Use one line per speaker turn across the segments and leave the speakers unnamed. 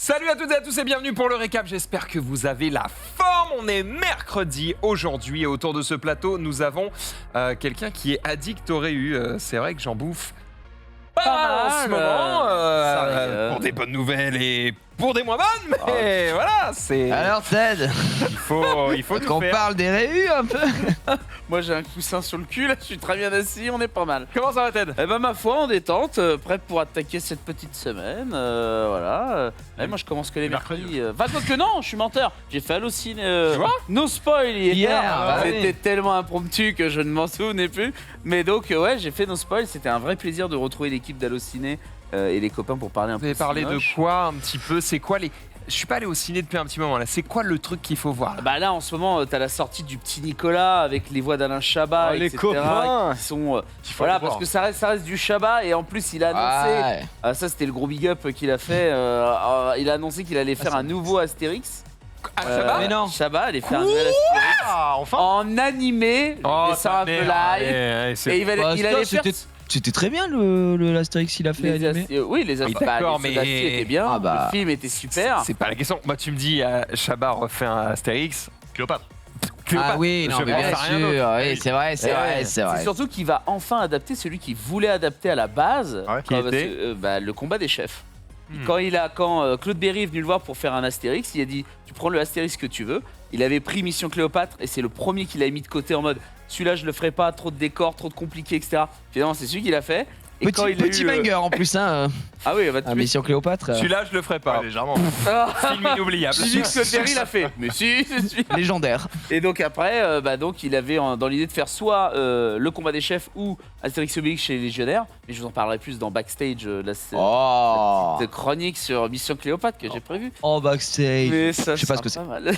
Salut à toutes et à tous et bienvenue pour le récap, j'espère que vous avez la forme. On est mercredi aujourd'hui et autour de ce plateau, nous avons quelqu'un qui est addict au réu. C'est vrai que j'en bouffe pas mal en ce moment, pour des bonnes nouvelles et pour des moins bonnes, mais voilà, c'est...
Alors Ted,
Il faut tout
qu'on
faire.
parle des réus un peu.
Moi j'ai un coussin sur le cul, là je suis très bien assis, on est pas mal.
Comment ça va Ted?
Eh ben ma foi en détente, prêt pour attaquer cette petite semaine, voilà. Moi je commence que les mercredis. Enfin quoi que non, je suis menteur, j'ai fait Allociné,
Tu vois
no spoil hier.
Hier,
C'était tellement impromptu que je ne m'en souvenais plus. Mais donc ouais, j'ai fait no spoil, c'était un vrai plaisir de retrouver l'équipe d'Allociné et les copains pour parler un
Vous
peu
avez parlé de
Cinoche.
quoi un petit peu? C'est quoi les... Je suis pas allé au ciné depuis un petit moment là, c'est quoi le truc qu'il faut voir là?
Bah là en ce moment t'as la sortie du petit Nicolas avec les voix d'Alain Chabat,
les
etc.
copains
qui sont
faut
voilà
le
parce
voir.
que ça reste du Chabat et en plus il a annoncé ça c'était le gros big up qu'il a fait il a annoncé qu'il allait faire un nouveau Astérix.
Ah, Chabat
mais non.
Chabat allait faire un nouvel Astérix
enfin
en animé,
Oh,
mais ça un peu live et il allait faire
C'était très bien l'Astérix qu'il a fait animé.
oui les
Oui, d'accord,
les
mais-
Astérix étaient bien,
Ah bah.
le film était super.
C'est pas la question. Moi, tu me dis, Chabat refait un Astérix. Cléopâtre.
Ah oui, non,
Je
mais
pense
bien
à rien d'autre.
sûr, oui, c'est vrai, c'est
Et
vrai, c'est vrai.
C'est surtout qu'il va enfin adapter celui qu'il voulait adapter à la base,
Qui était
le combat des chefs. Quand Claude Berry est venu le voir pour faire un Astérix, il a dit tu prends le Astérix que tu veux. Il avait pris Mission Cléopâtre et c'est le premier qu'il a mis de côté en mode celui-là je le ferai pas, trop de décors, trop de compliqué, etc. Finalement c'est celui qu'il a fait. Et quand il a
Petit
eu,
banger en plus, hein.
Ah oui, bah,
Ah, Mission Cléopâtre,
Celui-là, je le ferai pas.
légèrement.
Film inoubliable.
J'ai vu que Claude Berry l'a fait. Mais si, c'est celui.
légendaire.
Et donc après, donc il avait dans l'idée de faire soit le combat des chefs ou Astérix et Obélix chez les Légionnaires. Mais je vous en parlerai plus dans Backstage, la
Oh,
petite chronique sur Mission Cléopâtre que j'ai prévu.
oh backstage.
Mais ça
Je sais pas ce que
sera pas mal.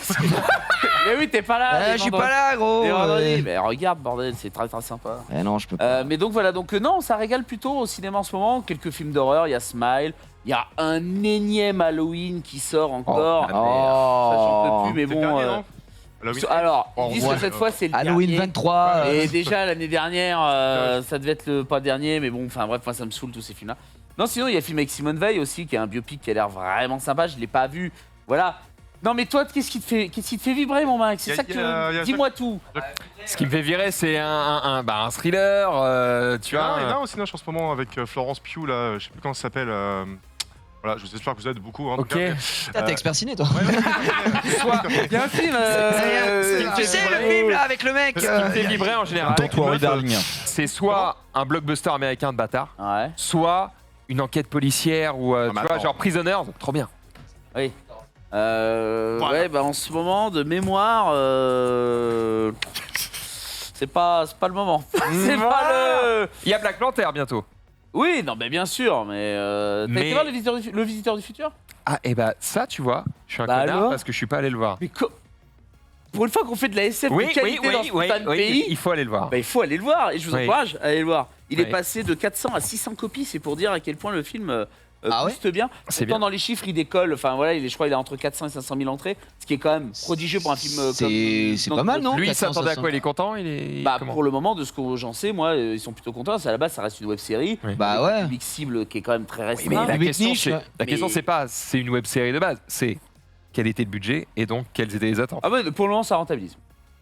Mais oui, t'es pas là.
Ah,
les
je suis
vendredis.
pas là, gros.
Les vendredis. Mais regarde, bordel, c'est très très sympa.
Eh non, je peux pas.
Mais donc voilà, donc non, ça régale plutôt au cinéma en ce moment. Quelques films d'horreur, il y a Smile, il y a un énième Halloween qui sort encore. Ça, j'en peux plus, mais
C'est le
bon.
dernier, non
Alors,
Oh,
ils disent
ouais.
que cette fois c'est le
Halloween
dernier.
23.
Et déjà l'année dernière, ça devait être le pas dernier, mais bon, enfin bref, moi ça me saoule tous ces films-là. Non, sinon il y a le film avec Simone Veil aussi, qui est un biopic qui a l'air vraiment sympa. Je l'ai pas vu, voilà. Non mais toi, qu'est-ce qui te fait vibrer, mon mec? C'est ça que dis-moi tout.
Ce qui me fait virer, c'est un thriller, tu vois.
Il y en a aussi, je pense, en ce moment avec Florence Pugh, là, je sais plus comment ça s'appelle. Voilà, je vous espère que vous êtes beaucoup. Hein, en tout
Ok.
cas.
Putain, t'es expert ciné, toi.
Il y a un film.
Tu sais, le film là avec le mec.
Ce qui me fait vibrer en général,
Darling.
c'est soit un blockbuster américain de bâtard,
Ouais.
soit une enquête policière ou tu
mais
vois,
attends.
genre Prisoners, trop bien.
Oui.
Voilà.
Ouais, bah en ce moment, de mémoire, c'est pas le moment. C'est pas le.
Il y a Black Panther bientôt.
Oui, non, mais bien sûr, mais. T'as
Mais-
été voir le visiteur du futur?
Ah, et bah ça, tu vois, je suis un
Bah
connard
alors
parce que je suis pas allé le voir.
Mais pour une fois qu'on fait de la SF de qualité dans ce putain de pays,
il faut aller le voir.
bah, il faut aller le voir et je vous
Oui.
encourage à aller le voir. Il est
Oui.
passé de 400 à 600 copies, c'est pour dire à quel point le film
Ah ouais
booste bien.
C'est
Pourtant,
bien.
dans les chiffres, il décolle. Enfin voilà, je crois qu'il a entre 400 et 500 000 entrées, ce qui est quand même prodigieux pour un film comme.
C'est pas mal, non
Lui, il
400,
s'attendait à
500.
quoi? Il est content? Il est
Bah,
comment?
pour le moment, de ce que j'en sais, moi, ils sont plutôt contents. À la base, ça reste une web série.
Oui.
Bah ouais.
Public cible qui est quand même très
Oui,
restreint.
mais la
Public
question,
niche,
c'est,
ouais.
la question,
Mais-
c'est pas c'est une web série de base, c'est quel était le budget et donc quelles étaient les attentes.
Ah ouais, pour le moment, ça rentabilise.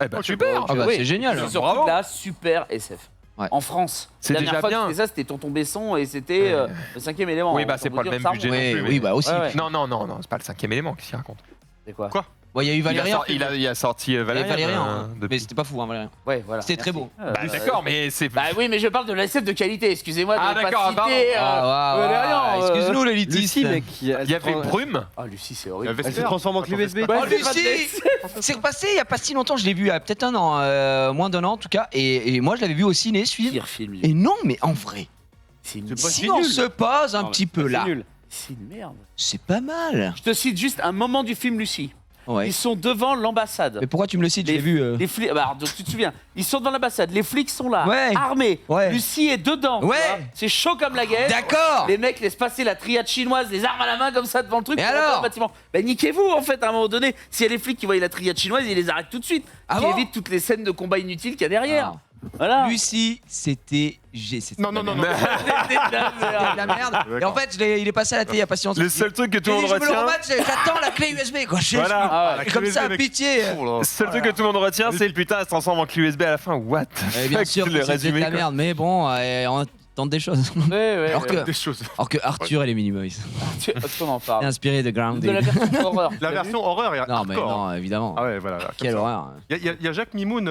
Eh bah,
Ok,
super.
Ah bah
Oui,
c'est génial.
C'est surtout
Bravo.
de la super SF.
Ouais.
En France.
C'est
La dernière
déjà
fois
bien.
que c'était ça, c'était Tonton Besson et c'était le 5e élément.
Oui, bah,
Autant
c'est
vous
pas le
dire,
même
ça
budget
remonte.
non
Oui,
plus,
oui,
mais-
bah aussi.
Ouais, ouais.
Non, c'est pas le 5e élément qui s'y raconte.
C'est quoi?
Quoi
Bon, il y a eu Valérien.
Il a sorti Valérien.
Valérien, hein.
depuis.
Mais c'était pas fou, hein, Valérien.
Ouais, voilà.
C'était très
Merci.
beau.
Bah, d'accord, mais c'est.
Bah oui, mais je parle de la SF de qualité, excusez-moi de
Ah,
ne
d'accord,
pas citer Valérian.
Excuse-nous, l'élitiste.
Lucie, mec,
Il y avait Brume.
Ah, Lucie, c'est
Il y
horrible.
avait
elle se
Vesper.
transforme en clé USB.
Bah,
Oh,
c'est pas de
Lucie
SF.
C'est repassé il y a pas si longtemps, je l'ai vu il y a peut-être un an, moins d'un an en tout cas. Et moi je l'avais vu au ciné, ce film.
Pire film. lui.
Et non, mais en vrai,
C'est une...
C'est pas
si on
nul.
se pose un
Non,
petit peu
C'est
là,
nul.
c'est une merde.
c'est pas mal.
Je te cite juste un moment du film, Lucie.
Ouais.
Ils sont devant l'ambassade.
Mais pourquoi tu me le cites? Je l'ai vu.
Les flics, bah, alors, donc, tu te souviens, ils sont dans l'ambassade, les flics sont là,
Ouais.
armés.
Ouais.
Lucie est dedans. tu
Ouais.
vois. C'est chaud comme la guerre.
D'accord.
Les mecs laissent passer la triade chinoise, les armes à la main comme ça devant le truc.
Et
pour rentrer dans
alors
le bâtiment. Bah niquez-vous en fait à un moment donné. S'il y a les flics qui voient la triade chinoise, ils les arrêtent tout de suite.
Ah
qui
bon
évite toutes les scènes de combat inutiles qu'il y a derrière.
Ah.
Voilà.
Lucie, c'était
Non.
de la merde. Et en fait, il est passé à la télé il y a pas si longtemps.
Le seul truc que tout le monde
Je me le
retient,
remets, j'attends la clé USB quoi.
Voilà.
Ah ouais.
Et comme ça, pitié.
le seul truc que tout le monde retient, c'est le putain, elle se transforme en clé USB à la fin. What the
Bien
fuck,
sûr,
le
que c'était de
résumé,
la
quoi.
merde, mais bon, on tente des choses.
Ouais,
Alors que-
Des choses.
Alors que Arthur et les Minimoys,
On en parle.
inspiré de
De la
Grounded.
version horreur.
La version horreur est
Non, mais
hardcore.
non, évidemment.
Ah ouais, voilà.
Quelle horreur.
Il y a Jacques Mimoun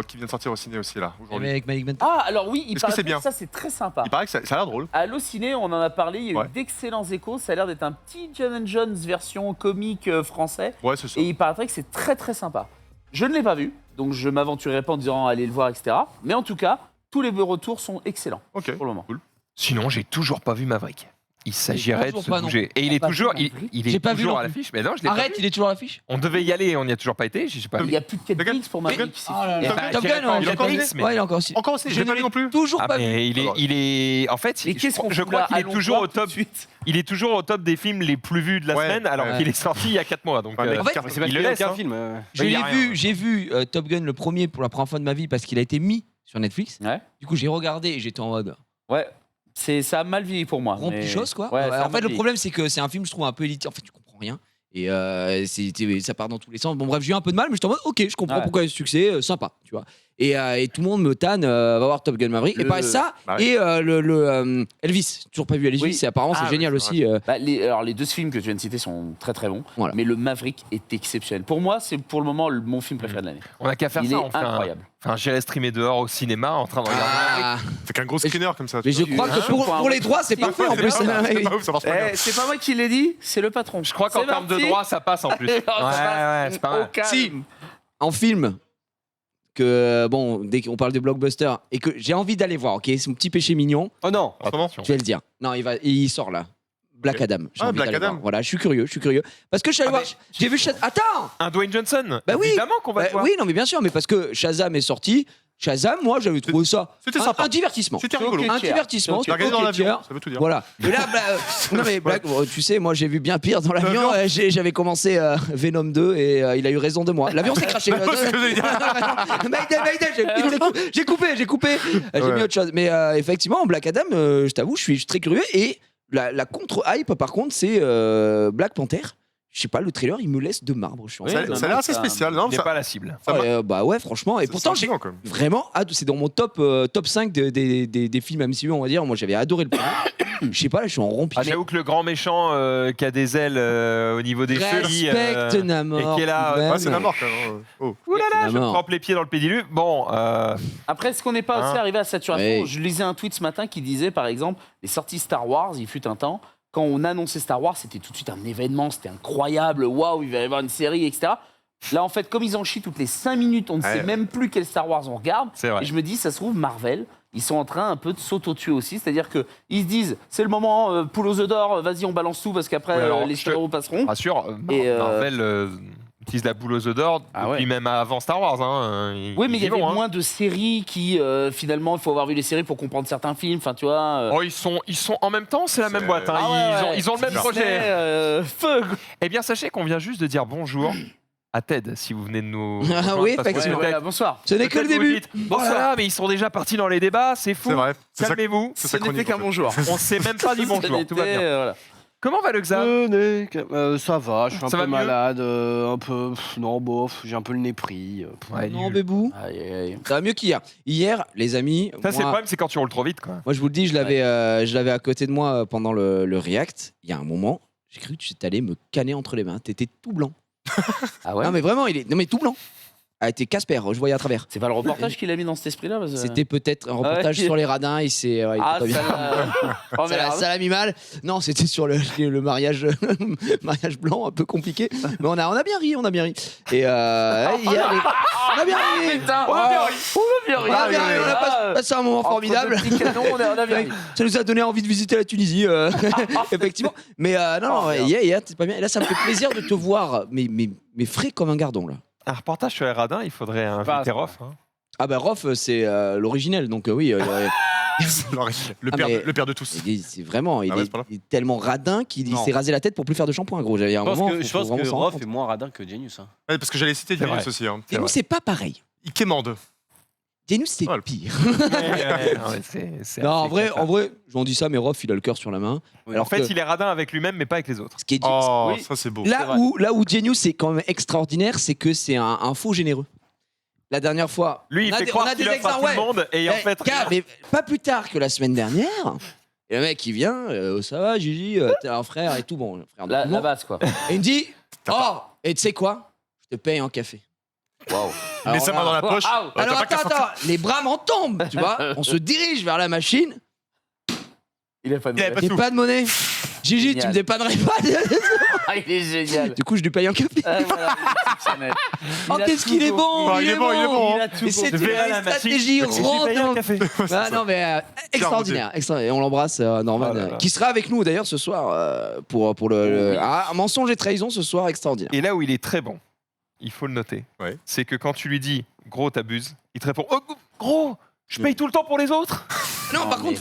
qui vient de sortir au ciné aussi là aujourd'hui.
Avec Malik Bentala.
Ah, alors oui, il
Est-ce que
paraît
c'est
que
bien
ça c'est très sympa.
Il paraît que ça a l'air drôle.
À Allociné, on en a parlé, il y a
Ouais.
eu d'excellents échos. Ça a l'air d'être un petit John Jones version comique français.
Ouais, c'est ça.
Et il paraîtrait que c'est très très sympa. Je ne l'ai pas vu, donc je m'aventurerai pas en disant allez le voir, etc. Mais en tout cas, tous les retours sont excellents
Ok.
pour le moment.
Sinon, j'ai toujours pas vu Maverick. Il s'agirait de
toujours
se
pas, non.
bouger. Et il
T'as
est
pas
toujours,
vu
il,
Maverick
il est
J'ai pas vu
toujours
non
à
plus.
l'affiche. Mais non, je l'ai pas
Arrête,
vu.
il est toujours à l'affiche.
On devait y aller, on n'y a toujours pas été. J'ai pas
Il
vu.
n'y a plus de Kate
Regarde.
Biggs pour Maverick. c'est
Ah là
fini.
là.
Eh ben,
Top
j'irai
Gun,
pas
il
au
est encore
Netflix,
aussi.
mais-
Ouais, il est encore aussi.
Encore aussi, j'ai pas vu non plus.
Toujours
Ah,
pas vu.
mais en fait,
Mais qu'est-ce qu'on
je
fout
crois
là
qu'il est
Allons
toujours
voir
au
tout de
top.
suite.
Il est toujours au top des films les plus vus de la
Ouais,
semaine, alors
ouais.
qu'il est sorti il y a 4 mois. Donc,
Ouais, mais
En fait,
C'est pas
il
qu'il
le
y a
laisse.
aucun
hein.
film.
Je
il y a
l'ai
rien,
vu,
ouais.
j'ai vu Top Gun le premier pour la première fois de ma vie parce qu'il a été mis sur Netflix.
Ouais.
Du coup, j'ai regardé et j'étais en mode
Ouais, ça a mal vieilli pour moi. mais-
rompichos quoi.
Ouais, ça a
En
mal
fait, le
vieilli.
problème c'est que c'est un film, je trouve un peu élitiste. En fait, tu comprends rien. Et ça part dans tous les sens. Bon, bref, j'ai eu un peu de mal, mais j'étais en mode, ok, je comprends
Ouais.
pourquoi il y a ce succès, sympa, tu vois. Et tout le monde me tanne, va voir Top Gun Maverick. Et
Le-
pareil, ça,
Bah ouais.
et Elvis, toujours pas vu Elvis,
Oui.
et apparemment
Ah
c'est
ouais,
génial
c'est
aussi.
Bah, alors les deux films que tu viens de citer sont très très bons,
Voilà.
mais le Maverick est exceptionnel. Pour moi, c'est pour le moment mon film préféré de l'année.
On a qu'à faire
Il
ça.
est
On fait
incroyable.
Enfin, j'irai streamer dehors au cinéma en train de regarder.
Ah,
C'est qu'un gros screener comme ça.
mais je
tu
crois
Hein,
que pour
pour un
les droits, c'est
petit-
parfait en
vois.
plus.
C'est pas ouf, ça marche pas bien.
C'est pas moi qui l'ai dit, c'est le patron.
Je crois qu'en
C'est
termes de
parti.
droit, ça passe en plus. Ouais,
Ça passe
ouais, c'est pas
au
mal.
calme.
Si. En film, que bon, dès qu'on parle de blockbuster, et que j'ai envie d'aller voir, ok, c'est mon petit péché mignon,
Oh non.
En ce moment
Attention.
je vais le dire. Non, il sort là. Black
Ok.
Adam. J'ai
Ah,
envie
Black
d'aller
Adam.
voir. Voilà, je suis curieux. Parce que je suis allé
Ah,
voir. J'ai vu Shazam. Attends.
Un Dwayne Johnson.
Bah oui.
Évidemment qu'on va le voir.
Oui, non, mais bien sûr, mais parce que Shazam est sorti. Shazam, moi, j'avais trouvé ça.
C'était
un-
sympa.
Un divertissement.
C'était rigolo.
Ok.
Un divertissement.
Tu l'as regardé dans
ok, tiens.
l'avion, ça veut tout dire.
Voilà. Et là, non mais Black, tu sais, moi j'ai vu bien pire dans l'avion.
L'avion
J'avais commencé Venom 2 et il a eu raison de moi. L'avion s'est craché.
C'est ce que j'allais dire.
Mayday, j'ai coupé. J'ai
Ouais.
mis autre chose. Mais effectivement, Black Adam, je t'avoue, je suis très curieux. Et la contre-hype, par contre, c'est Black Panther. Je sais pas, le trailer, il me laisse de marbre. Je suis en
Oui,
mode,
non,
Ça a l'air assez spécial, non
Il n'est
ça-
pas la cible.
ça m'a-
bah ouais, franchement. Et pourtant,
c'est
j'ai
intriguant, quand même.
vraiment c'est dans mon top 5 des films MCU, on va dire. Moi, j'avais adoré le premier. Je sais pas, là, je suis en rond.
Ah, j'avoue que le grand méchant qui a des ailes au niveau des chevilles.
Respecte Namor.
et qui est là,
tout de même.
Ouais, c'est la mort quand même. Oh.
Ouh là là, je me
Namor.
trempe les pieds dans le pédiluve. Bon,
Après, est-ce qu'on n'est pas aussi
Hein
arrivé à saturation
Oui.
Je lisais un tweet ce matin qui disait, par exemple, les sorties Star Wars, il fut un temps, quand on annonçait Star Wars, c'était tout de suite un événement, c'était incroyable, waouh, il va y avoir une série, etc. Là, en fait, comme ils en chient toutes les 5 minutes, on ne
Ouais,
sait
ouais.
même plus quel Star Wars on regarde.
c'est vrai.
Et je me dis, ça se trouve, Marvel, ils sont en train un peu de s'auto-tuer aussi. C'est-à-dire qu'ils se disent, c'est le moment, poule aux œufs d'or, vas-y, on balance tout parce qu'après,
Oui, alors,
les
je te-
héros passeront.
Rassure,
Et,
Marvel utilise la boule aux œufs d'or
Ah
depuis
ouais.
même avant Star Wars. Hein.
Oui, mais il y avait
vont, hein.
moins de séries qui, finalement, il faut avoir vu les séries pour comprendre certains films. Enfin, tu vois.
Oh, ils sont en même temps, c'est la même
C'est-
boîte. Hein.
Ah ouais,
Ils ont le même
Disney,
projet.
feu.
Eh bien, sachez qu'on vient juste de dire bonjour à Ted, si vous venez de nous.
Ah
rejoindre,
oui,
parce que
effectivement.
peut-être-
Voilà, bonsoir.
Ce n'est que le
peut-être vous
début.
dites, bonsoir, mais ils sont déjà partis dans les débats, c'est fou.
C'est vrai. C'est ça-
Calmez-vous.
c'est
Ce
sa
n'était
chronique,
qu'un
en fait.
bonjour.
On s'est même pas dit bonjour. Tout va bien.
Voilà.
Comment va le Xa
Ça va, je suis un
Ça
peu
va mieux
malade, un peu. Non, bof, j'ai un peu le nez pris.
Ouais,
Non,
nul.
bébou.
Aïe, aïe, aïe.
Ça va mieux qu'hier. Hier, les amis.
Ça, c'est le
moi,
problème, c'est quand tu roules trop vite. Quoi.
moi, je vous le dis, je l'avais à côté de moi pendant le React. Il y a un moment, j'ai cru que tu allais me canner entre les mains. T'étais tout blanc.
Ah ouais.
Non, mais vraiment, non, mais tout blanc. Ah, t'es Casper, je voyais à travers.
C'est pas le reportage qu'il a mis dans cet esprit-là parce que-
C'était peut-être un reportage
ouais.
sur les radins. Il s'est. Ouais, il
Ah,
était pas bien.
ça l'a. Oh,
Ça l'a-
merde.
ça l'a mis mal. Non, c'était sur le mariage, mariage blanc, un peu compliqué. Mais on a bien ri, Et hier, on a bien ri.
Putain,
Oh,
on a bien ri.
on a bien ri, on a passé un moment formidable.
Entre deux petits canons, on a bien ri.
Ça nous a donné envie de visiter la Tunisie, effectivement. Mais non,
merde.
hier, c'est pas bien. Et là, ça me fait plaisir de te voir, mais frais comme un gardon, là.
Un reportage sur les radins, il faudrait inviter Rof. Hein.
Ah bah Rof, c'est l'originel, donc oui.
Le
Ah,
père,
mais-
le père de tous.
C'est vraiment, il
Ah ouais,
est,
c'est pas là.
il est tellement radin qu'il
Non.
s'est rasé la tête pour plus faire de shampoing, gros. J'avais un moment.
Je pense
faut
que
vraiment s'en rendre
Rof
compte.
est moins radin que Genius. Hein.
Ouais, parce que j'allais citer
C'est
Genius
vrai.
aussi. Hein.
Et nous, c'est pas pareil.
Il quémande.
Genius, c'est
Ouais, le-
pire.
C'est
Non,
assez
en vrai, j'en dis ça, mais Rof, il a le cœur sur la main.
En fait, il est radin avec lui-même, mais pas avec les autres.
Ce qui est
Oh,
Oui.
ça c'est beau.
c'est
là où Genius est quand même extraordinaire, c'est que c'est un faux généreux. La dernière fois,
Lui, il
on a
fait
des-
croire
on a
qu'il
des
offre à tout
exemples,
le monde, et en fait,
gars, mais pas plus tard que la semaine dernière. Et le mec, il vient, ça va, Gigi, t'es un frère et tout, bon, le frère de tout le
La
monde.
base, quoi.
Et il me dit, oh, et tu sais quoi? Je te paye en café.
Waouh.
Il met sa main dans la poche.
Waouh.
T'as
Alors
pas qu'à
attends, les bras m'en tombent, tu vois. On se dirige vers la machine.
Il a pas de
Il avait
monnaie.
J'ai pas de monnaie. Gigi,
Génial.
tu me dépannerais pas.
Ah, il est génial.
Du coup, je lui paye un café.
Ah, voilà, il est exceptionnel.
Oh,
Il a
qu'est-ce
tout
qu'il est
compris.
bon,
Ah, il est bon, il est bon.
Il a tout
Et c'est
compris.
une stratégie rentable. Ah non mais extraordinaire, extraordinaire. Et on l'embrasse Norman
Oh là là.
qui sera avec nous d'ailleurs ce soir pour le un mensonge et trahison ce soir extraordinaire.
Et là où il est très bon, il faut le noter,
Ouais.
c'est que quand tu lui dis gros, t'abuses, il te répond oh, gros, je paye tout le temps pour les autres.
Non,
Non,
par
mais-
contre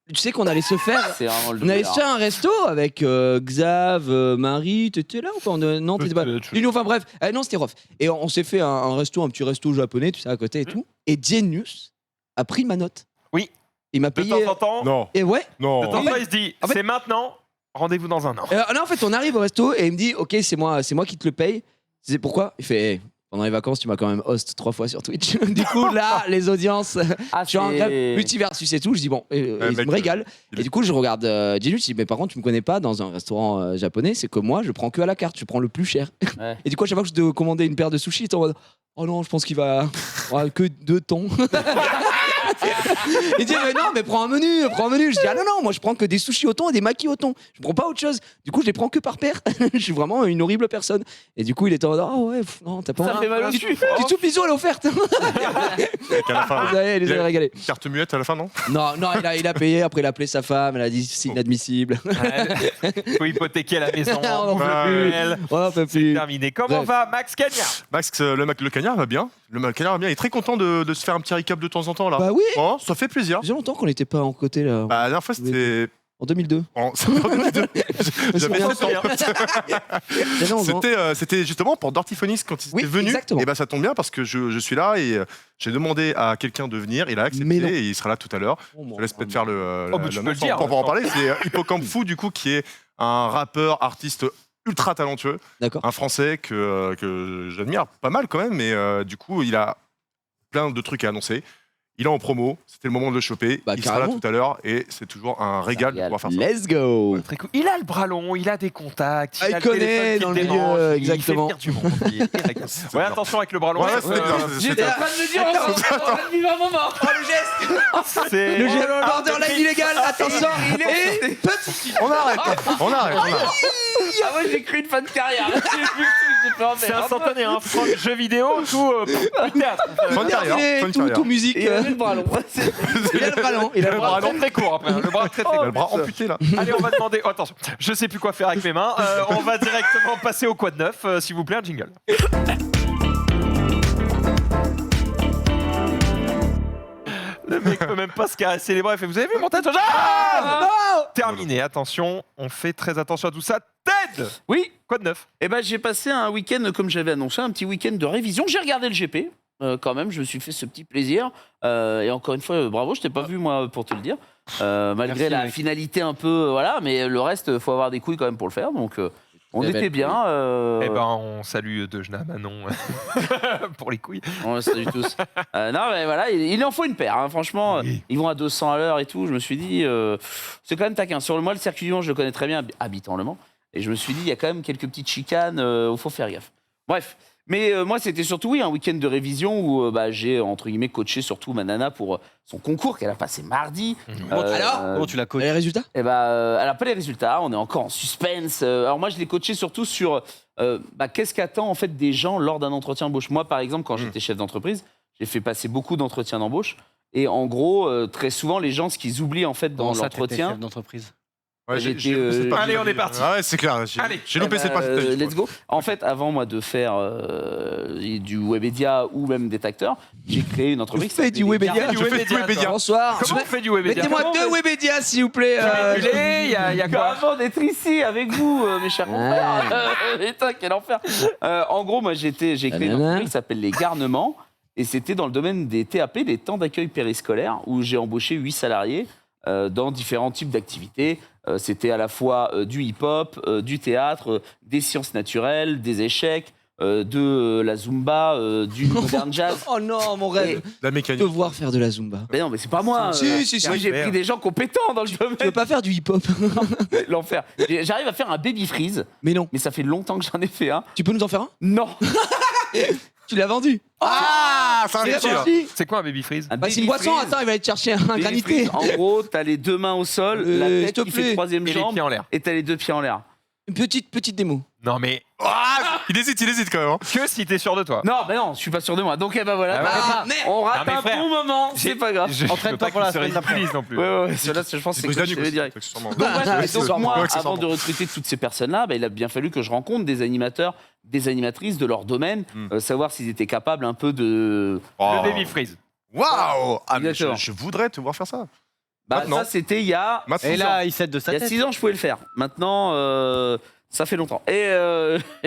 tu sais qu'on allait se faire
C'est vraiment le
on allait se
doubleur.
faire un resto avec Xav, Marie, t'étais là ou pas? Non, t'étais pas. Genius, enfin bref, non c'était Rof. Et on s'est fait un resto, un petit resto japonais, tu sais à côté et tout. Et Genius a pris ma note.
Oui.
Il m'a
De
payé.
temps en temps,
Non,
Et ouais.
de temps en
non.
temps, il se dit
en fait-
c'est maintenant, rendez-vous dans un an.
Non, en fait, on arrive au resto et il me dit ok, c'est moi qui te le paye. Je disais pourquoi? Il fait hey, pendant les vacances, tu m'as quand même host 3 fois sur Twitch. Du coup, là, les audiences,
Ah,
je suis en
c'est-
multiversus et tout. Je dis bon, il
mec,
me régale.
il
Et
est-
du coup, je regarde Genius. Je dis mais par contre, tu me connais pas dans un restaurant japonais. C'est que moi, je prends que à la carte. Je prends le plus cher.
Ouais.
Et du coup, à chaque fois que je dois commander une paire de sushis, il est en mode oh non, je pense qu'il va que 2 thons. Il dit mais non, mais prends un menu. Je dis ah non, moi je prends que des sushis au thon et des makis au thon. Je prends pas autre chose. Du coup, je les prends que par paire. Je suis vraiment une horrible personne. Et du coup, il était en mode oh ouais, non, t'as pas
Ça
envie.
fait mal au cul.
Du tout bisou, elle est offerte.
À la fin,
Vous avez, les avez régalés.
carte muette à la fin, non?
Non, il a payé. Après, il a appelé sa femme. Elle a dit c'est inadmissible.
Faut hypothéquer la maison.
On en peut
Ouais.
plus. On en peut plus.
Terminé. Comment
Bref.
va Max Cagnard?
Max, le cagnard va bien. Le cagnard va bien. Il est très content de se faire un petit recap de temps en temps là.
Bah oui.
Oh, ça fait plaisir.
Ça faisait longtemps qu'on n'était pas en côté là.
Bah, la dernière fois, c'était.
En 2002.
C'était en 2002. J'avais
souviens
7 ans.
J'avais 11 ans.
C'était justement pour Dortiphonix quand il
Oui,
était venu.
exactement.
Et bah ça tombe bien parce que je suis là et j'ai demandé à quelqu'un de venir. Il a accepté
Mais non.
et il sera là tout à l'heure.
Oh, mon
Je laisse peut-être faire le.
Oh, bah, tu peux le dire,
pour
en
en parler. C'est Hippocampe Fou du coup qui est un rappeur artiste ultra talentueux,
D'accord.
un Français que j'admire pas mal quand même. Mais du coup il a plein de trucs à annoncer. Il est en promo, c'était le moment de le choper.
Bah,
il sera là
carrément.
tout à l'heure et c'est toujours un régal de
régal.
pouvoir faire ça.
Let's go.
Très cool. Il a le bras long, il a des contacts,
Ah, il
a le
connaît
téléphone qui
dans
le
le milieu,
dérange,
exactement.
Il fait venir du monde. Il régale. Ouais,
bien.
attention avec le bras long.
Ouais, c'était bien,
J'étais en train de me dire, on va vivre un moment.
Oh le geste.
C'est
Le geste borderline illégal. Attention. Et petit.
On arrête.
Ah, moi, j'ai cru une fin de carrière. J'ai vu le truc, j'ai fait, oh,
c'est
merde.
instantané, hein. Franck, jeux vidéo, tout, plus théâtre.
Fin de carrière. Fin de
Tout
carrière.
musique.
Et il avait le bras long.
Il a le bras long. Il a
Le bras long très court après, hein. Le bras très
Il a
court.
le bras amputé là.
Allez, on va demander. Oh, attention, je sais plus quoi faire avec mes mains. On va directement passer au quad neuf, s'il vous plaît, un jingle. Le mec peut même pas se caresser les bras. Il fait, vous avez vu mon tatouage? Ah Terminé. Attention, on fait très attention à tout ça. Ted,
Oui,
quad neuf.
eh ben, j'ai passé un week-end, comme j'avais annoncé, un petit week-end de révision. J'ai regardé le GP, quand même, je me suis fait ce petit plaisir. Et encore une fois, bravo, je t'ai pas vu, moi, pour te le dire. Malgré
Merci,
la
mec.
finalité un peu, voilà, mais le reste, faut avoir des couilles quand même pour le faire. Donc, on
Eh ben,
était bien.
Eh ben, on salue Dejna Manon pour les couilles.
On le salue tous. Non, mais voilà, il en faut une paire. Hein. Franchement,
Oui.
ils vont à 200 à l'heure et tout. Je me suis dit, c'est quand même taquin. Sur le moi, le circuit du Mans, je le connais très bien, habitant Le Mans. Et je me suis dit, il y a quand même quelques petites chicanes, il faut faire gaffe. Bref. Mais moi, c'était surtout, oui, un week-end de révision où j'ai, entre guillemets, coaché surtout ma nana pour son concours qu'elle a passé mardi.
Alors
Comment tu l'as
Et
coaché?
les résultats?
Eh ben, elle n'a pas les résultats, on est encore en suspense. Alors moi, je l'ai coaché surtout sur qu'est-ce qu'attend en fait des gens lors d'un entretien d'embauche. Moi, par exemple, quand j'étais chef d'entreprise, j'ai fait passer beaucoup d'entretiens d'embauche. Et en gros, très souvent, les gens, ce qu'ils oublient en fait dans
Comment ça, t'étais
l'entretien,
chef d'entreprise?
Ouais,
J'ai
j'ai
été,
loupé cette partie.
Allez, on est parti.
Ah ouais, c'est clair.
Allez.
J'ai loupé cette partie.
let's go. En fait, avant moi de faire du Webedia ou même des acteurs, j'ai créé une entreprise.
fais du Webedia.
Du Webedia.
Bonsoir.
Comment on fait du Webedia?
Mettez-moi 2 Webedia, s'il vous plaît.
Il y a quoi?
Avant d'être ici avec vous, mes chers confrères. Putain, quel enfer. En gros, moi, j'ai créé une
Nanana.
entreprise qui s'appelle Les Garnements. Et c'était dans le domaine des TAP, des temps d'accueil périscolaire, où j'ai embauché 8 salariés dans différents types d'activités. C'était à la fois du hip-hop, du théâtre, des sciences naturelles, des échecs, de la zumba, du modern jazz.
Oh non, mon rêve.
La
De
mécanique.
devoir faire de la Zumba.
Mais non, mais c'est pas moi.
Si.
Moi, j'ai pris des gens compétents dans le
Tu veux
domaine.
pas faire du hip-hop?
L'enfer. J'arrive à faire un baby freeze,
Mais non.
mais ça fait longtemps que j'en ai fait un.
Tu peux nous en faire un?
Non.
Tu l'as vendu.
Ah, c'est un
C'est
métier, là.
parti.
C'est quoi un baby freeze?
Bah, c'est une
baby
boisson.
freeze.
Attends, il va aller te chercher un
Baby
granité.
freeze, en gros, t'as les 2 mains au sol, la
s'il
tête
te
qui fait
plaît.
troisième
Et les
jambe,
pieds en l'air.
et t'as les 2 pieds en l'air.
Une petite démo.
Non mais
Ah, il hésite quand même. hein.
que si t'es sûr de toi.
Non, mais non, je suis pas sûr de moi. Donc, eh ben voilà.
Ah ouais.
Ah, merde.
On rate
Non, mais
un
frère,
bon moment, c'est pas grave.
Je
Entraîne
veux
pas
pas
pour la
qu'il se
semaine d'après.
ridiculise non plus.
Ouais, ceux-là, je pense que c'est
Brise
quoi,
la
je
nuque
vais
aussi,
direct.
accessoirement.
Donc, bref,
Ah,
et donc
accessoirement.
moi,
Ouais,
avant
accessoirement.
de recruter toutes ces personnes-là, bah, il a bien fallu que je rencontre des animateurs, des animatrices de leur domaine, savoir s'ils étaient capables un peu de...
Oh.
Le baby freeze.
Waouh. Ah, mais
Exactement.
je voudrais te voir faire ça.
Bah,
Maintenant.
ça, c'était il y a...
Maintenant.
Et là, il cède de sa
Il y a
tête.
6 ans, je pouvais le faire. Maintenant, ça fait longtemps. Et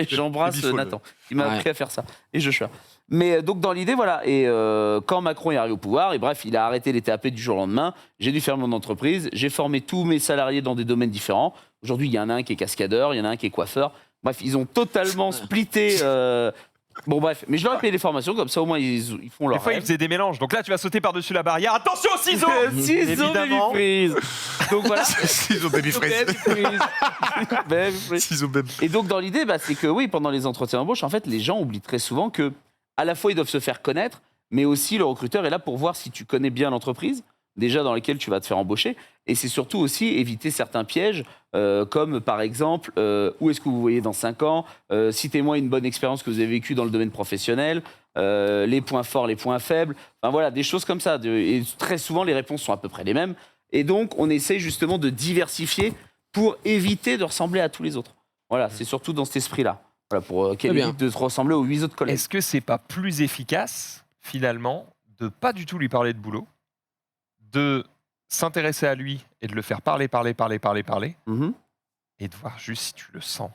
j'embrasse
Baby Fall.
Nathan, qui m'a
Ouais.
appris à faire ça. Et Joshua. Mais donc, dans l'idée, voilà. Et quand Macron est arrivé au pouvoir, et bref, il a arrêté les TAP du jour au lendemain. J'ai dû faire mon entreprise. J'ai formé tous mes salariés dans des domaines différents. Aujourd'hui, il y en a un qui est cascadeur, il y en a un qui est coiffeur. Bref, ils ont totalement splitté. Bon, bref. Mais je leur ai payé les formations, comme ça, au moins, ils font
Des
leur
fois il
rêve.
faisait des mélanges. Donc là tu vas sauter par-dessus la barrière. Attention aux ciseaux.
Ciseaux,
Évidemment.
baby freeze. Donc voilà.
Ciseaux baby freeze.
Baby freeze. Baby freeze.
Ciseaux baby.
Et donc, dans l'idée, bah, c'est que oui, pendant les entretiens d'embauche, en fait, les gens oublient très souvent que, à la fois, ils doivent se faire connaître, mais aussi le recruteur est là pour voir si tu connais bien l'entreprise, déjà dans laquelle tu vas te faire embaucher. Et c'est surtout aussi éviter certains pièges, comme par exemple, où est-ce que vous voyez dans 5 ans, citez-moi une bonne expérience que vous avez vécue dans le domaine professionnel, les points forts, les points faibles, enfin voilà, des choses comme ça. Et très souvent, les réponses sont à peu près les mêmes. Et donc, on essaye justement de diversifier pour éviter de ressembler à tous les autres. Voilà, c'est surtout dans cet esprit-là. Voilà, pour qu'elle
bien.
évite de se ressembler aux 8 autres collègues.
Est-ce que c'est pas plus efficace finalement de pas du tout lui parler de boulot, de s'intéresser à lui et de le faire parler
Mhm.
et de voir juste si tu le sens.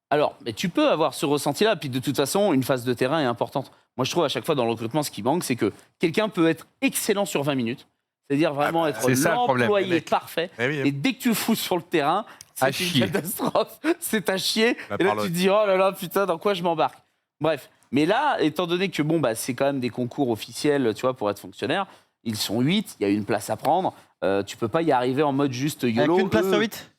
Alors, mais tu peux avoir ce ressenti-là, puis de toute façon, une phase de terrain est importante. Moi, je trouve à chaque fois dans le recrutement, ce qui manque, c'est que quelqu'un peut être excellent sur 20 minutes, c'est-à-dire vraiment être
c'est ça le problème,
l'employé
mec.
parfait,
Eh oui,
et dès que tu le fous sur le terrain,
À
c'est une
chier.
catastrophe, c'est à chier,
La
et là
parole.
tu te dis, oh là là, putain, dans quoi je m'embarque? Bref, mais là, étant donné que bon, bah, c'est quand même des concours officiels, tu vois, pour être fonctionnaire, ils sont 8, il y a une place à prendre, tu peux pas y arriver en mode juste
Avec
YOLO.
une place
eux-
sur 8.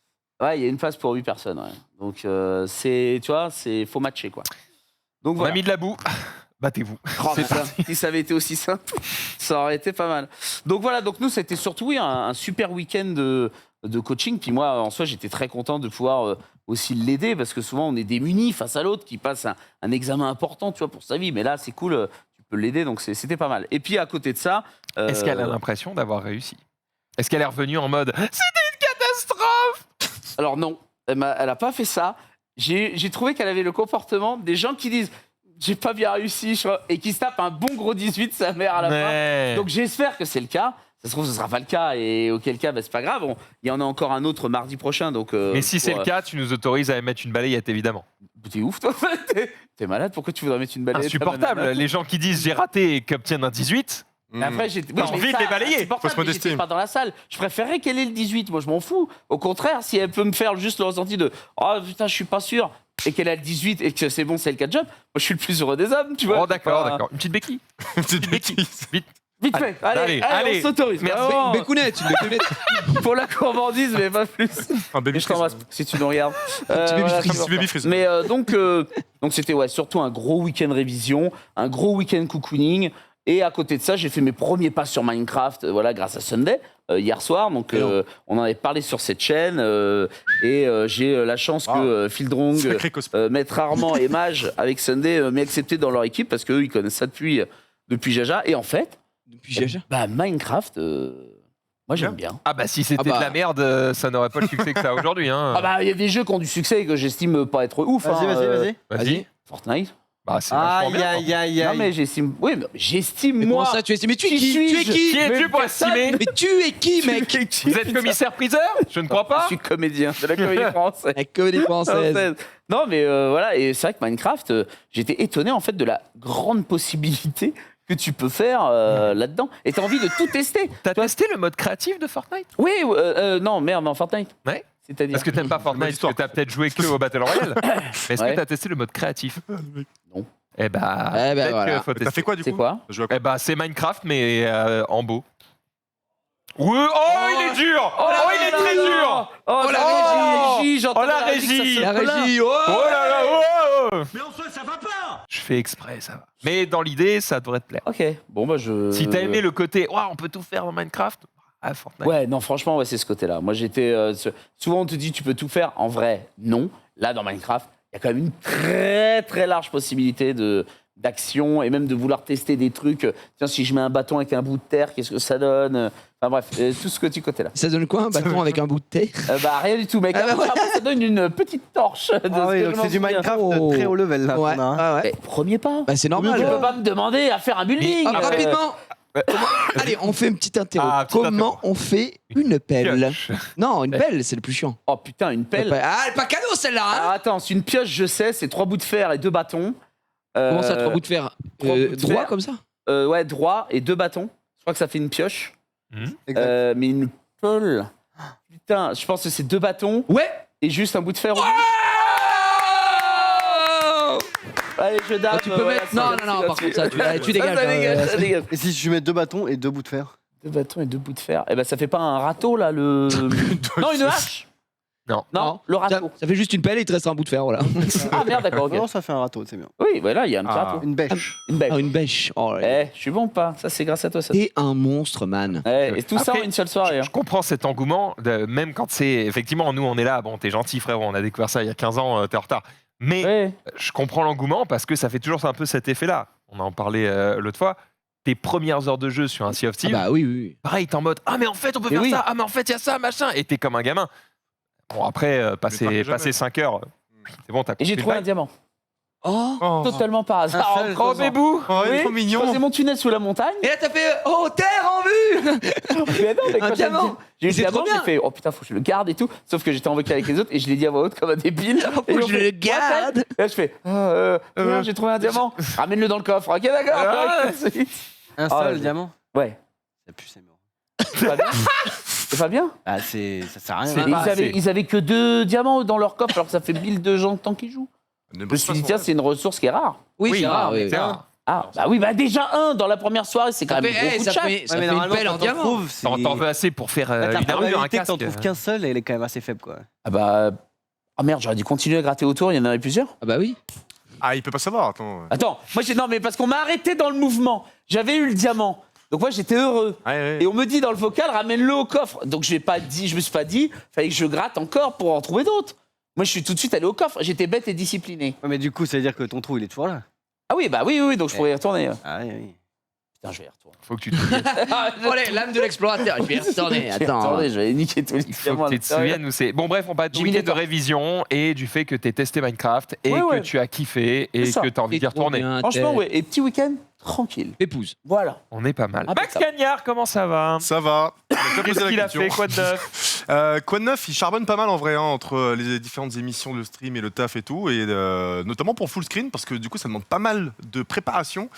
Ouais, il y a une place pour 8 personnes. Ouais. Donc, c'est, tu vois, c'est faut matcher, quoi. Donc
On
voilà.
a mis de la boue. Battez-vous.
Oh, putain, si ça avait été aussi simple, ça aurait été pas mal. Donc voilà, donc nous, c'était surtout oui, un super week-end de coaching. Puis moi, en soi, j'étais très content de pouvoir aussi l'aider parce que souvent, on est démunis face à l'autre qui passe un examen important, tu vois, pour sa vie. Mais là, c'est cool, tu peux l'aider, donc c'était pas mal. Et puis à côté de ça,
Est-ce qu'elle a l'impression d'avoir réussi? Est-ce qu'elle est revenue en mode c'était une catastrophe?
alors non, elle a pas fait ça. J'ai trouvé qu'elle avait le comportement des gens qui disent j'ai pas bien réussi, je crois, et qui se tapent un bon gros 18 sa mère à la fin.
Ouais.
Donc j'espère que c'est le cas. Ça se trouve, ce sera pas le cas, et auquel cas, bah, c'est pas grave. Il y en a encore un autre mardi prochain. Donc,
Mais si c'est le cas, tu nous autorises à mettre une balayette évidemment.
T'es ouf, toi. T'es malade. Pourquoi tu voudrais mettre une balayette?
Insupportable. Les gens qui disent j'ai raté et qui obtiennent un 18.
Mais après, j'ai
T'as envie de les balayer.
Faut se modester.
J'étais pas dans la salle. Je préférerais qu'elle ait le 18. Moi, je m'en fous. Au contraire, si elle peut me faire juste le ressenti de oh putain, je suis pas sûr, et qu'elle a le 18 et que c'est bon, c'est le cas de job, moi, je suis le plus heureux des hommes, tu vois.
Oh d'accord,
Pas-
d'accord. Une petite béquille.
Petite bêtise.
Vite.
Vite fait. Allez,
Allez.
on s'autorise.
Merci.
Vraiment,
Bécounette, une bécounette.
pour la gourmandise, mais pas plus.
Un baby
Et je t'embrasse si tu nous regardes.
baby
Voilà,
freeze.
ça va.
Baby freeze.
Mais donc c'était ouais, surtout un gros week-end révision, un gros week-end cocooning. Et à côté de ça, j'ai fait mes premiers pas sur Minecraft, voilà, grâce à Sunday hier soir. Donc on en avait parlé sur cette chaîne et j'ai la chance que Fieldrong,
Sacré cosplay.
Maître Armand et Mage avec Sunday m'aient accepté dans leur équipe parce qu'eux ils connaissent ça depuis Jaja. Et en fait,
Depuis Jaja.
bah Minecraft, moi j'aime bien.
Ah bah si c'était
Ah bah.
de la merde, ça n'aurait pas le succès que ça a aujourd'hui. Hein.
Ah bah il y a des jeux qui ont du succès et que j'estime pas être ouf.
Vas-y,
hein,
vas-y, vas-y.
Vas-y.
Fortnite.
Bah, c'est vachement bien.
Non, mais j'estime. Oui, mais j'estime,
Mais
moi.
comment ça, tu es Mais tu es
Qui
qui Tu es
suis-je
qui
Qui es-tu pour estimer?
Mais tu es qui, mec
Vous êtes commissaire-priseur? Je ne crois
Je
pas.
suis comédien de la comédie française.
La comédie française.
Non, mais voilà, et c'est vrai que Minecraft, j'étais étonné en fait de la grande possibilité que tu peux faire là-dedans. Et t'as envie de tout tester.
T'as
Tu vois,
testé le mode créatif de Fortnite?
Oui, non, merde, en Fortnite.
Ouais.
C'est-à-dire.
Parce que t'aimes pas Fortnite, parce que t'as peut-être joué que au Battle Royale. Mais est-ce
Ouais.
que t'as testé le mode créatif?
Non.
Eh bah,
Eh ben,
peut-être
voilà.
qu'il faut
T'as
tester.
fait quoi du coup
C'est quoi?
T'as joué à quoi
Eh bah, c'est Minecraft, mais en beau. Ouais, il est dur! Oh, il est très dur!
Oh,
la
régie, j'entends
Oh, la
que ça
régie.
se
La
plaint.
régie, oh
Oh là là, oh!
Mais enfin, ça va pas!
Je fais exprès, ça va. Mais dans l'idée, ça devrait te plaire.
Ok, bon bah je.
Si t'as aimé le côté, on peut tout faire dans Minecraft, Fortnite.
Ouais, non, franchement, ouais, c'est ce côté-là. Moi, j'étais. Souvent, on te dit, tu peux tout faire. En vrai, non. Là, dans Minecraft, il y a quand même une très, très large possibilité d'action et même de vouloir tester des trucs. Tiens, si je mets un bâton avec un bout de terre, qu'est-ce que ça donne? Enfin bref, tout ce petit côté-là.
Ça donne quoi, un bâton avec un bout de thé
Bah, rien du tout, mec.
Ah, bah,
Après, ça donne une petite torche. De
Ah
ce
oui,
que
donc
je m'en
c'est du
souviens.
Minecraft
Oh.
très haut level là.
Ouais,
qu'on a, hein.
ah ouais.
Mais premier pas.
Bah, c'est normal.
Tu peux pas me demander à faire un building.
Ah, rapidement Allez, on fait une petite interro.
Ah, petite
Comment
interro.
on fait une pelle?
Pioche.
Non, une pelle, c'est le plus chiant.
Oh putain, une pelle.
Ah, elle est pas cadeau celle-là, hein
Alors attends, c'est une pioche, je sais, c'est 3 bouts de fer et 2 bâtons.
Comment ça, 3 bouts de fer
trois bouts de
Droit
fer.
comme ça
Ouais, droit et 2 bâtons. Je crois que ça fait une pioche.
Exact.
Mais une pelle. Putain, je pense que c'est 2 bâtons
Ouais
et juste un bout de fer. Allez, je dame.
Tu peux mettre. Non, non, non, par contre, ça, tu dégages.
Ça dégage, ça
hein,
dégage.
Et si tu mets 2 bâtons et 2 bouts de fer
2 bâtons et 2 bouts de fer. Eh ben, ça fait pas un râteau là, le. Non, une hache.
Non.
Non, le
ça,
râteau.
ça fait juste une pelle et il te reste un bout de fer, voilà.
Ah merde, d'accord,
Non,
ok.
ça fait un râteau, c'est bien.
Oui, voilà, il y a un petit
Ah.
râteau.
Une bêche.
Une belle.
Ah, une bêche. Oh,
Eh, je suis bon ou pas? Ça, c'est grâce à toi, ça.
T'es un monstre, man.
Et tout ça en
Après,
une seule soirée.
Je comprends cet engouement, même quand c'est. Effectivement, nous, on est là. Bon, t'es gentil, frérot, on a découvert ça il y a 15 ans, t'es en retard. Mais
Ouais.
je comprends l'engouement parce que ça fait toujours un peu cet effet-là. On en parlait l'autre fois. Tes premières heures de jeu sur un Sea of
Ah
Thieves,
bah oui, oui.
pareil, t'es en mode mais en fait, on peut
Mais
faire
oui.
ça. Ah, mais en fait, il y a ça, machin. Et t'es comme un gamin. Bon, après,
t'arrives
passer
jamais.
5 heures, c'est bon, t'as
Et j'ai
compris
trouvé
le
un diamant.
Oh
Oh,
Totalement par hasard.
Un seul,
en
bail. Oh,
creusant.
bébou.
oh, il est
Oui,
trop
je
mignon.
faisais mon tunnel sous la montagne.
Et là, t'as fait Oh, terre en vue
Mais non, mais
Un
quand
diamant.
j'ai eu le
C'est trop
diamant,
bien.
j'ai fait oh putain, faut que je le garde et tout. Sauf que j'étais invoqué avec les autres et je l'ai dit à voix haute comme un débile.
Faut
Et
que
on
je
fait,
le garde.
Et là, je fais tiens, j'ai trouvé un diamant. Ramène-le dans le coffre. Ok, d'accord.
Ah.
Un
Ah,
seul
ouais.
diamant
Ouais.
Ça pue, c'est mort.
C'est pas bien. C'est pas bien.
Ah, ça sert à
C'est
rien.
Et
pas assez.
ils avaient que 2 diamants dans leur coffre alors que ça fait 1000 de gens de temps qu'ils jouent.
Ne
Je me
bosse
suis
pas
dit
son
tiens,
rêve.
c'est une ressource qui est rare.
Oui,
Oui,
c'est rare. oui,
c'est
oui.
rare.
Ah, bah oui, bah déjà un dans la première soirée, c'est quand
Ça
même
fait,
gros
hey,
coup de
ça
chatte.
fait, ça
Ouais, mais
fait une
normalement,
pelle en
quand t'en
diamant.
trouves, c'est-
T'en veux assez pour faire
La
une armure, un
probabilité que t'en
casque.
trouves qu'un seul, elle est quand même assez faible, quoi.
Ah bah. Ah merde, j'aurais dû continuer à gratter autour, il y en avait plusieurs.
Ah bah oui.
Ah, il peut pas savoir, attends.
Attends, moi j'ai. Non, mais parce qu'on m'a arrêté dans le mouvement. J'avais eu le diamant. Donc moi j'étais heureux.
Ouais, ouais.
Et on me dit dans le vocal, ramène-le au coffre. Donc je me suis pas dit, fallait que je gratte encore pour en trouver d'autres. Moi je suis tout de suite allé au coffre. J'étais bête et discipliné.
Ouais, mais du coup, ça veut dire que ton trou, il est toujours là.
Ah oui, bah oui, donc je pourrais y retourner.
Ah oui, oui.
Putain, je vais y retourner.
Faut que tu te
Allez, l'âme de l'explorateur. Je vais y retourner. Attends.
Attendez, je vais niquer tous les
Il faut
diamants
que
à
tu te
l'intérieur.
souviennes où c'est. Bon, bref, on parle de
J'ai mis
week-end
des
de
torches.
révision et du fait que tu testé Minecraft et
Ouais,
que
ouais.
tu as kiffé et
C'est ça.
que tu as envie d'y retourner.
Franchement, ouais. Et petit week-end, tranquille.
Épouse.
Voilà.
On est pas mal.
Ah,
Max
ça-
Cagnard, comment ça va?
Ça va. On a déjà posé
Qu'est-ce
la
qu'il a
question.
fait? Quoi de neuf?
Quoi de neuf? Il charbonne pas mal en vrai, hein, entre les différentes émissions, le stream et le taf et tout, et notamment pour full screen, parce que du coup ça demande pas mal de préparation.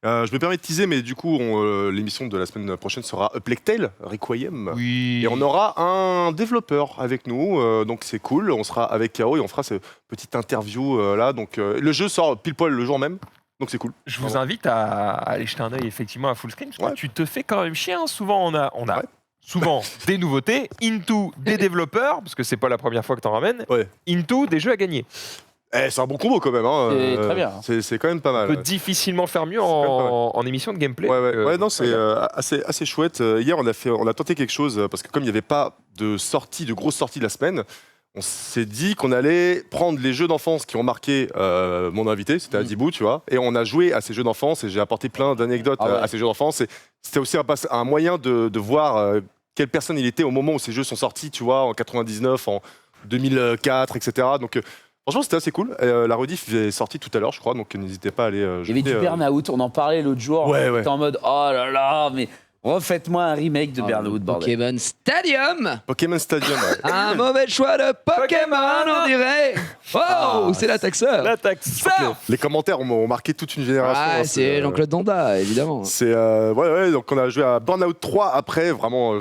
Je me permets de teaser, mais du coup l'émission de la semaine prochaine sera A Plague Tale Requiem.
Oui.
Et on aura un développeur avec nous, donc c'est cool. On sera avec K.O. et on fera cette petite interview là. Donc le jeu sort pile poil le jour même, donc c'est cool.
Je vous invite à aller jeter un œil effectivement à full screen. Parce que
Ouais.
tu te fais quand même chier. Hein. Souvent, on a
Ouais.
souvent des nouveautés, into des développeurs, parce que c'est pas la première fois que t'en ramènes,
Ouais.
into des jeux à gagner.
C'est un bon combo quand même. Hein.
C'est très bien.
C'est quand même pas
On
mal.
peut
ouais.
difficilement faire mieux
C'est quand même pas mal.
en émission de gameplay.
Ouais, ouais.
Donc,
Ouais, non, c'est assez chouette. Hier, on a tenté quelque chose parce que comme il n'y avait pas de grosse sortie de la semaine, on s'est dit qu'on allait prendre les jeux d'enfance qui ont marqué mon invité, c'était Adibou, tu vois, et on a joué à ces jeux d'enfance et j'ai apporté plein d'anecdotes
Ah ouais.
à ces jeux d'enfance. Et c'était aussi un moyen de voir quelle personne il était au moment où ces jeux sont sortis, tu vois, en 99, en 2004, etc. Donc Franchement, c'était assez cool. La rediff est sortie tout à l'heure, je crois, donc n'hésitez pas à aller.
Il y avait du Burnout, on en parlait l'autre jour.
Ouais,
On
ouais.
était en mode oh là là, mais refaites-moi un remake de Burnout, bordel.
Pokémon Stadium.
Pokémon Stadium. Ouais.
Un mauvais choix de Pokémon, on dirait. Oh, c'est l'attaqueur.
L'attaque ça.
Les commentaires ont marqué toute une génération.
Ah,
hein,
c'est Jean-Claude Danda, évidemment.
C'est ouais, donc on a joué à Burnout 3 après, vraiment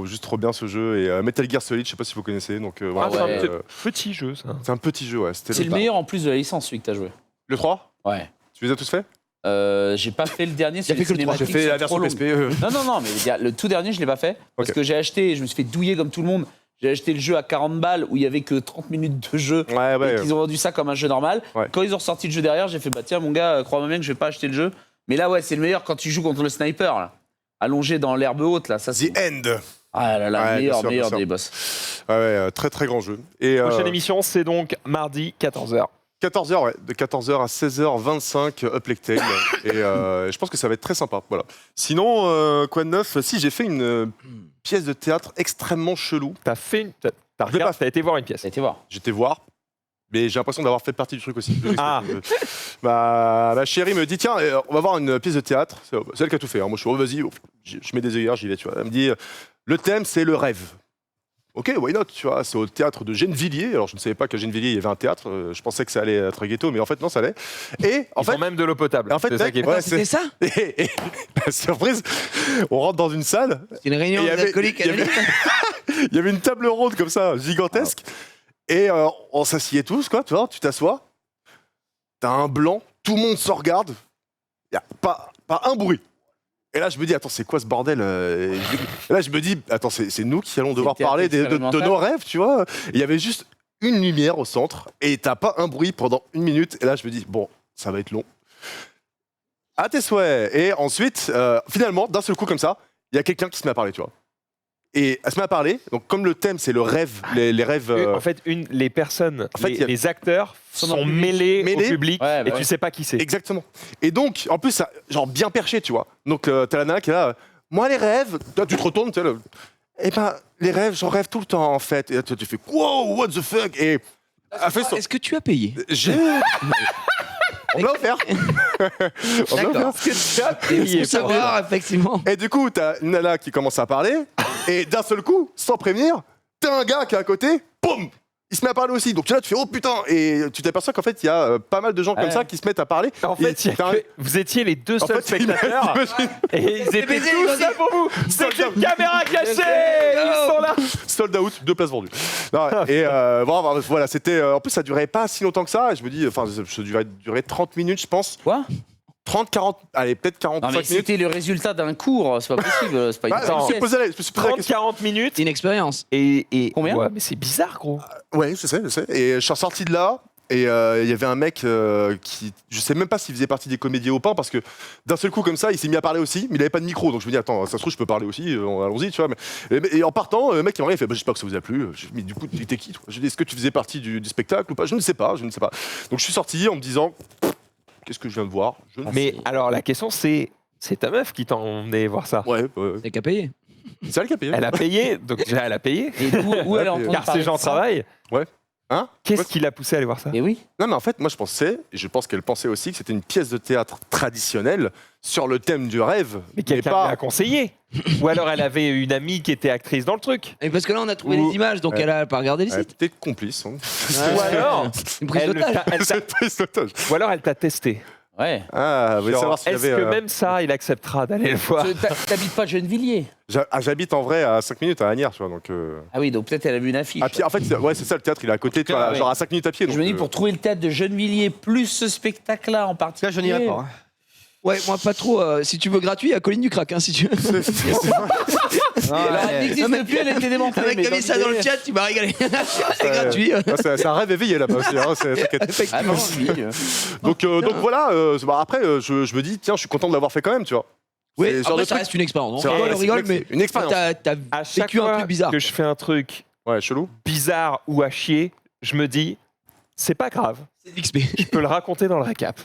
juste trop bien ce jeu, et Metal Gear Solid, je sais pas si vous connaissez, donc voilà,
c'est un
ouais.
petit jeu ça.
c'est un petit jeu, ouais.
C'est le meilleur en plus de la licence, celui que t'as joué.
Le 3
Ouais.
Tu les as tous fait?
J'ai pas fait le dernier, c'est
fait que le 3.
J'ai fait la version PSP.
Non, mais le tout dernier, je l'ai pas fait. Parce
Ok.
que j'ai acheté, je me suis fait douiller comme tout le monde. J'ai acheté le jeu à 40 balles où il y avait que 30 minutes de jeu.
Ouais, ouais.
Et qu'ils ont vendu ça comme un jeu normal.
Ouais.
Quand ils ont ressorti le jeu derrière, j'ai fait bah tiens, mon gars, crois-moi bien que je vais pas acheter le jeu. Mais là, ouais, c'est le meilleur quand tu joues contre le sniper, là. Allongé dans l'herbe haute, là. Ça, c'est...
The End.
Ah là là,
Ouais,
meilleur
bien sûr.
des boss.
Ouais, très très grand jeu. Et
Prochaine émission, c'est donc mardi 14h.
14h, ouais, de 14h à 16h25, Up Lectail. Et je pense que ça va être très sympa. Voilà. Sinon, quoi de neuf? Si, j'ai fait une pièce de théâtre extrêmement chelou.
T'as fait une. T'as
l'ai pas fait.
été voir une pièce.
Ça a été voir.
J'étais voir, mais j'ai l'impression d'avoir fait partie du truc aussi.
Ah.
Ma chérie me dit tiens, on va voir une pièce de théâtre. C'est elle qui a tout fait. Hein. Moi, je suis vas-y, je mets des œillères, j'y vais. Tu vois. Elle me dit le thème, c'est le rêve. Ok, why not, tu vois, c'est au théâtre de Gennevilliers. Alors, je ne savais pas qu'à Gennevilliers, il y avait un théâtre. Je pensais que ça allait être ghetto, mais en fait, non, ça allait. Et en
Ils
fait,
ont même de l'eau potable.
en fait,
c'est ça qui est
ouais,
C'était ça
et la surprise, on rentre dans une salle.
C'est une réunion
Et il y avait-
d'alcooliques
il y avait-
anonymes.
Il y avait une table ronde comme ça, gigantesque. Et on s'assied tous, quoi, tu vois, tu t'assois. T'as un blanc, tout le monde se regarde. Il n'y a pas un bruit. Et là, je me dis, attends, c'est quoi ce bordel et là, je me dis, attends, c'est nous qui allons devoir
théâtre
parler de
expérimental.
nos rêves, tu vois. Il y avait juste une lumière au centre et t'as pas un bruit pendant 1 minute. Et là, je me dis, bon, ça va être long. À tes souhaits. Et ensuite, finalement, d'un seul coup, comme ça, il y a quelqu'un qui se met à parler, tu vois. Et elle se met à parler. Donc, comme le thème, c'est le rêve, les rêves.
En fait, les personnes,
En fait, il y a-
les acteurs
Sont dans
sont
le public.
mêlés
Mêlés.
au public
Ouais, bah
et tu
ouais.
sais pas qui c'est.
Exactement. Et donc, en plus, ça, genre bien perché, tu vois. Donc, t'as la nana qui est là. Moi, les rêves. Toi, tu te retournes, tu sais. Eh ben, les rêves, j'en rêve tout le temps, en fait. Et là, tu fais, wow, what the fuck. Et elle fait son.
Est-ce que tu as payé
J'ai. On me l'a offert. On me l'a
D'accord.
offert.
Il faut savoir, effectivement.
Et du coup, t'as une nana qui commence à parler. Et d'un seul coup, sans prévenir, t'as un gars qui est à côté. Boum, il se met à parler aussi. Donc là, tu fais oh putain. Et tu t'aperçois qu'en fait, il y a pas mal de gens comme
Ouais.
ça qui se mettent à parler.
En fait, vous étiez les deux
En
seuls
fait,
spectateurs
imagine-
et ils étaient
baiser,
tous
les
là pour vous. C'est une caméra cachée. Ils sont là.
sold out, 2 places vendues. Non, et voilà, c'était. En plus, ça durait pas si longtemps que ça. Et je me dis, enfin, ça durait 30 minutes, je pense.
Quoi
30, 40, allez, peut-être
Non,
45
mais
minutes.
c'était le résultat d'un cours, c'est pas possible. C'est pas une
Bah, je me suis
pièce.
posé la question.
30-40 minutes.
C'est une expérience.
Et
Combien
ouais, mais c'est bizarre, gros.
Ouais, je sais. Et je suis ressorti de là. Et il y avait un mec qui, je sais même pas s'il faisait partie des comédiens ou pas, parce que d'un seul coup comme ça, il s'est mis à parler aussi, mais il avait pas de micro, donc je me dis attends, ça se trouve je peux parler aussi, allons-y, tu vois. Et en partant, le mec il m'a regardé, il fait bah, j'espère que ça vous a plu. Je dis, mais du coup, tu étais qui toi? Je dis est-ce que tu faisais partie du spectacle ou pas? Je ne sais pas. Donc je suis sorti en me disant qu'est-ce que je viens de voir? Je ne
Mais alors la question c'est ta meuf qui t'a emmené voir ça.
Ouais,
T'as qu'à payer.
c'est elle qui a payé.
Elle a payé, donc déjà elle a payé.
Et où elle a entendu
Car
parler
ces gens
de ça
travaillent.
Ouais. Hein?
Qu'est-ce
Ouais.
qui l'a poussé à aller voir ça?
Mais oui.
Non, mais en fait, moi je pensais, et je pense qu'elle pensait aussi que c'était une pièce de théâtre traditionnelle sur le thème du rêve,
Mais quelqu'un lui a conseillé. Ou alors elle avait une amie qui était actrice dans le truc.
Et parce que là, on a trouvé
Ou-
les images, donc
Ouais.
elle a pas regardé les
Elle est
sites.
peut-être complice. Hein.
Ou alors,
Une prise
elle
d'otage.
t'a- elle t'a-
C'est triste, otage.
ou alors elle t'a testé.
Ouais.
Ah, vous voulez
Genre,
savoir s'il y
est-ce
avait.
que même ça, il acceptera d'aller le voir?
T'habites pas Gennevilliers.
J'habite en vrai à 5 minutes à Agnières, tu vois. Donc,
Ah oui, donc peut-être elle a vu une affiche.
à pied, en fait, ouais, c'est ça le théâtre, il est à côté, tu vois,
ouais.
genre à 5 minutes à pied.
Je
donc,
me dis, pour trouver le théâtre de Gennevilliers plus ce spectacle-là en particulier.
Là, je n'irai pas. hein.
Ouais, moi pas trop. Si tu veux gratuit, à Colline du Crac, hein, si tu veux.
Alors, elle n'existe plus, elle était démantelée.
Avec
mais
t'as mis ça dans le chat, tu m'as régalé. C'est gratuit.
C'est un rêve éveillé là-bas aussi, hein, t'inquiète.
Ah non, oui.
Donc voilà, après, je me dis, tiens, je suis content de l'avoir fait quand même, tu vois.
Oui,
C'est le genre
après
de
ça
truc-
reste une expérience.
C'est
On rigole,
c'est
mais
une expérience.
t'as
À chaque
vécu un
fois
truc bizarre.
que je fais un truc
Ouais, chelou.
bizarre ou à chier, je me dis, c'est pas grave,
C'est l'XP.
je peux le raconter dans le récap.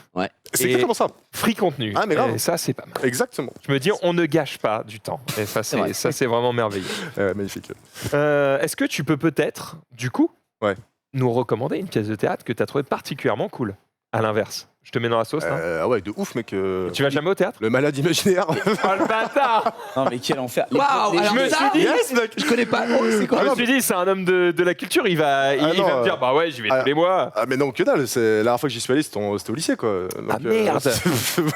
C'est
Et-
exactement ça.
Free contenu.
Ah, mais grave.
Et ça, c'est pas mal.
Exactement.
Je me dis, on ne gâche pas du temps. Et ça,
C'est vrai.
c'est vraiment merveilleux.
Magnifique.
Est-ce que tu peux peut-être, du coup,
Ouais.
nous recommander une pièce de théâtre que tu as trouvée particulièrement cool. À l'inverse. Je te mets dans la sauce, là.
Ah ouais, de ouf, mec.
Tu vas jamais au théâtre?
Le malade imaginaire.
Oh le bâtard!
Non, mais quel enfer.
Waouh, alors
je me
ça,
suis dit-
Yes, mec.
je connais pas. Oh, c'est quoi?
Je me suis dit, c'est un homme de la culture, il va
non,
me dire, bah ouais, j'y vais tous les mois.
Ah mais non, que dalle, c'est la dernière fois que j'y suis allé, c'était au lycée quoi. Donc,
Ah, merde.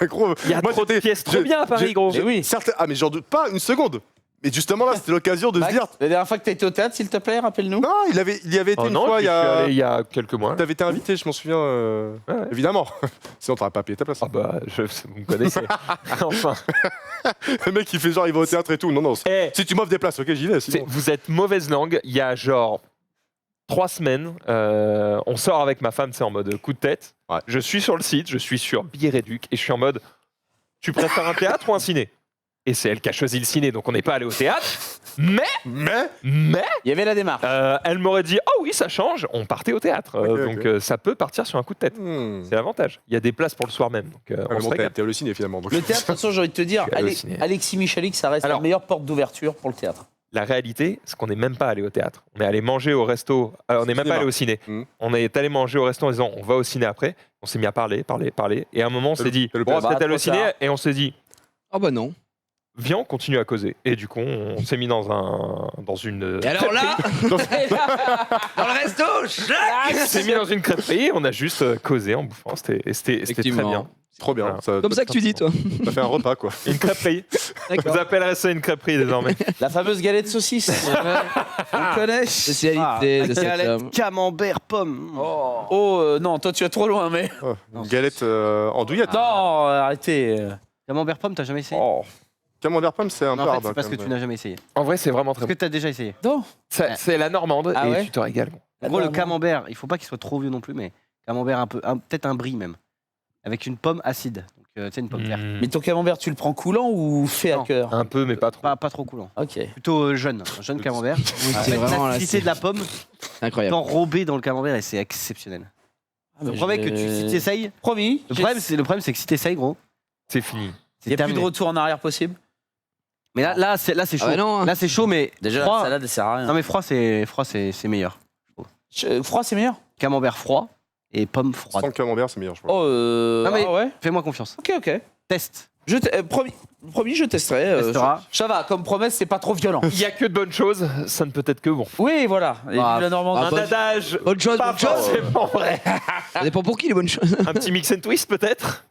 bah, gros,
Il y a
moi,
trop de
j'étais-
pièces trop
j'ai-
bien à Paris,
j'ai-
gros.
Mais oui.
Certes, ah mais j'en doute pas une seconde. Mais justement là, c'était l'occasion de se
Max,
dire.
la dernière fois que t'as été au théâtre, s'il te plaît, rappelle-nous.
Non, il y avait été
Oh
une
non,
fois
j'y suis allé il y a quelques mois.
T'avais été invité, je m'en souviens.
Ouais.
Évidemment. Sinon t'aurais pas payé ta place.
Ah bah, vous me connaissez. Enfin.
Le mec il fait genre il va au théâtre et tout. Non non.
Eh,
Si tu m'offres des places, ok j'y vais. Sinon.
vous êtes mauvaise langue. Il y a genre 3 semaines, on sort avec ma femme, c'est en mode coup de tête.
Ouais.
Je suis sur le site, je suis sur Billet Réduc et je suis en mode, tu préfères un théâtre ou un ciné? Et c'est elle qui a choisi le ciné, donc on n'est pas allé au théâtre. Mais
Mais
Il y avait la démarche.
elle m'aurait dit, oh oui, ça change, on partait au théâtre.
Ok,
donc
ok.
ça peut partir sur un coup de tête. C'est l'avantage. Il y a des places pour le soir même. Donc
Ah,
on
mais
se
bon,
régale.
t'es au ciné finalement. Donc.
Le théâtre, de toute façon, j'ai envie de te dire,
Je suis halluciné.
Alexis Michalik, ça reste
Alors-
la meilleure porte d'ouverture pour le théâtre.
La réalité, c'est qu'on n'est même pas allé au théâtre. On est allé manger au resto. On n'est même
cinéma.
pas allé au ciné.
Mhm.
On est allé manger au resto en disant on va au ciné après. On s'est mis à parler. Et à un moment, on s'est dit
c'est le
bon, on va
bah,
peut-être aller au
trop
ciné.
tard.
Et on s'est dit
Oh bah non.
viens, on continue à causer. Et du coup, on s'est mis dans une.
Et alors là, dans le resto,
on s'est mis dans une crêperie. On a juste causé en bouffant. C'était très
Effectivement.
bien.
Trop bien.
Voilà.
Ça,
Comme ça que tu dis, toi.
ça fait un repas quoi.
Une crêperie. Vous appellerez ça une crêperie désormais.
La fameuse galette saucisse. On connaît.
Spécialité de
la
cet
galette
homme.
camembert pomme.
Oh, non, toi tu vas trop loin, mais.
Oh, une galette en douillette.
Non, arrêtez.
Camembert pomme, t'as jamais essayé?
Oh.
Camembert pomme, c'est un
Non,
peu
en fait,
hard.
c'est parce que
quand
tu
même.
n'as jamais essayé.
En vrai, c'est vraiment très
Est-ce que
bon.
t'as déjà essayé?
Non.
C'est la normande
Ah
et
ouais
tu te régales.
En gros, le camembert, il faut pas qu'il soit trop vieux non plus, mais camembert un peu, peut-être un brie même, avec une pomme acide. Donc, tu sais, une pomme verte.
Mais ton camembert, tu le prends coulant ou fait à
Non.
cœur?
Un peu, mais pas trop.
Pas trop coulant.
Ok.
Plutôt jeune, un jeune camembert.
c'est
Avec
vraiment là,
l'acidité
c'est-
de la pomme,
Incroyable.
enrobée dans le camembert et c'est exceptionnel. Je te promets que si tu essayes,
Promis.
le problème c'est que si tu essayes, gros,
C'est fini.
Il
c'est
n'y a plus
terminé.
de retour en arrière possible.
Mais là c'est chaud.
Ah bah non, hein.
Là c'est chaud, mais
Déjà,
froid.
la salade, elle sert à rien.
Non mais froid c'est meilleur.
Froid, c'est meilleur.
Camembert froid et pomme froide.
Sans le camembert, c'est meilleur, je crois.
Oh,
Non, mais-
ah ouais.
Fais-moi confiance.
Ok, ok.
Teste.
Promis, je testerai.
Testeras.
Ça va, comme promesse, c'est pas trop violent.
Il y a que de bonnes choses, ça ne peut être que bon.
Oui, voilà. Et
Ah,
vive la Normandie.
ah,
Un
bonne-
adage,
Bonne chose,
pas
bonne chose.
forcément vrai.
Ça dépend pour qui les bonnes choses.
Un petit mix and twist peut-être.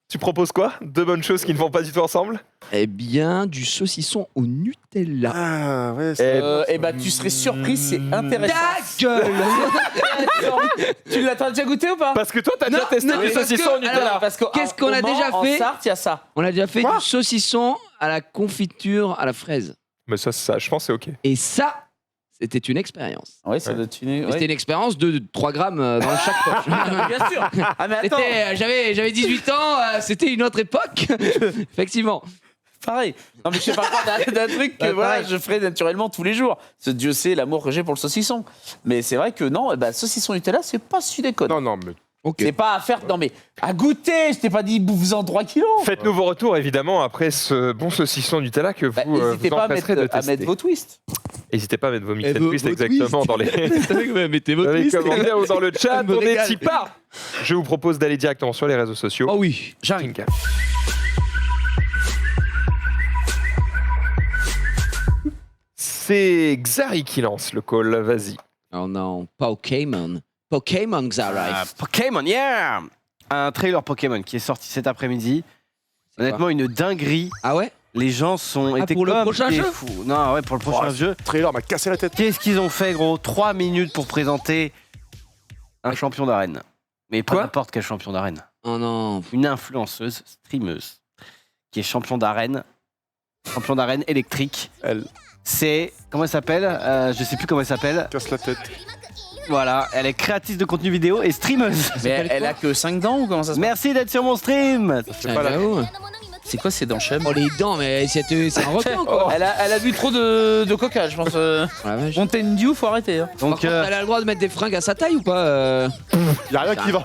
Tu proposes quoi? Deux bonnes choses qui ne vont pas du tout ensemble?
Eh bien, du saucisson au Nutella.
Ah ouais,
Eh bah, tu serais surpris, c'est intéressant.
Ta gueule.
Tu l'as déjà goûté ou pas?
Parce que toi, t'as déjà
Non,
testé
non,
du
parce
saucisson
que-
au Nutella.
alors,
Parce que
Qu'est-ce qu'on a
au Mans,
déjà
en
fait
Sarthe, il y a ça.
On a déjà fait
Quoi
du saucisson à la confiture à la fraise.
Mais ça, je pense, c'est ok.
Et ça, c'était une expérience.
Oui, ça doit être une.
C'était une expérience de 3 grammes dans chaque poche.
Bien sûr. Ah, mais attends.
J'avais 18 ans, c'était une autre époque. Effectivement.
Pareil. Non, mais je parle pas d'un truc que
Ouais,
voilà,
pareil.
je ferais naturellement tous les jours. Ce Dieu sait l'amour que j'ai pour le saucisson. Mais c'est vrai que non, bah, saucisson Nutella, c'est pas si déconne.
Non, non, mais
C'est pas à faire. Non, mais à goûter. Je t'ai pas dit bouffe-en 3 kilos.
Faites-nous vos retours, évidemment, après ce bon saucisson Nutella que
Bah,
vous
n'hésitez
vous
pas à
empresserez
mettre,
de tester.
vos twists.
N'hésitez pas à mettre vos mix
Et
and
vos-
twist
vos
exactement
twists.
dans les,
Mettez
dans les commentaires ou dans le chat.
Ça me
On est
régale.
t'y part. Je vous propose d'aller directement sur les réseaux sociaux.
Oh oui.
J'arrive.
Jingle. C'est Xari qui lance le call, vas-y.
Oh non, Pokémon. Pokémon Xari.
Pokémon, yeah. Un trailer Pokémon qui est sorti cet après-midi.
C'est
Honnêtement, une dinguerie.
Ah ouais.
Les gens sont
Ah,
été
pour le
comme
prochain
des
jeu
fous. Non, ouais, pour le prochain
Oh,
jeu.
le trailer m'a cassé la tête.
Qu'est-ce qu'ils ont fait, gros? 3 minutes pour présenter un champion d'arène. Mais pas
Quoi
n'importe quel champion d'arène.
Oh non.
Une influenceuse, streameuse, qui est champion d'arène électrique.
Elle
C'est. Comment elle s'appelle? Je sais plus comment elle s'appelle.
casse la tête.
Voilà, elle est créatrice de contenu vidéo et streameuse.
Mais elle a que 5 dents ou comment ça se passe?
Merci d'être sur mon stream.
Tiens, j'avoue.
C'est quoi ces dents chèvres?
Oh les dents, mais c'est un requin quoi.
Elle a bu trop de coca, je pense.
La vache.
Mountain Dew, faut arrêter. Hein.
Par
Donc,
contre, elle a le droit de mettre des fringues à sa taille ou pas
Il y a rien qui va.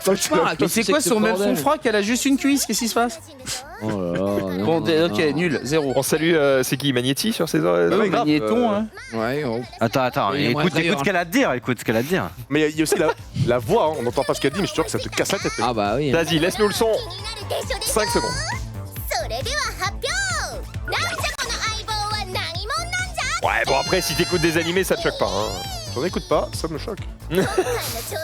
Mais c'est quoi sur même son froc? Elle a juste une cuisse, qu'est-ce qui se passe?
Oh là là.
Bon, ok, nul, 0.
On salue, c'est qui Magnetti sur ses oreilles?
Oui, Magnéton, hein.
Ouais, oh.
Attends,
Il aimerait
écoute
d'ailleurs.
ce qu'elle a à dire, écoute ce qu'elle a à dire.
Mais il y a aussi la voix, hein. On n'entend pas ce qu'elle dit, mais je suis sûr que ça te casse la tête.
Ah bah oui. hein.
Vas-y, laisse-nous le son. 5 secondes.
それでは発表なんじゃこの相棒は何者なんじゃ
Ouais, bon après, si t'écoutes des animés, ça te choque pas. Hein.
J'en écoute pas, ça me choque.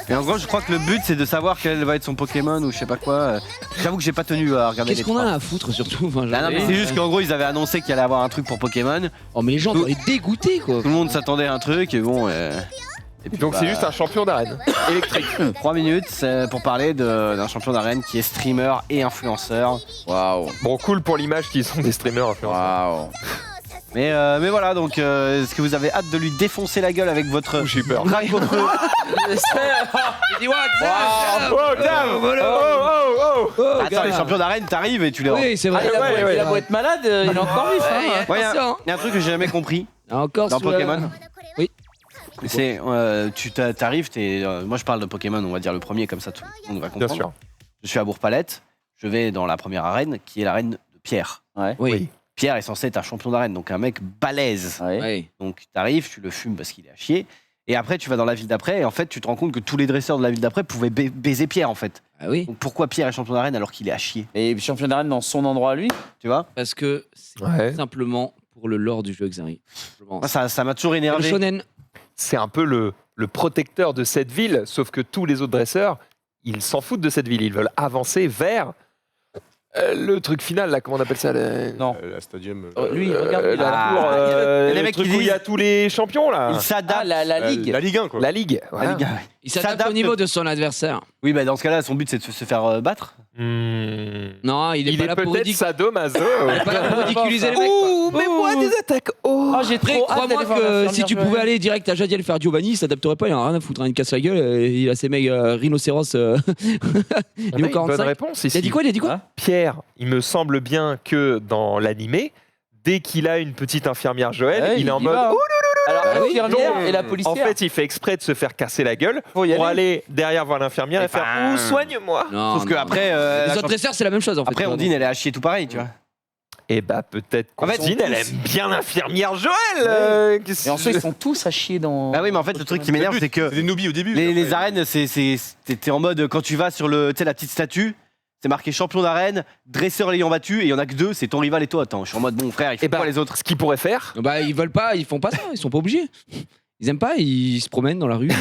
Et en gros, je crois que le but c'est de savoir quel va être son Pokémon ou je sais pas quoi. J'avoue que j'ai pas tenu à regarder
Qu'est-ce
les
qu'on a
trois.
à foutre surtout enfin,
Ah non, mais c'est juste qu'en gros, ils avaient annoncé qu'il allait avoir un truc pour Pokémon.
Oh mais les gens doivent les dégoûter quoi.
Tout le monde s'attendait à un truc et bon. Et puis,
Donc c'est juste un champion d'arène électrique.
3 minutes pour parler d'un champion d'arène qui est streamer et influenceur.
Waouh.
Bon, cool pour l'image qu'ils sont des streamers influenceurs.
Waouh.
Mais voilà, donc est-ce que vous avez hâte de lui défoncer la gueule avec votre.
J'ai peur.
Dis ouais,
Oh, Xav Oh,
Attends, les champions d'arène t'arrives et tu les rends.
Oui, c'est vrai.
ouais,
Il a beau être malade, il est encore vif. Hein.
Ouais,
attention.
Il y a un truc que j'ai jamais compris
Encore
dans
sous la-
Pokémon.
Oui.
C'est tu t'arrives, moi je parle de Pokémon, on va dire le premier comme ça tout le monde va
Bien
comprendre.
sûr.
Je suis à Bourg-Palette, je vais dans la première arène qui est l'arène de Pierre.
Ouais.
Oui.
Pierre est censé être un champion d'arène, donc un mec balèze.
Ouais.
Ouais.
Donc t'arrives, tu le fumes parce qu'il est à chier. Et après tu vas dans la ville d'après et en fait tu te rends compte que tous les dresseurs de la ville d'après pouvaient baiser Pierre en fait.
Ah oui.
Donc pourquoi Pierre est champion d'arène alors qu'il est à chier,
Et champion d'arène dans son endroit à lui.
tu vois?
Parce que c'est
Ouais.
simplement pour le lore du jeu Xari. Je pense.
Moi, ça m'a toujours
Le
énervé.
shonen.
C'est un peu le protecteur de cette ville, sauf que tous les autres dresseurs, ils s'en foutent de cette ville. Ils veulent avancer vers le truc final, là, comment on appelle ça
Non.
La stadium.
Lui, regarde.
la
Ah,
tour,
les
le
mecs
truc
qui
où il y a
disent-
tous les champions, là.
Il
Ah,
s'adapte.
la Ligue.
La Ligue 1, quoi.
La Ligue.
Ah,
voilà.
les gars.
Il s'adapte
s'adapte-
au niveau de son adversaire.
Oui, bah dans ce cas-là, son but c'est de se faire battre.
Non, il est pas là pour
peut-être sadomaso.
pas là pour ridiculiser les mecs.
Ouh, mais moi des attaques. Oh.
Ah, j'ai
Après,
trop hâte
crois-moi
d'aller voir
que
l'infirmière
si tu
Joël.
pouvais aller direct à Jadiel faire Giovanni, il s'adapterait pas, il en a rien à foutre, hein, il casse la gueule, il a ses mecs rhinocéros.
On a
Niveau
une bonne
45.
réponse
Il
ici.
a dit quoi? Il a dit quoi?
Hein
Pierre, il me semble bien que dans l'animé, dès qu'il a une petite infirmière Joël,
Ouais,
il est en
y
mode.
va, hein. Alors,
Ah oui,
l'infirmière
non.
et la
En
policière.
fait, il fait exprès de se faire casser la gueule
Faut y
pour
aller.
aller derrière voir l'infirmière et faire
ben.
Ouh, soigne-moi.
Non,
Sauf que
non.
après,
Les autres dresseurs, c'est la même chose en fait.
après Ondine, elle est à chier tout pareil, tu vois.
Et bah peut-être
En fait,
qu'Ondine, elle aime bien l'infirmière Joël.
Et ensuite, ils sont tous à chier dans.
Ah oui, mais en fait, le truc qui m'énerve, c'est que
C'est des noobies au début.
les
après.
arènes, t'es en mode quand tu vas sur le, tu sais, la petite statue. C'est marqué champion d'arène, dresseur l'ayant battu, et il y en a que 2, c'est ton rival et toi. Attends, je suis en mode bon frère, il faut
Et bah,
quoi les autres?
ce qu'ils pourraient faire,
Bah, ils veulent pas, ils font pas ça, ils sont pas obligés. Ils aiment pas, ils se promènent dans la rue,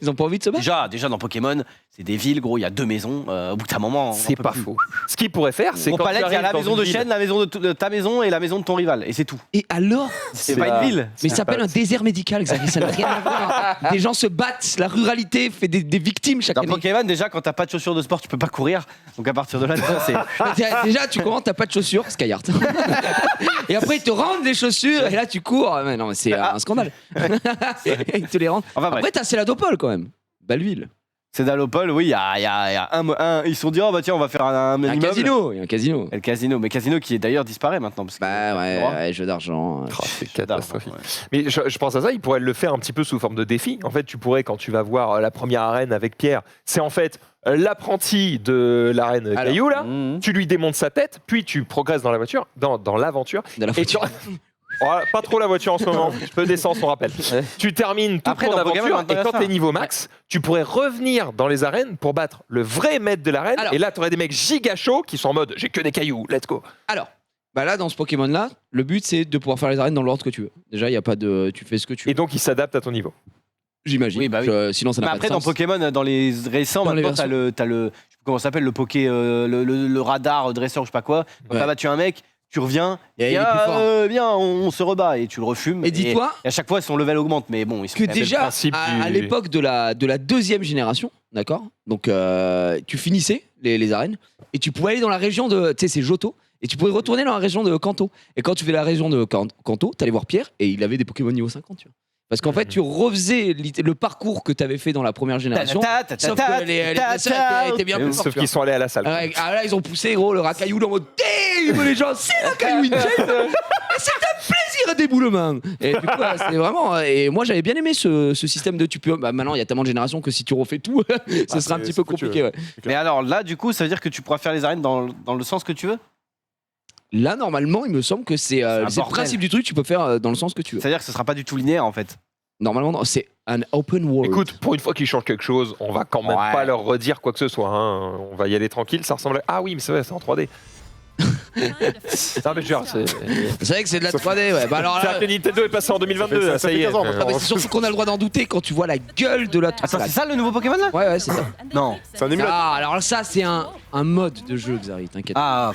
ils ont pas envie de se battre.
Déjà dans Pokémon, c'est des villes, gros, il y a 2 maisons. Au bout d'un moment, on en
c'est
peut
pas
plus.
faux. Ce qu'ils pourraient faire, c'est
Pour
quand tu
Palette, il y a
arrives
la
dans
maison
une
de
ville-
Chêne, la maison de ta maison et la maison de ton rival, et c'est tout.
Et alors?
C'est pas une ville.
Mais ça s'appelle un désert médical, Xavier, ça n'a rien à voir. Des gens se battent, la ruralité fait des victimes chaque
Dans
année.
Pokémon, déjà, quand t'as pas de chaussures de sport, tu peux pas courir. Donc à partir de là, c'est.
Déjà, tu commences, t'as pas de chaussures, Skyheart. Et après, ils te rendent des chaussures, et là, tu cours. Mais non, mais c'est un scandale. Ils te les rendent.
Enfin bref.
Après, t'as Céladopole quand même. Belle ville.
C'est Dalopol, oui, il y a un. Ils se sont dit, oh bah tiens, on va faire un
Il y a un
immeuble.
casino. Il y a un casino.
Et le casino, mais casino qui est d'ailleurs disparaît maintenant. Parce que-
Bah ouais,
Droit.
ouais, jeu d'argent.
Oh, c'est catastrophique.
Ouais.
Mais je pense à ça, ils pourraient le faire un petit peu sous forme de défi. En fait, tu pourrais, quand tu vas voir la première arène avec Pierre, c'est en fait l'apprenti de l'arène
Alors.
Caillou, là.
Mmh.
Tu lui démontes sa tête, puis tu progresses dans la voiture, dans l'aventure.
De la
Et tu...
voiture.
Oh, pas trop la voiture en ce moment, je peux descendre son rappel.
Ouais.
Tu termines toute
Après,
ton
dans Pokémon,
aventure
maintenant,
et
il y a
quand
ça.
t'es niveau max, tu pourrais revenir dans les arènes pour battre le vrai maître de l'arène.
Alors.
Et là, t'aurais des mecs giga chauds qui sont en mode j'ai que des cailloux, let's go.
Alors, bah là, dans ce Pokémon-là, le but, c'est de pouvoir faire les arènes dans l'ordre que tu veux. Déjà, il y a pas de. Tu fais ce que tu veux.
Et donc, ils s'adaptent à ton niveau.
J'imagine.
Oui, bah oui.
Sinon, ça
Mais
n'a
après,
pas
dans
de sens.
Pokémon, dans les récents,
Dans les
maintenant, t'as le. Je sais plus comment ça s'appelle, le Poké. Le radar, dresseur, je sais pas quoi. Quand
Ouais.
t'as battu un mec, tu reviens.
Et il est plus fort.
Viens, on se rebat et tu le refumes.
Et dis-toi
Et à chaque fois, son level augmente. Mais bon, il se
que
fait
déjà,
principe
à
du-
l'époque de la deuxième génération, d'accord. Donc, tu finissais les arènes et tu pouvais aller dans la région de. Tu sais, c'est Johto. Et tu pouvais retourner dans la région de Kanto. Et quand tu fais la région de Kanto, t'allais voir Pierre et il avait des Pokémon niveau 50, tu vois. Parce qu'en fait, tu refaisais le parcours que tu avais fait dans la première génération. Sauf que les dresseurs étaient bien plus forts.
Sauf qu'ils sont allés à la salle.
Ah là, ils ont poussé, gros, le racaillou en mode damn, les gens, c'est racaillou Inchain. C'est un plaisir d'éboulement. Et du coup, c'était vraiment. Et moi, j'avais bien aimé ce système de tu peux. Bah, maintenant, il y a tellement de générations que si tu refais tout, ce serait un petit peu compliqué. Ouais.
Mais alors là, du coup, ça veut dire que tu pourras faire les arènes dans le sens que tu veux?
Là, normalement, il me semble que c'est le principe du truc, tu peux faire dans le sens que tu veux.
C'est-à-dire que ce sera pas du tout linéaire en fait.
Normalement, non, c'est un open world.
Écoute, pour une fois qu'ils changent quelque chose, on va quand même pas leur redire quoi que ce soit. Hein. On va y aller tranquille. Ça ressemble. Ah oui, mais c'est vrai, c'est en 3D. Non, mais genre,
c'est vrai que c'est de la 3D, ouais. Bah alors
là, Nintendo est passé en 2022. Ça y est.
C'est surtout qu'on a le droit d'en douter quand tu vois la gueule de la.
Attends, c'est ça le nouveau Pokémon là?
Ouais, c'est ça.
Non,
c'est un émulateur.
Ah, alors ça, c'est un mode de jeu, Xari, t'inquiète.
Ah,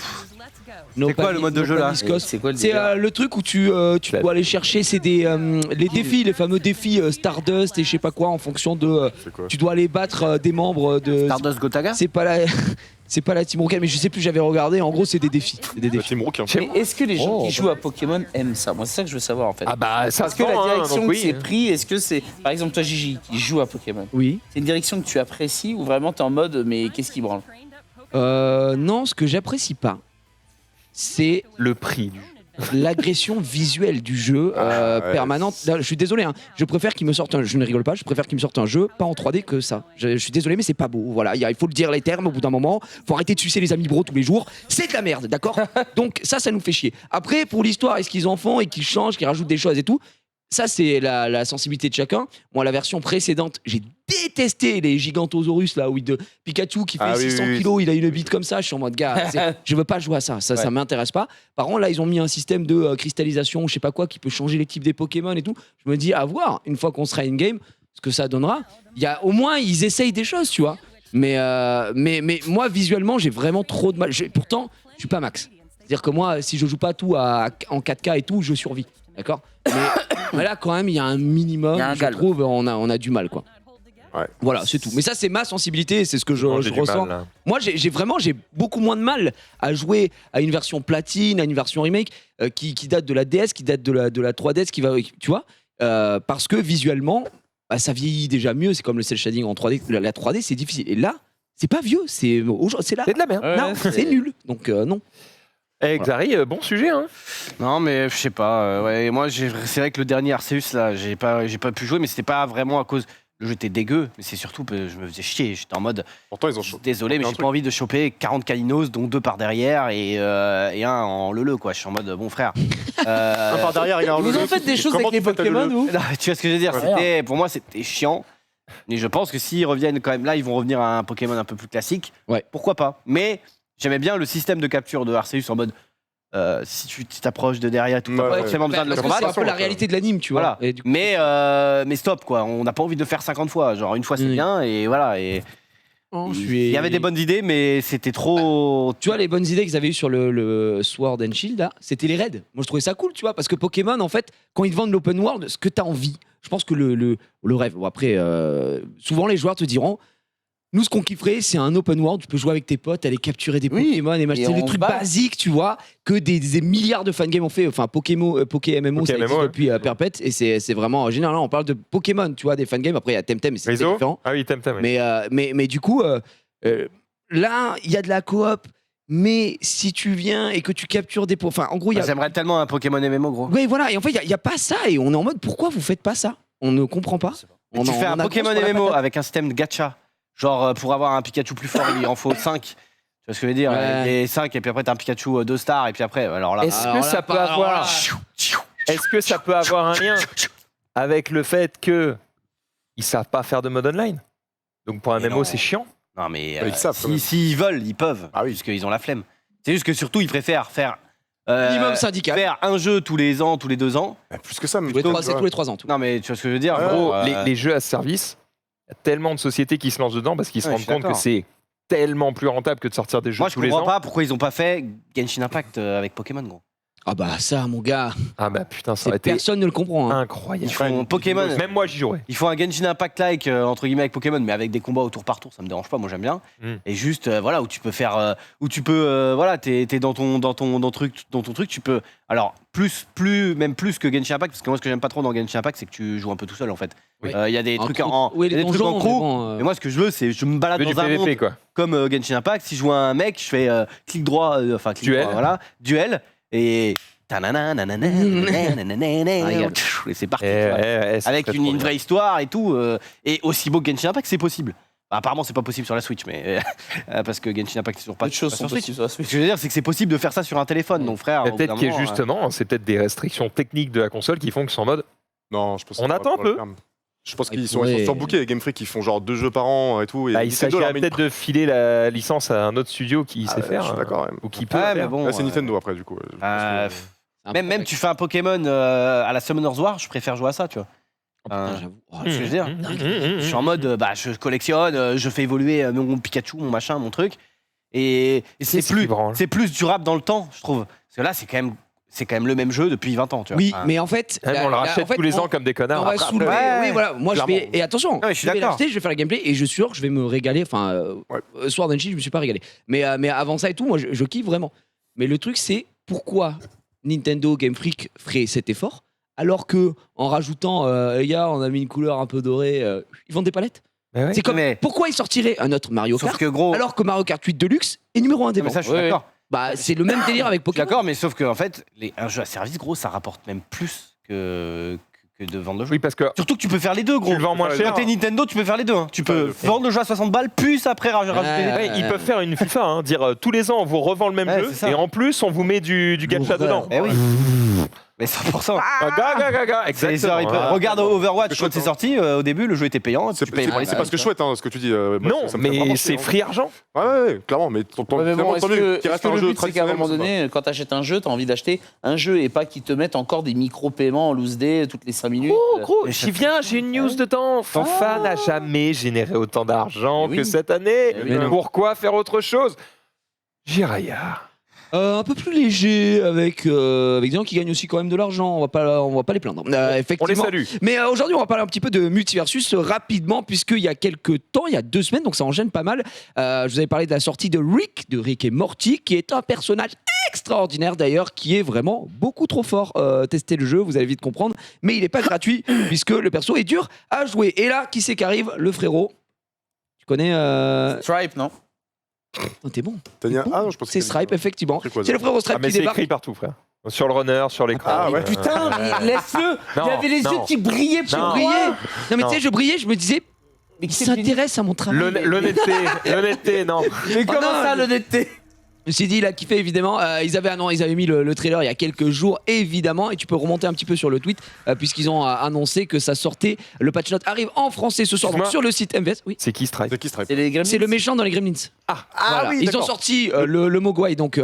c'est quoi le mode de jeu là?
C'est quoi le
C'est le truc où tu dois aller chercher, c'est les défis, les fameux défis Stardust et je sais pas quoi en fonction de. Tu dois aller battre des membres de.
Stardust Gotaga?
C'est pas la. C'est pas la Team Rocket, mais je sais plus, j'avais regardé. En gros, c'est des défis.
La Team Rocket.
Mais est-ce que les gens qui jouent à Pokémon aiment ça? Moi, c'est ça que je veux savoir en fait.
Ah bah ça
Parce
se
que la
vend,
direction
donc
que c'est pris, est-ce que c'est. Par exemple, toi, Gigi, qui joue à Pokémon,
Oui.
c'est une direction que tu apprécies ou vraiment t'es en mode, mais qu'est-ce qui branle?
Non, ce que j'apprécie pas, c'est
le prix du jeu.
l'agression visuelle du jeu permanente. Là, je suis désolé, hein, je préfère qu'ils me sortent un. Je ne rigole pas, je préfère qu'ils me sortent un jeu pas en 3D que ça. Je suis désolé, mais c'est pas beau. Voilà, il faut le dire les termes au bout d'un moment. Faut arrêter de sucer les amis bro tous les jours. C'est de la merde, d'accord? Donc ça nous fait chier. Après, pour l'histoire, est-ce qu'ils en font et qu'ils changent, qu'ils rajoutent des choses et tout? Ça, c'est la sensibilité de chacun. Moi, la version précédente, j'ai détesté les Gigantosaurus, là, où Pikachu qui fait 600 kilos, il a une bite comme ça. Je suis en mode, gars, je veux pas jouer à ça. Ça m'intéresse pas. Par contre, là, ils ont mis un système de cristallisation, je sais pas quoi, qui peut changer les types des Pokémon et tout. Je me dis, à voir, une fois qu'on sera in-game, ce que ça donnera. Au moins, ils essayent des choses, tu vois. Mais moi, visuellement, j'ai vraiment trop de mal. Pourtant, je suis pas max. C'est-à-dire que moi, si je joue pas tout en 4K et tout, je survis. D'accord? Mais là, quand même, il y a un minimum, je trouve, on a du mal, quoi.
Ouais.
Voilà, c'est tout. Mais ça, c'est ma sensibilité, c'est ce que je ressens.
Mal,
moi, j'ai beaucoup moins de mal à jouer à une version platine, à une version remake qui date de la DS, qui date de la 3DS, qui va, tu vois, parce que visuellement, ça vieillit déjà mieux. C'est comme le cel shading en 3D. La 3D, c'est difficile. Et là, c'est pas vieux, c'est là.
C'est de la merde.
Non, c'est nul. Donc non.
Xari, bon sujet, hein.
Non, mais je sais pas. Ouais, moi, c'est vrai que le dernier Arceus, là, j'ai pas pu jouer, mais c'était pas vraiment à cause. Le jeu était dégueu, mais c'est surtout que je me faisais chier. J'étais en mode.
Pourtant, ils ont chopé.
Désolé, mais j'ai pas envie de choper 40 Kalinos, dont 2 par derrière et un en leu, quoi. Je suis en mode, bon frère.
Un par derrière, il a un
Vous
leu.
en faites des choses
Comment
avec les
tu fais ta
Pokémon,
leu
vous?
Non, tu vois ce que je veux dire? Pour moi, c'était chiant. Mais je pense que s'ils reviennent quand même là, ils vont revenir à un Pokémon un peu plus classique.
Ouais.
Pourquoi pas? Mais j'aimais bien le système de capture de Arceus en mode. Si tu t'approches de derrière, tout, t'as pas forcément besoin de le
Parce que c'est
combattre.
un peu la réalité de l'anime, tu vois.
Voilà.
Et du coup,
Mais stop, quoi. On n'a pas envie de le faire 50 fois. Genre, une fois, c'est bien, et voilà. Et il y avait des bonnes idées, mais c'était trop.
Tu vois, les bonnes idées qu'ils avaient eues sur le Sword and Shield, là, c'était les raids. Moi, je trouvais ça cool, tu vois, parce que Pokémon, en fait, quand ils te vendent l'open world, ce que t'as envie, je pense que le rêve. Bon, après, souvent, les joueurs te diront. Nous, ce qu'on kifferait, c'est un open world. Tu peux jouer avec tes potes, aller capturer des Pokémon et machin. C'est le truc basique, tu vois, que des milliards de fangames ont fait. Enfin, Pokémon, MMO, ça existe depuis perpète. Et c'est vraiment général. On parle de Pokémon, tu vois, des fangames. Après, il y a Temtem, mais c'est différent.
Ah oui, Temtem.
Mais du coup, là, il y a de la coop. Mais si tu viens et que tu captures des... Enfin, en gros, il y a...
J'aimerais tellement un Pokémon MMO, gros.
Oui, voilà. Et en fait, il n'y a pas ça. Et on est en mode, pourquoi vous faites pas ça? On ne comprend pas.
Tu fais un Pokémon MMO avec un système de gacha. Genre, pour avoir un Pikachu plus fort, il en faut 5. Tu vois ce que je veux dire? Et 5, et puis après, t'as un Pikachu 2 stars, et puis après, alors là.
Est-ce que ça peut avoir. Est-ce que ça peut avoir un lien avec le fait que ils savent pas faire de mode online? Donc pour un MMO, c'est chiant.
Non, mais
Ils savent, quand même.
s'ils veulent, ils peuvent.
Ah oui.
Parce qu'ils ont la flemme. C'est juste que surtout, ils préfèrent faire.
Minimum syndical.
Faire un jeu tous les ans, tous les 2 ans.
Plus que ça, mais
C'est tous les 3 ans. Tout.
Non, mais tu vois ce que je veux dire?
Ouais,
Gros,
Les jeux à service, il y a tellement de sociétés qui se lancent dedans parce qu'ils se
Ouais,
rendent
je suis
compte que
d'accord.
c'est tellement plus rentable que de sortir des jeux
moi, je
tous les
comprends
ans.
pas pourquoi ils ont pas fait Genshin Impact avec Pokémon, gros.
Ah bah ça, mon gars,
Ah bah putain, ça aurait été
personne ne le comprend. Hein.
incroyable.
Ils font Pokémon.
Même moi, j'y jouerais.
Il faut un Genshin Impact-like, entre guillemets, avec Pokémon, mais avec des combats au tour par tour, ça me dérange pas, moi j'aime bien. Et juste, voilà, où tu peux faire. Voilà, t'es dans ton truc, tu peux. Alors, même plus que Genshin Impact, parce que moi, ce que j'aime pas trop dans Genshin Impact, c'est que tu joues un peu tout seul, en fait. Il
Oui.
y a des trucs
Oui,
il y a
les
des trucs en
donjons,
crew.
mais bon,
Mais moi, ce que je veux, c'est je me balade
Du
dans un
PVP,
monde
quoi.
comme Genshin Impact. Si je vois un mec, je fais clic droit,
Duel.
voilà, duel, et. Et c'est parti. tu vois. Avec une vraie histoire et tout. Et aussi beau que Genshin Impact, c'est possible. Bah, apparemment, c'est pas possible sur la Switch, mais parce que Genshin Impact, c'est toujours pas.
Peu de choses
pas
sont
sur Switch.
possibles sur la Switch.
Ce que je veux dire, c'est que c'est possible de faire ça sur un téléphone, donc frère.
Mais
au bout
peut-être
d'un
que
moment,
justement, c'est peut-être des restrictions techniques de la console qui font qu'ils sont en mode.
Non, je pense
On
que
attend un peu.
Je pense qu'ils
Ils
sont
pourraient-
surbookés, Game Freak, ils font genre 2 jeux par an et tout. Et
Bah, il
Nintendo
s'agirait
leur met une
peut-être de filer la licence à un autre studio qui
Ah
sait
ouais,
faire.
je suis d'accord, ouais.
Ou qui peut.
Ouais,
faire.
mais bon.
Là, c'est Nintendo après, du coup. Je pense que-
C'est un
Même
peu
tu fais un Pokémon à la Summoner's War, je préfère jouer à ça, tu vois.
putain, j'avoue. Oh,
Ce que je veux dire. Je suis en mode, je collectionne, je fais évoluer mon Pikachu, mon machin, mon truc. Et c'est
Qu'est-ce qui branle
plus durable dans le temps, je trouve. Parce que là, c'est quand même le même jeu depuis 20 ans, tu vois.
Oui,
Enfin,
mais en fait.
Ah, mais on le rachète
en fait,
tous les ans comme des connards.
On va
Après,
soulever.
ouais,
Oui, voilà. Moi, je vais.
clairement.
Et attention,
Non, mais je suis
je vais
d'accord.
l'acheter, je vais faire la gameplay et je suis sûr que je vais me régaler. Enfin, Sword and Shield, je me suis pas régalé. Mais avant ça et tout, moi, je kiffe vraiment. Mais le truc, c'est pourquoi Nintendo Game Freak ferait cet effort alors que en rajoutant, les gars, on a mis une couleur un peu dorée, ils vendent des palettes.
Bah ouais.
C'est comme
Mais-
pourquoi ils sortiraient un autre Mario
Sauf
Kart
que gros.
alors que Mario Kart 8 Deluxe est numéro 1 des
Non, mais
ventes.
ça, je suis d'accord.
Bah, c'est le même délire avec
Je suis
Pokémon.
d'accord, mais sauf que en fait, un jeu à service, gros, ça rapporte même plus que de vendre le jeu.
Oui, parce que
Surtout que tu peux faire les deux, gros.
tu le vends moins cher.
Quand t'es Nintendo, tu peux faire les deux. Hein. Tu peux vendre le jeu à 60 balles, plus après rajouter des
Ouais, ils peuvent faire une FIFA, hein, dire tous les ans on vous revend le même
Ouais,
jeu
c'est ça.
et en plus on vous met du gacha
L'horreur.
dedans.
Eh oui. Mais 100%.
Gaga,
C'est
exactement.
ça, regarde Overwatch
C'est
quand c'est
chouette,
sorti, au début le jeu était payant.
C'est
tu payais pour les
c'est parce que chouette, hein, ce que tu dis. moi,
Non,
ça me fait
mais
vraiment
c'est
chier, hein.
free argent.
Ouais, clairement, mais tant
Ouais, mais bon, est-ce
mieux
que,
qu'il reste
est-ce que
un
le
jeu
but, c'est qu'à un
traditionnel.
moment donné, quand tu achètes un jeu, tu as envie d'acheter un jeu et pas qu'ils te mettent encore des micro-paiements en loose day toutes les 5 minutes
Oh gros,
Mais
j'y
ça
viens, j'ai une news dedans. FIFA n'a jamais généré autant d'argent
Mais
que
oui.
cette année.
Mais
non.
Pourquoi faire autre chose Jiraya.
Un peu plus léger avec des gens qui gagnent aussi quand même de l'argent. On va pas les plaindre.
On les
Effectivement.
salue.
Mais aujourd'hui, on va parler un petit peu de Multiversus rapidement, puisqu'il y a quelques temps, il y a 2 semaines, donc ça enchaîne pas mal. Je vous avais parlé de la sortie de Rick et Morty, qui est un personnage extraordinaire d'ailleurs, qui est vraiment beaucoup trop fort. Testez le jeu, vous allez vite comprendre. Mais il n'est pas gratuit, puisque le perso est dur à jouer. Et là, qui c'est qui arrive Le frérot. Tu connais
Stripe, non
Oh, t'es bon.
Tania-
Bon.
Ah non, je pense que
C'est Stripe, effectivement.
C'est quoi,
C'est le frérot
Ah,
Stripe
mais
qui
c'est
débarque.
écrit partout, frère. Sur le runner, sur l'écran.
Ah ouais.
Putain, mais laisse-le
Non,
Il avait les
non.
yeux qui brillaient pour
Non.
brillais. Non mais
Non.
tu sais, je brillais, je me disais,
Mais
il
qui s'est
s'intéresse à mon travail.
L'honnêteté, non.
Mais comment
non,
ça,
mais-
l'honnêteté
Je me suis dit, il a kiffé évidemment. Ils avaient mis le trailer il y a quelques jours, évidemment. Et tu peux remonter un petit peu sur le tweet, puisqu'ils ont annoncé que ça sortait. Le patch note arrive en français ce soir, donc
Excuse-moi.
sur le site MVS. Oui.
C'est qui Stripe
C'est qui Stripe
C'est les Gremlins.
C'est le méchant dans les Gremlins. Voilà.
oui,
Ils ont
d'accord.
sorti le Mogwai, donc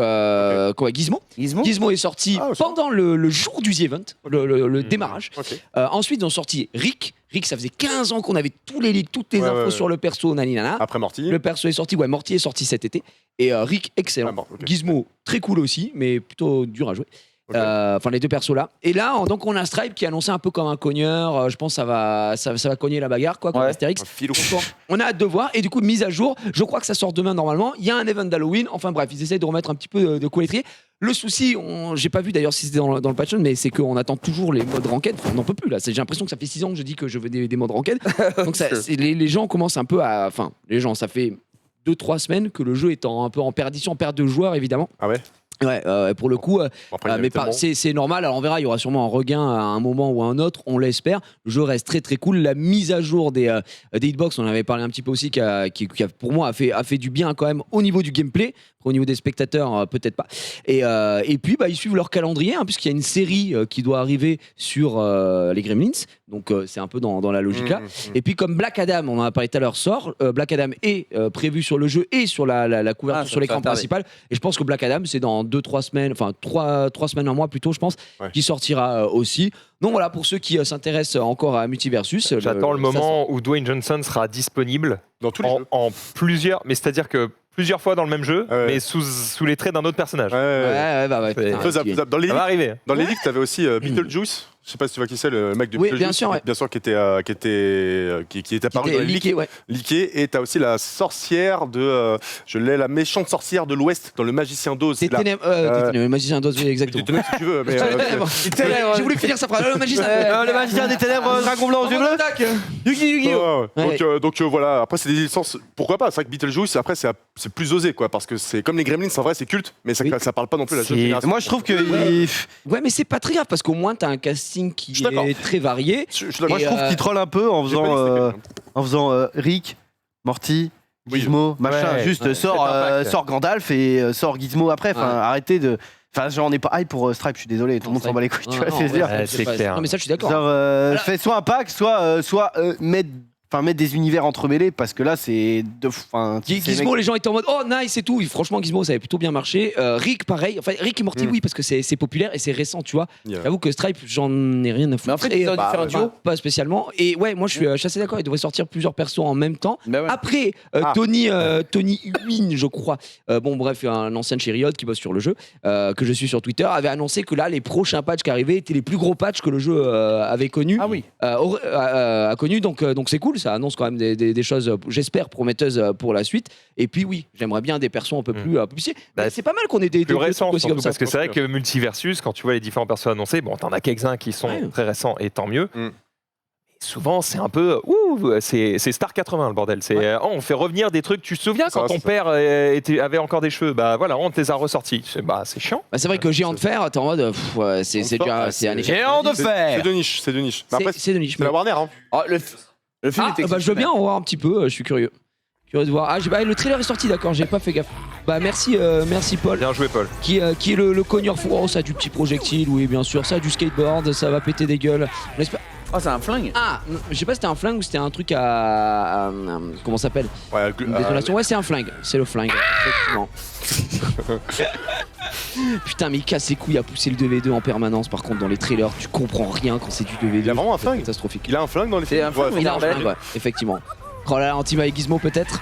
Gizmo.
Gizmo
Gizmo est sorti
Ah, je sais.
pendant le jour du The Event, le démarrage.
Ok.
Ensuite, ils ont sorti Rick. Rick, ça faisait 15 ans qu'on avait tous les leaks, toutes les
Ouais,
infos
ouais.
sur le perso, naninana.
Après Morty.
Le perso est sorti, ouais, Morty est sorti cet été. Et Rick, excellent.
Ah, bon, ok.
Gizmo, très cool aussi, mais plutôt dur à jouer.
Ok.
Enfin, les deux persos là. Et là, donc, on a Stripe qui est annoncé un peu comme un cogneur. Je pense que ça va cogner la bagarre, quoi, comme
Ouais.
Astérix.
Un filou.
Donc, on a hâte de voir. Et du coup, mise à jour, je crois que ça sort demain normalement. Il y a un event d'Halloween. Enfin bref, ils essayent de remettre un petit peu de quoi l'étrier. Le souci, j'ai pas vu d'ailleurs si c'était dans le patch note, mais c'est qu'on attend toujours les modes ranked. Enfin, on n'en peut plus là. J'ai l'impression que ça fait 6 ans que je dis que je veux des modes ranked. Donc les gens commencent un peu à. Enfin, les gens, ça fait 2-3 semaines que le jeu est un peu en perdition, en perte de joueurs évidemment.
Ah ouais.
Ouais, pour le coup,
Bon, après, il y avait
mais
tellement-
c'est normal. Alors on verra, il y aura sûrement un regain à un moment ou à un autre, on l'espère. Le jeu reste très très cool. La mise à jour des hitbox, on en avait parlé un petit peu aussi, qui pour moi a fait du bien quand même au niveau du gameplay. Au niveau des spectateurs, peut-être pas. Et puis, ils suivent leur calendrier, hein, puisqu'il y a une série qui doit arriver sur les Gremlins. Donc, c'est un peu dans la logique là. Et puis, comme Black Adam, on en a parlé tout à l'heure, sort, Black Adam est prévu sur le jeu et sur la couverture,
ça
sur l'écran
va tarder.
principal. Et je pense que Black Adam, c'est dans 2-3 semaines, enfin 3 semaines, un mois plutôt, je pense,
Ouais.
qui sortira aussi. Donc voilà, pour ceux qui s'intéressent encore à Multiversus.
J'attends le
ça
moment où Dwayne Johnson sera disponible
Dans tous les jeux.
en plusieurs. Mais c'est-à-dire que plusieurs fois dans le même jeu,
Ouais.
mais sous les traits d'un autre personnage.
Ouais, bah ouais.
C'est
putain,
Faisable,
tu-
faisable. Dans les
Ça va arriver.
leaks, t'avais aussi Beetlejuice. Je sais pas si tu vois qui c'est, le mec de
Oui,
Beetlejuice.
bien sûr, ouais.
Bien sûr, qui était apparu dans les leaks.
Liqué, ouais.
Liqué. Et t'as aussi la sorcière de. la méchante sorcière de l'Ouest dans le Magicien d'Oz.
C'est Ténèbres, le magicien d'Oz, oui, exactement.
Tu si tu veux, mais.
J'ai voulu finir sa phrase. Le magicien.
Le magicien des ténèbres, dragon blanc aux yeux bleus.
Yu-Gi-Oh!
Donc voilà, après c'est des licences, pourquoi pas, c'est vrai que Beetlejuice, après c'est plus osé quoi, parce que c'est comme les Gremlins, en vrai c'est culte, mais ça,
Oui.
ça parle pas non plus à la jeune génération.
Moi, je trouve que.
Ouais, mais c'est pas très grave parce qu'au moins t'as un casting qui
Je suis d'accord.
est très varié.
Je suis d'accord.
Moi, je trouve qu'il troll un peu en
J'ai pas dit que c'était bien.
faisant Rick, Morty,
Oui.
Gizmo, machin.
Ouais.
Juste
Ouais.
sort,
Faites un pack.
sort Gandalf et sort Gizmo après. Enfin,
Ouais.
arrêtez de. Enfin, genre, on n'est pas hype pour Stripe, je suis désolé, tout le monde s'en bat les couilles, tu vois ce que je veux dire.
Ouais, c'est clair.
Non, mais ça, je suis d'accord.
Genre, fais soit un pack, soit mettre des univers entremêlés, parce que là, c'est de. Enfin,
Gizmo, les gens étaient en mode oh nice et tout. Et franchement, Gizmo, ça avait plutôt bien marché. Rick, pareil. Enfin, Rick et Morty, oui, parce que c'est populaire et c'est récent, tu vois.
Yeah.
J'avoue que Stripe, j'en ai rien à foutre.
Mais en fait,
Et,
ils auraient dû faire un duo.
Pas spécialement. Et ouais, moi, je suis assez d'accord. Il devrait sortir plusieurs persos en même temps.
Bah ouais.
Après, Tony Huyn, je crois, bon bref, un ancien de chez Riot qui bosse sur le jeu, que je suis sur Twitter, avait annoncé que là, les prochains patchs qui arrivaient étaient les plus gros patchs que le jeu avait connu.
Ah oui.
A connu, donc c'est cool, ça annonce quand même des choses, j'espère, prometteuses pour la suite. Et puis oui, j'aimerais bien des persos un peu plus publicités.
Bah,
C'est pas mal qu'on ait des
Plus récent,
trucs aussi
surtout,
comme ça.
parce que c'est vrai que Multiversus, quand tu vois les différents persos annoncés, bon, t'en as quelques-uns qui sont
Ouais.
très récents et tant mieux.
Mm.
Souvent, c'est un peu. C'est Star 80 le bordel. C'est on fait revenir des trucs. Tu te souviens
Ça
quand
va,
ton
c'est ça.
père avait encore des cheveux? Bah voilà, on te les a ressortis. C'est chiant.
Bah, c'est vrai que Géant de Fer, t'es en mode c'est déjà c'est un échec.
Géant de
C'est
fer.
de niche, c'est de niche. Mais après,
C'est de niche.
c'est la Warner, hein.
Oh, le film
Ah,
était
bah, je veux
exceptionnel.
bien en voir un petit peu, je suis curieux. Curieux de voir. Ah, le trailer est sorti, d'accord, j'ai pas fait gaffe. Bah merci Paul.
Bien joué, Paul.
Qui est le cogneur fou. Oh, ça a du petit projectile, oui, bien sûr. Ça a du skateboard, ça va péter des gueules. On espère-
Oh, c'est un flingue.
Ah, je sais pas si c'était un flingue ou c'était un truc à comment ça s'appelle?
Ouais,
Une détonation. Ouais, c'est un flingue. C'est le flingue, effectivement. Putain, mais il casse les couilles à pousser le 2v2 en permanence. Par contre, dans les trailers, tu comprends rien quand c'est du 2v2.
Il a vraiment un
C'est
flingue.
catastrophique.
Il a un flingue dans les
C'est
films.
un flingue,
Ouais,
Il a un
arbalète.
flingue, ouais, effectivement. Oh là là, anti avec Gizmo peut-être.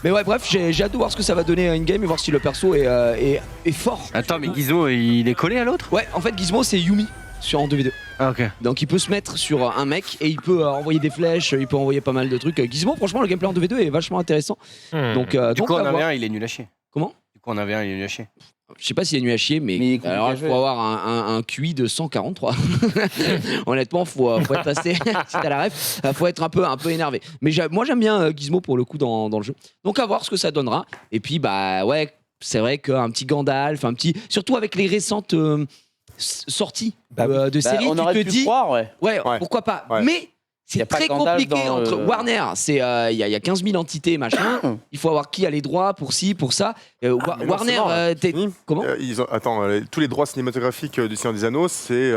Mais ouais, bref, j'ai hâte de voir ce que ça va donner à in-game et voir si le perso est fort.
Attends, mais Gizmo, il est collé à l'autre?
Ouais, en fait, Gizmo, c'est Yumi en 2v2.
Ah, ok.
Donc il peut se mettre sur un mec et il peut envoyer des flèches, il peut envoyer pas mal de trucs. Gizmo, franchement, le gameplay en 2v2 est vachement intéressant. Donc,
Du
donc
coup, on
à
en
voir.
avait un, il est nul à chier.
Comment?
Du coup, on avait un, il est nul à chier.
Je sais pas s'il est nul à chier, mais
Mais il est compliqué
alors
à
il
jouer.
faut avoir un QI de 143. Honnêtement, faut être assez. Si t'as la ref, faut être un peu énervé. Mais moi j'aime bien Gizmo pour le coup dans le jeu. Donc à voir ce que ça donnera. Et puis bah ouais, c'est vrai qu'un petit Gandalf, surtout avec les récentes sorties
Bah
de
Bah,
séries,
on
tu
aurait
te
pu
dis
croire, ouais.
ouais,
Ouais.
pourquoi pas.
Ouais.
Mais
Y a
c'est
pas
très
Gandalf
compliqué
dans,
entre Warner, il y a 15 000 entités machin. Il faut avoir qui a les droits pour ci, pour ça.
mais non,
Warner,
c'est mort, là.
t'es-
Fini.
comment?
Tous les droits cinématographiques du Seigneur des Anneaux, c'est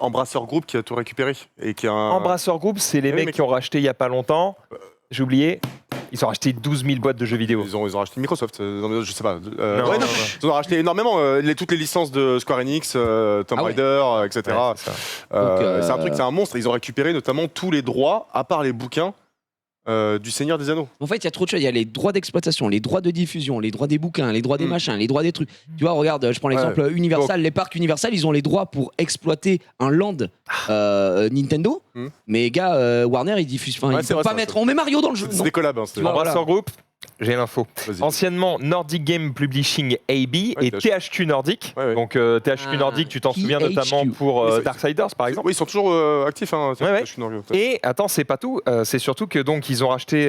Embrasseur Group qui a tout récupéré et qui a un.
Embrasseur Group, c'est les
Oui,
mecs
mais-
qui ont racheté il y a pas longtemps. J'ai oublié. Ils ont racheté 12 000 boîtes de jeux vidéo.
Ils ont racheté Microsoft, je sais pas.
Non,
Ouais,
non,
Ils ont racheté énormément toutes les licences de Square Enix, Tomb
Ah ouais.
Raider, etc.
Ouais, c'est ça.
C'est un truc, c'est un monstre. Ils ont récupéré notamment tous les droits, à part les bouquins, du Seigneur des Anneaux.
En fait, il y a trop de choses. Il y a les droits d'exploitation, les droits de diffusion, les droits des bouquins, les droits des machins, les droits des trucs. Tu vois, regarde, je prends l'exemple Universal. Les parcs Universal, ils ont les droits pour exploiter un land Nintendo.
Mm.
Mais gars, Warner, ils diffusent. Enfin,
Ouais,
ils
c'est
peuvent
vrai,
pas
ça,
mettre. On met Mario dans le jeu.
C'est
non.
des collabs. Hein,
Tu vois,
Embrasseur Group, j'ai l'info.
Vas-y.
Anciennement Nordic Game Publishing AB et
THQ.
THQ Nordic.
Ouais, ouais.
Donc THQ
Ah,
Nordic, tu t'en souviens
THQ.
notamment pour
Oui, c'est-
Darksiders par exemple.
Oui, ils sont toujours actifs. Hein,
Ouais, ouais.
je suis dans le-
Et attends, c'est pas tout. C'est surtout que donc ils ont racheté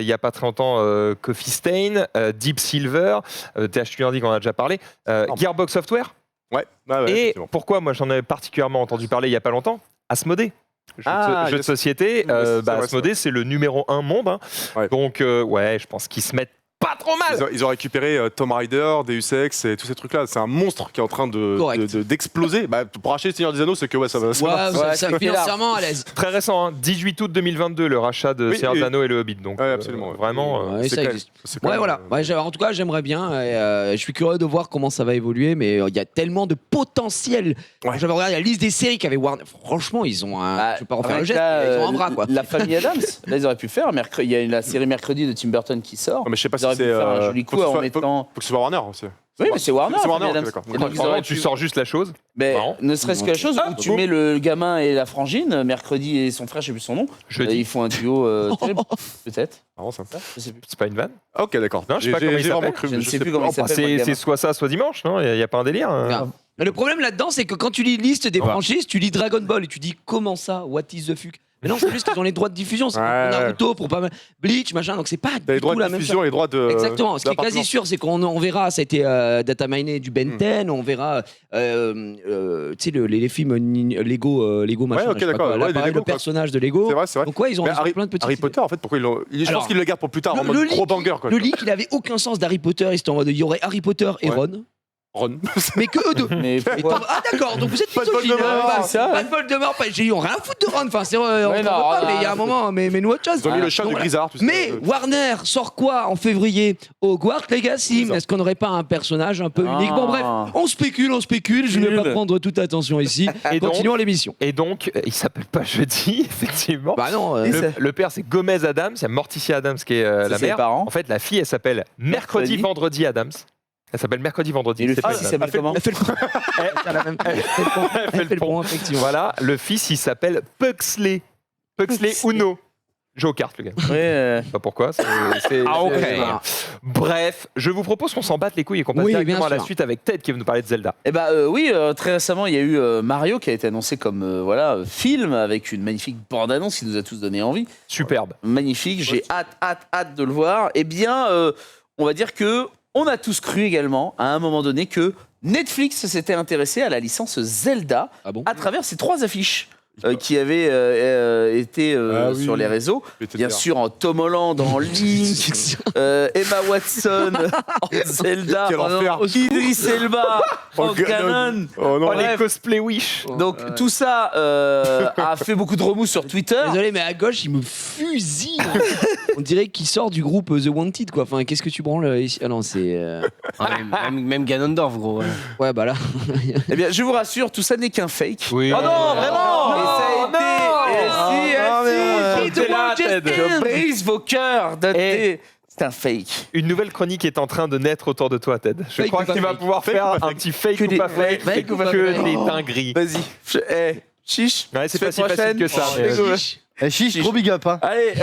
il y a pas très longtemps Coffee Stain, Deep Silver, THQ Nordic, on en a déjà parlé, Gearbox Software.
Ouais, ouais,
Et
effectivement.
pourquoi moi j'en ai particulièrement entendu parler il y a pas longtemps, Asmodée. Jeu de
yes.
société,
Oui, c'est vrai, c'est
Asmodée c'est le numéro 1 monde. Hein.
Ouais.
Donc ouais, je pense qu'ils se mettent pas trop mal.
Ils ont récupéré Tomb Raider, Deus Ex et tous ces trucs-là. C'est un monstre qui est en train d'exploser. Pour acheter le Seigneur des Anneaux, c'est que ouais, ça va.
Ouais, ça
c'est
financièrement à l'aise.
Très récent, hein, 18 août 2022, le rachat de
Oui,
Seigneur
oui.
des Anneaux et le Hobbit. Donc
Ouais, absolument.
vraiment.
Ouais,
c'est
ça
quand
existe.
c'est quand
Ouais,
même,
voilà. Ouais, en tout cas, j'aimerais bien. Je suis curieux de voir comment ça va évoluer, mais il y a tellement de potentiel.
Ouais.
J'avais regardé la liste des séries qu'avait Warner. Franchement, ils ont un.
Bah,
je vais pas refaire le
avec
geste, mais ils ont un bras, quoi.
La famille Adams, là ils auraient pu faire. Il y a la série Mercredi de Tim Burton qui sort.
Non, mais je sais pas
Ils
si
auraient
c'est.
faire un joli coup en
faut
mettant.
que ce soit Warner aussi.
Oui, mais c'est Warner.
C'est Warner,
Family
ok,
Adams.
d'accord.
Et donc, ils
Vraiment,
auraient
tu
pu-
sors juste la chose.
Mais
Marrant.
ne serait-ce que la chose où tu mets le gamin et la frangine, mercredi et son frère, je sais plus son nom.
Jeudi.
Ils font un duo, terrible, peut-être.
Marrant, ça.
Je sais plus.
C'est pas une vanne.
Ok, d'accord.
Non, je sais pas comment il
J'ai vraiment
s'appelle.
cru.
Je ne
je
sais plus comment il
Bah,
s'appelle. le
c'est
gamin.
soit ça, soit dimanche, non Il n'y a pas un délire hein
Regarde. Mais le problème là-dedans, c'est que quand tu lis liste des
Ouais.
franchises, tu lis Dragon Ball et tu dis comment ça, what is the fuck. Mais non, c'est juste qu'ils ont les droits de diffusion. C'est
Ouais,
pour
ouais.
Naruto, pour pas mal. Bleach, machin. Donc c'est pas
T'as les
du
droits
tout
de
la même chose.
diffusion, les droits de.
Exactement. Ce qui est quasi
d'appartenance.
sûr, c'est qu'on verra, ça a été data miné du Ben 10, on verra, tu sais, les films Lego machin.
ok,
je sais pas
d'accord.
quoi. Là,
Ouais, des
pareil,
Lego,
le
quoi.
personnage de Lego.
C'est vrai, c'est vrai.
Donc ouais, ils ont
Mais
plein de petits.
Harry Potter, en fait, pourquoi ils l'ont. Je
Alors,
pense qu'ils le gardent pour plus tard, en
le
mode
leak-
gros banger, quoi.
Le leak, il avait aucun sens d'Harry Potter. Il y aurait Harry Potter et
Ouais.
Ron,
Ron.
mais que eux deux.
Mais
Et
pourquoi
ah d'accord, donc vous êtes
Pas de
misogyne,
Voldemort.
hein,
C'est ça,
pas
ouais.
de Voldemort, j'ai eu rien à foutre de Ron, enfin c'est vrai, on
Ouais,
s'en
non,
veut pas,
non,
mais il y a un
non,
moment, mais nous autre chose.
Ils ont mis le chat
Donc,
de
voilà.
Grisard, tout ça.
Mais Warner sort quoi en février? Hogwarts Legacy.
C'est ça.
Est-ce qu'on n'aurait pas un personnage un peu
Ah.
unique? Bon bref, on spécule, je ne vais pas
Nul.
prendre toute attention ici.
Et donc-
Continuons l'émission.
Et donc, il s'appelle pas Jeudi, effectivement.
Bah non,
Le père, c'est Gomez Adams. Il y a Morticia Adams qui est la
c'est ses
mère.
parents.
En fait, la fille, elle s'appelle Mercredi Vendredi Adams. Elle s'appelle Mercredi Vendredi.
Et le
C'est
fils,
pas
il
ça.
s'appelle comment?
elle fait le pont. Elle a même- elle fait le pont. Elle fait le pont, effectivement.
Voilà, le fils, il s'appelle Pugsley. Pugsley Uno. Joue aux cartes, le gars. Je
Ouais,
sais pas pourquoi.
Ah, ok.
Bref, je vous propose qu'on s'en batte les couilles et qu'on passe
Oui,
directement
bien
à la
sûr.
suite avec Ted qui va nous parler de Zelda.
Eh bah oui, très récemment, il y a eu Mario qui a été annoncé comme film avec une magnifique bande-annonce qui nous a tous donné envie.
Superbe.
Magnifique, j'ai hâte de le voir. Eh bien, on va dire que on a tous cru également, à un moment donné, que Netflix s'était intéressé à la licence Zelda
Ah bon?
à travers ces 3 affiches qui avaient été
Ah oui.
sur les réseaux.
Je vais te
Bien
dire.
sûr, en Tom Holland, en Link, Emma Watson, en Zelda,
Quel enfer.
Idris Elba, en
Oh, Ganon.
Ganon.
Oh non.
Oh, les
Bref.
cosplay Wish.
Donc tout ça a fait beaucoup de remous sur Twitter.
Désolé, mais à gauche, il me fusille. On dirait qu'il sort du groupe The Wanted, quoi. Enfin, qu'est-ce que tu branles ici? Ah non, c'est.
Même Ganondorf, gros. ouais.
Ouais, bah là.
Eh bien, je vous rassure, tout ça n'est qu'un fake.
Oui.
Oh non, vraiment.
Non,
Et ça a été. Et si,
T'es là, Ted.
je brise vos cœurs. C'est un fake.
Une nouvelle chronique est en train de naître autour de toi, Ted. Je
Fake
crois
ou
que
pas
tu vas
fake?
pouvoir
Fake
faire
ou pas
un petit fake
Que
ou
des-
pas fake,
fake ou pas
que
fake?
des dingueries.
Vas-y. Chiche.
Ouais, c'est
Semaine
pas si facile
prochaine.
que ça.
Oh,
mais-
désolé.
Chiche, trop big up, hein.
Allez,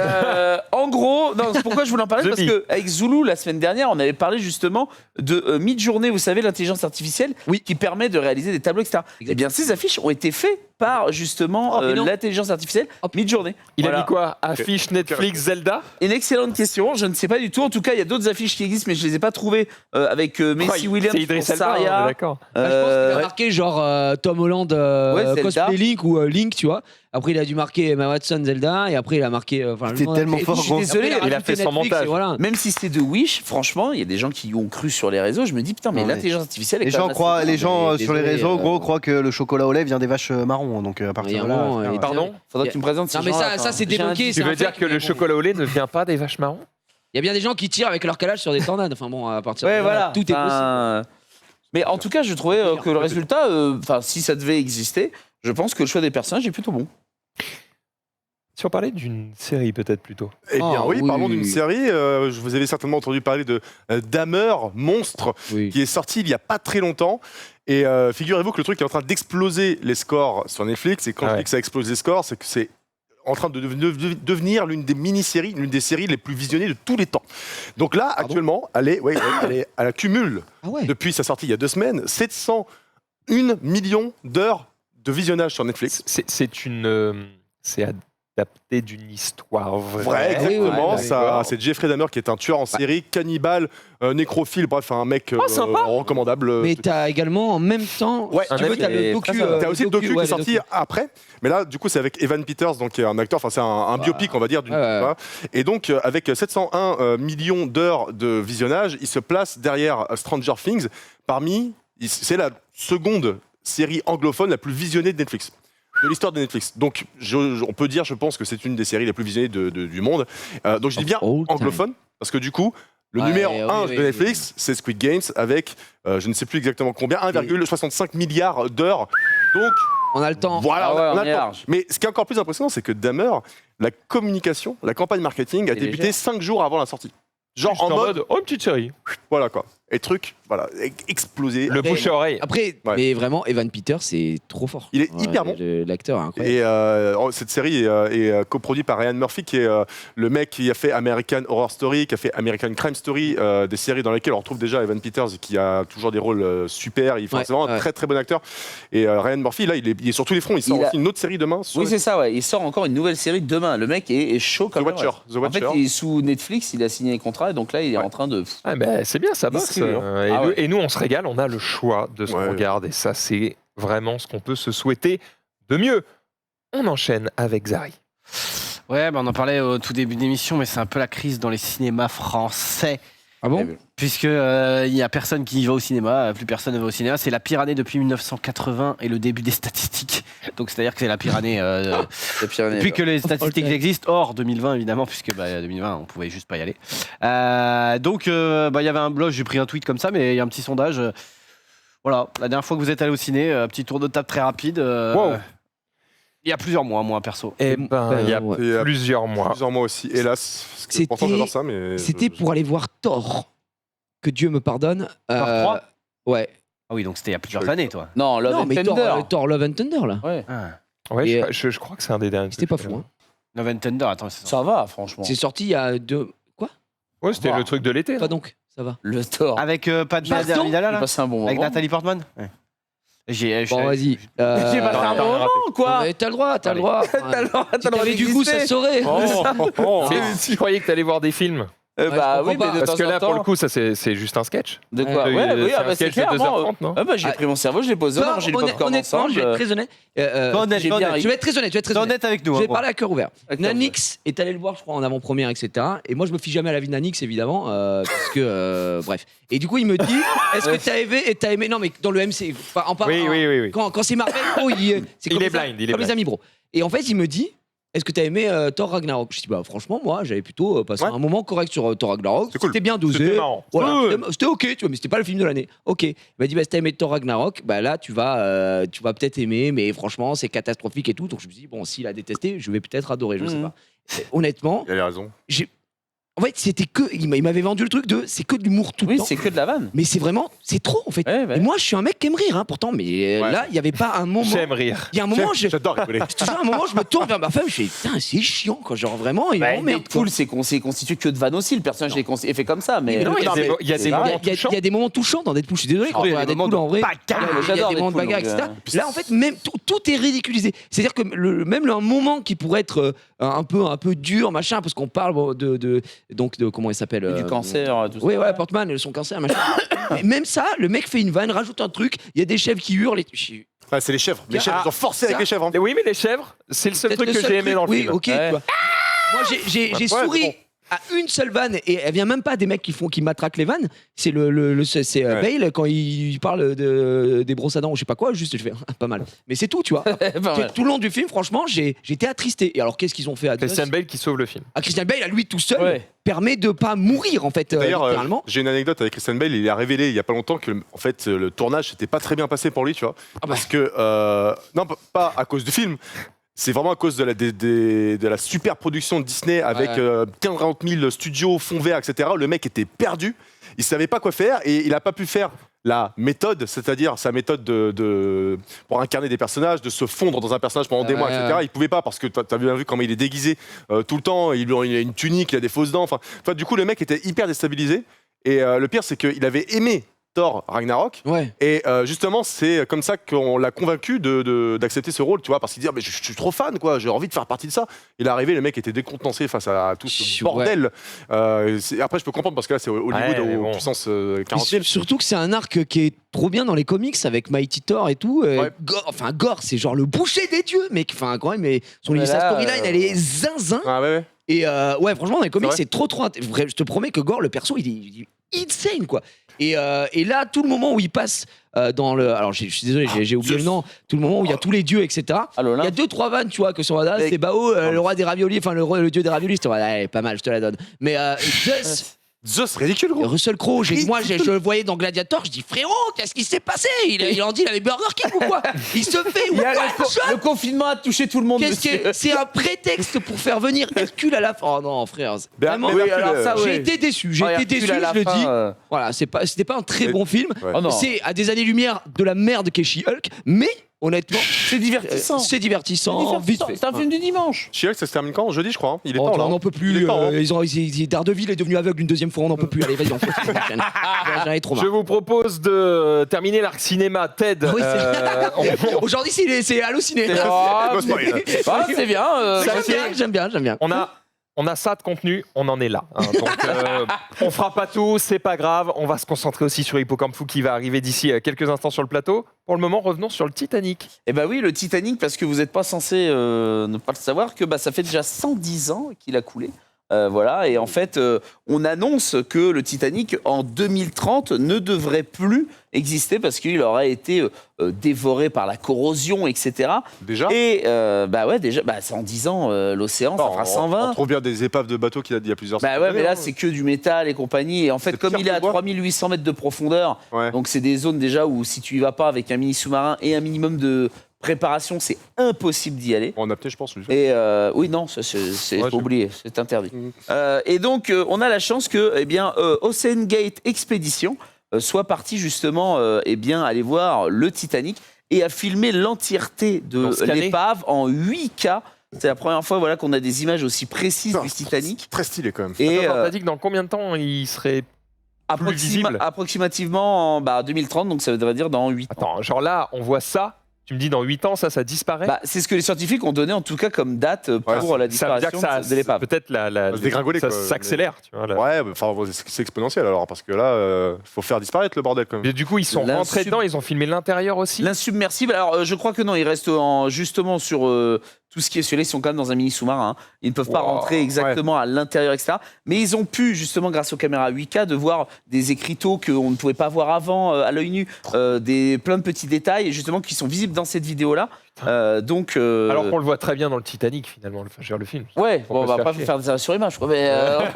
en gros, non, c'est pourquoi je voulais en parler,
The
parce
Bee.
qu'avec Zulu, la semaine dernière, on avait parlé justement de Midjourney, vous savez, l'intelligence artificielle, qui permet de réaliser des tableaux, etc. Eh bien, ces affiches ont été faites par justement
Oh, mais non.
l'intelligence artificielle Midjourney.
Il
Voilà.
a mis quoi? Affiche Netflix Zelda?
Une excellente question, je ne sais pas du tout. En tout cas, il y a d'autres affiches qui existent, mais je les ai pas trouvées avec Macy Williams
C'est Idris
pour
Elba, on est
Saria.
d'accord.
Bah, je pense qu'il a
Ouais.
marqué genre Tom Holland
Ouais, Zelda.
cosplay Link ou Link, tu vois. Après, il a dû marquer Emma Watson Zelda et après, il a marqué.
T'es tellement fort,
je suis
gros.
désolé,
Après,
il a
rajouté
fait son
Netflix,
montage.
et Voilà.
Même si c'est de Wish, franchement, il y a des gens qui y ont cru sur les réseaux. Je me dis, putain, mais
Non, mais
l'intelligence artificielle est
Les
quand
gens
même
croient,
assez-
les gens
mais
sur les
désolé,
réseaux, gros, croient que le chocolat au lait vient des vaches marrons. Donc à
Il y
partir
a
de
un
là.
moment,
frère,
il-
Pardon Faudrait que tu me présentes ces
Non, mais
gens-là,
ça, c'est
J'ai un
débloqué.
dit-
Tu
c'est
veux
un
dire
fake,
que
mais
le
bon.
chocolat au lait ne vient pas des vaches marrons?
Il y a bien des gens qui tirent avec leur calage sur des tornades. Enfin bon, à partir
Ouais,
de là,
voilà.
tout est possible.
Enfin, mais en tout cas, je trouvais que le résultat, enfin, si ça devait exister, je pense que le choix des personnages est plutôt bon.
Si on parlait d'une série peut-être plutôt.
Eh bien
Ah,
oui,
oui,
parlons
oui,
d'une
oui.
série. Je vous avez certainement entendu parler de Dahmer, Monstre,
Oui.
qui est sorti il y a pas très longtemps. Et figurez-vous que le truc est en train d'exploser les scores sur Netflix. Et quand
Ah
je
ouais.
dis que ça explose les scores, c'est que c'est en train de devenir l'une des mini-séries, l'une des séries les plus visionnées de tous les temps. Donc là, actuellement, elle accumule,
Ah ouais.
depuis sa sortie il y a 2 semaines, 701 millions d'heures de visionnage sur Netflix.
C'est adapté d'une histoire
Vrai,
vraie.
exactement.
ouais,
Ça, c'est Jeffrey Dahmer qui est un tueur en série, cannibale, nécrophile, bref, un mec
sympa.
recommandable.
Mais t'as également en même temps,
Ouais,
si tu veux, t'as le docu.
T'as aussi le docu qui
ouais,
est sorti après, mais là, du coup, c'est avec Evan Peters, donc qui est un acteur, enfin, c'est un biopic, on va dire.
Ouais, ouais.
Voilà. Et donc, avec 701 millions d'heures de visionnage, il se place derrière Stranger Things c'est la seconde série anglophone la plus visionnée de Netflix. De l'histoire de Netflix. Donc, on peut dire, je pense que c'est une des séries les plus visionnées du monde. Donc, je dis bien
All time.
anglophone, parce que du coup, le
Ouais,
numéro
oui,
1
oui,
de Netflix, c'est Squid Games, avec, je ne sais plus exactement combien, 1,65 milliard d'heures. Donc,
On a le temps.
voilà,
Ah ouais,
on a
on
le
est
temps.
large.
Mais ce qui est encore plus impressionnant, c'est que Dahmer, la communication, la campagne marketing a
C'est
débuté
léger.
5 jours avant la sortie. Genre
Juste
en mode,
oh, une petite série.
voilà quoi. Et truc, voilà, explosé.
Le bouche à oreille.
Après,
Ouais.
mais vraiment, Evan Peters, c'est trop fort.
Il est hyper bon.
L'acteur est incroyable.
Et cette série est coproduite par Ryan Murphy, qui est le mec qui a fait American Horror Story, qui a fait American Crime Story, des séries dans lesquelles on retrouve déjà Evan Peters, qui a toujours des rôles super. C'est vraiment un très très bon acteur. Et Ryan Murphy, là, il est sur tous les fronts. Il sort aussi une autre série demain.
Oui, c'est ça, ouais. Il sort encore une nouvelle série demain. Le mec est chaud comme
The Watcher.
le reste. En fait, il est sous Netflix, il a signé un contrat, et donc là, il est en train de.
Ah, ben, c'est bien, ça bosse.
Distribué,
Et nous, on se régale, on a le choix de ce qu'on regarde. Et ça, c'est vraiment ce qu'on peut se souhaiter de mieux. On enchaîne avec Zari.
Ouais, on en parlait au tout début de l'émission, mais c'est un peu la crise dans les cinémas français.
Ah bon?
Puisque il y a personne qui va au cinéma, plus personne ne va au cinéma. C'est la pire année depuis 1980 et le début des statistiques. Donc c'est-à-dire que c'est la pire année depuis que les statistiques existent, hors 2020 évidemment, puisque 2020 on pouvait juste pas y aller. Donc il y avait un blog, j'ai pris un tweet comme ça, mais il y a un petit sondage. Voilà, la dernière fois que vous êtes allé au ciné, petit tour de table très rapide. Il y a plusieurs mois, moi perso.
Eh ben, il y a
ouais.
plusieurs mois.
Plusieurs mois aussi, hélas. Parce que pourtant, j'adore ça, mais.
C'était pour aller voir Thor. Que Dieu me pardonne.
Thor 3
Ouais.
Ah oui, donc c'était il y a plusieurs années, toi.
Non, Love
Non,
and
mais
Thunder.
Thor Love and Thunder, là.
Ouais.
Ouais,
Et,
je crois que c'est un des derniers.
C'était pas fou. Hein.
Love and Thunder, attends, c'est ça.
Ça va, franchement.
C'est sorti il y a 2. Quoi?
Ouais, c'était le truc de l'été.
Pas donc, ça va.
Le Thor.
Avec Pat
Pardon
Vidala,
J'ai
là
passé un bon moment.
avec Nathalie Portman.
Bon, vas-y.
J'ai passé un bon moment, quoi.
Mais t'as le droit, t'as le droit.
T'as le droit
Si t'avais du goût, ça se saurait.
Je croyais que t'allais voir des films.
Bah
je
oui,
comprends
mais
pas.
de
Parce que
temps en
là, pour le
temps.
coup, ça c'est juste un sketch.
De quoi?
C'est
Ouais, oui,
un
c'est
sketch de
clairement.
2h30, non
J'ai pris mon cerveau, je l'ai posé,
Thor,
j'ai le popcorn
honnêtement,
ensemble.
je vais être très honnête.
Honnête,
j'ai bien
honnête.
ri.
Je vais être très honnête.
T'es honnête avec nous.
Je
hein,
vais
bon.
parler à cœur ouvert.
D'accord,
Nanix est allé le voir, je crois, en avant-première, etc. Et moi, je me fie jamais à la vie de Nanix, évidemment, parce que bref. Et du coup, il me dit, est-ce que t'as aimé Non, mais dans le MC, enfin, en parlant.
Oui.
Quand c'est Marvel, gros, il
est blind, il est
comme les
blind.
amis, bro. Et en fait, il me dit, est-ce que t'as aimé Thor Ragnarok? Je dis, bah franchement, moi, j'avais plutôt passé un moment correct sur Thor Ragnarok.
C'est cool.
C'était bien dosé.
C'était marrant.
Voilà, c'était ok, tu vois, mais c'était pas le film de l'année. Ok. Il m'a dit, bah, si t'as aimé Thor Ragnarok, bah là, tu vas peut-être aimer, mais franchement, c'est catastrophique et tout. Donc je me dis, bon, s'il a détesté, je vais peut-être adorer, je sais pas. Et honnêtement,
Il a raison.
en fait, c'était que. Il m'avait vendu le truc de. C'est que de l'humour tout le
Oui,
temps.
c'est que de la vanne.
Mais c'est vraiment. C'est trop, en fait.
Ouais.
Et moi, je suis un mec qui aime rire, hein, pourtant, mais là, il y avait pas un moment.
J'aime rire.
Il y a un moment,
J'adore rigoler.
toujours un moment, je me tourne vers ma femme, je fais putain, c'est chiant, quoi. Genre vraiment, il m'emmerde.
Deadpool, c'est constitué que de vannes aussi. Le personnage est fait comme ça. Mais
Mais non,
Il y a des
Il y a
moments touchants.
il y a des moments touchants dans Deadpool. Je suis désolé quand
il y
on
a
regarde
des moments
Deadpool en vrai.
bagarre.
Il y a
J'adore
des moments de
Deadpool,
bagarre,
donc,
etc. Là, en fait, même tout est ridiculisé. C'est-à-dire que même un moment qui pourrait être un peu dur, machin, parce qu'on parle de comment il s'appelle
du cancer, tout ça.
Oui, voilà, Portman et son cancer, machin. Mais même ça, le mec fait une vanne, rajoute un truc. Il y a des chèvres qui hurlent.
Ah, c'est les chèvres. Les chèvres, ils ont forcé avec les chèvres. hein.
Oui, mais les chèvres, c'est le seul
Peut-être
truc que j'ai aimé dans le
oui,
film.
ok.
Ouais.
tu vois. Moi, j'ai
Ouais,
souri
mais bon.
à une seule vanne et elle vient même pas des mecs qui matraquent les vannes. C'est c'est
Ouais.
Bale quand il parle des brosses à dents ou je sais pas quoi. Juste, je fais pas mal. Mais c'est tout, tu vois.
Pas mal.
Tout le long du film, franchement, j'ai été attristé. Et alors, qu'est-ce qu'ils ont fait à
Christian Bale qui sauve le film.
Christian Bale, à lui tout seul,
Ouais.
permet de pas mourir en fait,
D'ailleurs,
littéralement.
j'ai une anecdote avec Christian Bale. Il a révélé il y a pas longtemps que en fait, le tournage s'était pas très bien passé pour lui, tu vois. Parce que non, pas à cause du film. C'est vraiment à cause de la super production de Disney avec 15-40 000 studios, fonds verts, etc. Le mec était perdu. Il savait pas quoi faire et il a pas pu faire la méthode, c'est-à-dire sa méthode pour incarner des personnages, de se fondre dans un personnage pendant des mois, etc. Il pouvait pas parce que t'as bien vu comment il est déguisé tout le temps. Il a une tunique, il a des fausses dents. Enfin, du coup, le mec était hyper déstabilisé. Et le pire, c'est qu'il avait aimé Thor Ragnarok.
Ouais.
Et justement, c'est comme ça qu'on l'a convaincu d'accepter ce rôle, tu vois, parce qu'il dit ah, mais je suis trop fan, quoi, j'ai envie de faire partie de ça. Il est arrivé, le mec était décontenancé face à tout ce bordel. Après, je peux comprendre parce que là, c'est Hollywood
Ouais,
aux
bon.
puissance 40 000.
Surtout que c'est un arc qui est trop bien dans les comics avec Mighty Thor et tout.
Ouais.
Gore, c'est genre le boucher des dieux, mec. Enfin, quand même, mais sa storyline, elle est zinzin.
Ah ouais.
Et ouais, franchement, dans les comics,
C'est
c'est trop. Vrai, je te promets que Gore, le perso, il est insane, quoi. Et là, tout le moment où il passe dans le. Alors, je suis désolé, j'ai oublié le nom. Tout le moment où il y a tous les dieux, etc. Il y a 2-3 vannes, tu vois, que sur Wada, c'est Bao, le roi des raviolis, enfin le dieu des raviolis. Ouais, pas mal, je te la donne. Mais Zeus.
C'est ridicule, gros.
Russell Crowe, moi je le voyais dans Gladiator, je dis frérot, qu'est-ce qui s'est passé? Il en dit, il avait Burger King ou quoi? Il se fait
Il y a
what
le confinement a touché tout le monde.
C'est un prétexte pour faire venir Hercule à la fin. Oh non, frère. Vraiment,
mais Hercule,
alors ça,
j'ai été déçu. J'ai été déçu, je le dis. Voilà, c'était pas un très bon film.
Ouais.
Oh non.
C'est à des années-lumière de la merde qu'est She-Hulk, mais honnêtement,
C'est divertissant.
c'est divertissant. Vite fait.
C'est un film du dimanche.
She-Hulk, ça se termine quand? Jeudi, je crois. Hein. Il est
Oh,
temps, là.
on
hein.
n'en peut
Il
plus.
est temps, hein.
Daredevil est devenu aveugle une deuxième fois. On n'en peut plus. Allez, vas-y, on fait la prochaine. J'en ai trop marre.
Je vous propose de terminer l'arc cinéma Ted.
Oui, aujourd'hui, c'est Allociné.
Go spoil.
C'est bien.
J'aime bien.
On a ça de contenu, on en est là. Hein. Donc, on fera pas tout, c'est pas grave. On va se concentrer aussi sur Hippocampe Fou qui va arriver d'ici quelques instants sur le plateau. Pour le moment, revenons sur le Titanic.
Eh ben oui, le Titanic, parce que vous n'êtes pas censé ne pas le savoir, que ça fait déjà 110 ans qu'il a coulé. Voilà, et en fait, on annonce que le Titanic, en 2030, ne devrait plus exister parce qu'il aurait été dévoré par la corrosion, etc.
Déjà?
Et déjà, c'est en 10 ans, l'océan, ça fera 120.
On trouve bien des épaves de bateaux qu'il a dit il y a plusieurs
Bah ouais, mais
années,
là,
hein.
c'est que du métal et compagnie. Et en fait,
C'est
comme
pire
il est
que
à
le bois.
3800 mètres de profondeur,
Ouais.
donc c'est des zones déjà où si tu y vas pas avec un mini sous-marin et un minimum de préparation, c'est impossible d'y aller.
En apnée, je pense. Lui.
Et oui, non, ça, c'est
Ouais,
faut oublier, c'est interdit.
Mhm.
Et donc, on a la chance que, Ocean Gate Expedition soit parti justement, aller voir le Titanic et a filmé l'entièreté de
Dans scanner.
l'épave en 8K. C'est la première fois qu'on a des images aussi précises
Putain,
du Titanic.
Très stylé quand même.
Et
Attends, t'as dit que dans combien de temps il serait... plus visible.
approximativement en 2030, donc ça voudrait dire dans 8 ans.
Attends, genre là, on voit ça. Tu me dis dans 8 ans, ça disparaît?
C'est ce que les scientifiques ont donné en tout cas comme date pour la
Ça veut dire
disparition
que
de l'épave.
peut-être
va se dégringoler,
ça
quoi.
s'accélère. Tu vois, là.
Ouais, enfin, c'est exponentiel alors, parce que là, faut faire disparaître le bordel quand même.
Mais du coup, ils sont rentrés dedans, ils ont filmé l'intérieur aussi.
L'insubmersible, alors je crois que non, ils restent justement sur tout ce qui est sur les, ils sont quand même dans un mini sous-marin. Hein. Ils ne peuvent pas
Wow,
rentrer exactement à l'intérieur, etc. Mais ils ont pu, justement, grâce aux caméras 8K, de voir des écriteaux qu'on ne pouvait pas voir avant à l'œil nu, plein de petits détails, justement, qui sont visibles dans cette vidéo-là.
Alors qu'on le voit très bien dans le Titanic, finalement, le film.
Ouais,
On
bon,
peut
on va
se
pas
faire
faire des arrêts sur image, quoi, mais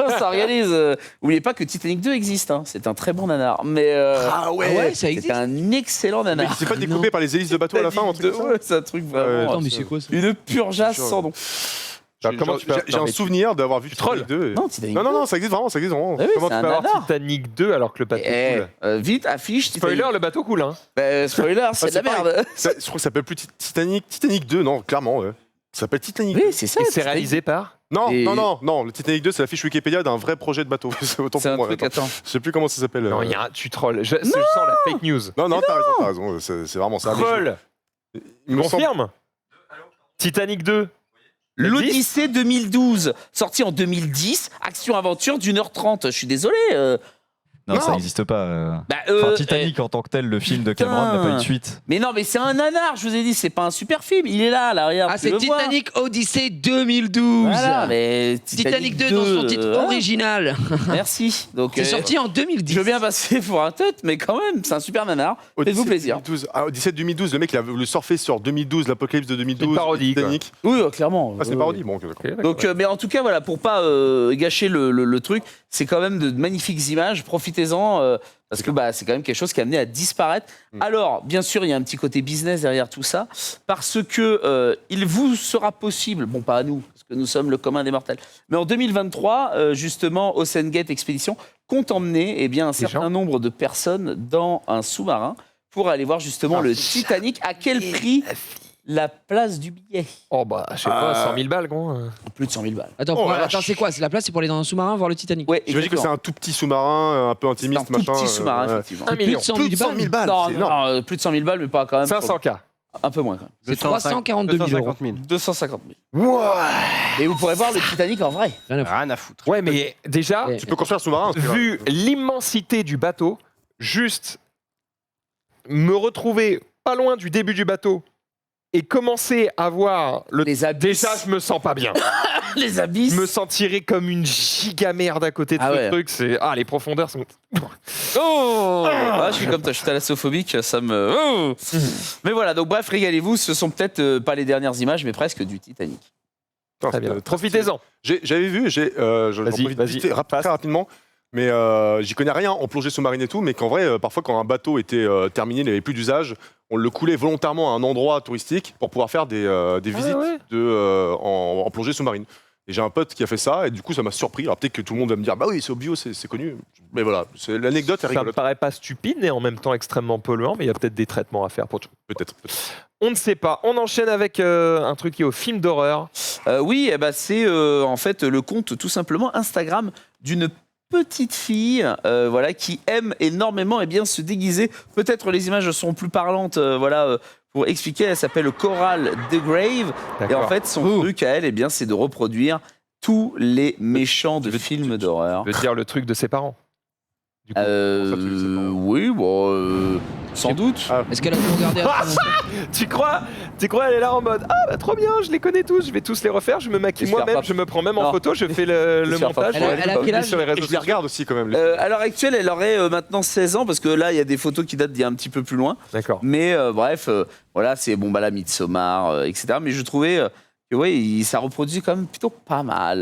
on s'organise. N'oubliez pas que Titanic 2 existe, hein. C'est un très bon nanar. Mais
Ah ouais, ça
c'est
existe.
un excellent
Mais
nanar.
c'est pas découpé par les hélices de bateau à la fin, un truc comme ça.
Ouais, c'est un truc vraiment.
Attends,
mais c'est quoi ça?
Une purgeasse
Sûr.
sans nom.
Comment tu peux-
J'ai
non,
un
mais
souvenir d'avoir vu
tu trolles.
Titanic 2.
Non, Titanic
Non, ça existe vraiment, ça existe vraiment.
Ah oui,
Comment
c'est
tu
un
peux avoir
nanar.
Titanic 2 alors que le bateau coule?
Vite, affiche.
Spoiler,
Titanic.
le bateau coule. Hein.
Spoiler, c'est de la
pareil.
merde.
Je crois que ça s'appelle plus Titanic 2, non, clairement. Ouais. Ça s'appelle Titanic 2.
Oui, c'est ça.
Et c'est
Titanic.
réalisé par
Non,
Et-
non, le Titanic 2, c'est la fiche Wikipédia d'un vrai projet de bateau. C'est autant
C'est
pour
un
moi.
truc,
Attends.
attends.
Je sais plus comment ça s'appelle.
Non, tu trolls. Je sens la fake news.
Non, t'as raison, c'est vraiment ça.
Troll.
Il me semble-
Confirme. Titanic 2.
L'Odyssée 2012, sorti en 2010, action-aventure d'1h30. Je suis désolé.
Non, ça
Non.
n'existe pas.
Bah,
Enfin, Titanic en tant que tel, le film de Cameron n'a pas eu de suite.
Mais non, mais c'est un nanar, je vous ai dit, c'est pas un super film. Il est là, à l'arrière.
Ah,
tu
c'est
le vois.
Titanic Odyssey 2012.
Voilà, mais
Titanic 2 dans son titre
voilà.
original.
Merci. Donc,
C'est sorti en 2010.
je veux bien passer pour un tête, mais quand même, c'est un super nanar. Faites-vous
Odyssey
plaisir.
2012. Ah, Odyssey 2012, le mec il a voulu surfer sur 2012, l'apocalypse de 2012.
C'est une parodie, quoi.
Titanic.
Oui, clairement.
Ah, c'est une parodie, bon, ok, d'accord.
Ok, d'accord.
Donc, mais en tout cas, voilà, pour pas gâcher le truc, c'est quand même de magnifiques images. Profitez-en, parce que c'est quand même quelque chose qui est amené à disparaître. Alors, bien sûr, il y a un petit côté business derrière tout ça, parce que il vous sera possible, bon, pas à nous, parce que nous sommes le commun des mortels, mais en 2023, justement, Ocean Gate Expedition compte emmener un certain nombre de personnes dans un sous-marin pour aller voir justement le Titanic. À quel prix la place du billet?
Oh bah, je sais pas, 100 000 balles, gros.
Plus de 100 000 balles.
Attends,
Oh, la
attends, c'est quoi? C'est la place, c'est pour aller dans un sous-marin voir le Titanic.
Ouais,
J'imagine que c'est un tout petit sous-marin, un peu
C'est
intimiste,
un tout
machin.
petit sous-marin,
ouais.
effectivement.
1
Plus
million.
de 100
Plus
000
de 100 000
balles.
balles,
Non,
c'est énorme.
non, plus de 100 000 balles, mais pas quand même.
500K.
Un peu moins quand même.
C'est 342 000 euros.
250 000. Et vous pourrez voir le Titanic en vrai.
Rien à foutre.
Ouais, mais déjà,
Ouais.
Tu peux construire un sous-marin. c'est vrai.
vu l'immensité du bateau, juste me retrouver pas loin du début du bateau et commencer à voir le...
Les abysses.
Déjà, je me sens pas bien.
Les abysses.
Je me sentirais comme une giga merde à côté de
Ah
ce
ouais.
truc. Les profondeurs sont...
Oh je suis comme toi, je suis thalassophobique, ça me... Oh mais voilà, donc bref, régalez-vous, ce sont peut-être pas les dernières images, mais presque du Titanic.
Putain,
Très bien.
c'est-
Profitez-en.
J'avais vu, j'en
Vas-y,
profite
vas-y.
vite fait, très rapidement. Mais j'y connais rien en plongée sous-marine et tout, mais qu'en vrai, parfois quand un bateau était terminé, il n'avait plus d'usage, on le coulait volontairement à un endroit touristique pour pouvoir faire des visites en plongée sous-marine. Et j'ai un pote qui a fait ça, et du coup ça m'a surpris. Alors peut-être que tout le monde va me dire, bah oui, c'est au bio, c'est connu. Mais voilà, l'anecdote est
Ça me
rigolote.
paraît pas stupide et en même temps extrêmement polluant, mais il y a peut-être des traitements à faire pour tout.
Peut-être.
On ne sait pas. On enchaîne avec un truc qui est au film d'horreur.
Oui, eh ben, c'est en fait le compte tout simplement Instagram d'une petite fille voilà, qui aime énormément se déguiser. Peut-être les images sont plus parlantes pour expliquer. Elle s'appelle Coral The Grave. Et en fait, son truc à elle, c'est de reproduire tous les méchants de films d'horreur.
Je veux dire le truc de ses parents. Du coup,
Oui, bon, sans doute.
Est-ce qu'elle a tout regardé à
Tu crois elle est là en mode ah bah trop bien, je les connais tous, je vais tous les refaire, je me maquille
J'espère
moi-même,
pas.
je me prends même en
Non.
photo, je fais le
J'espère pas.
montage.
Elle a quel âge
sur les
Et
réseaux
je les
sociaux.
regarde aussi quand même.
À l'heure actuelle, elle aurait maintenant 16 ans parce que là, il y a des photos qui datent d'il y a un petit peu plus loin.
D'accord.
Mais bref, voilà, c'est la Midsommar, etc. Mais je trouvais que ça reproduit quand même plutôt pas mal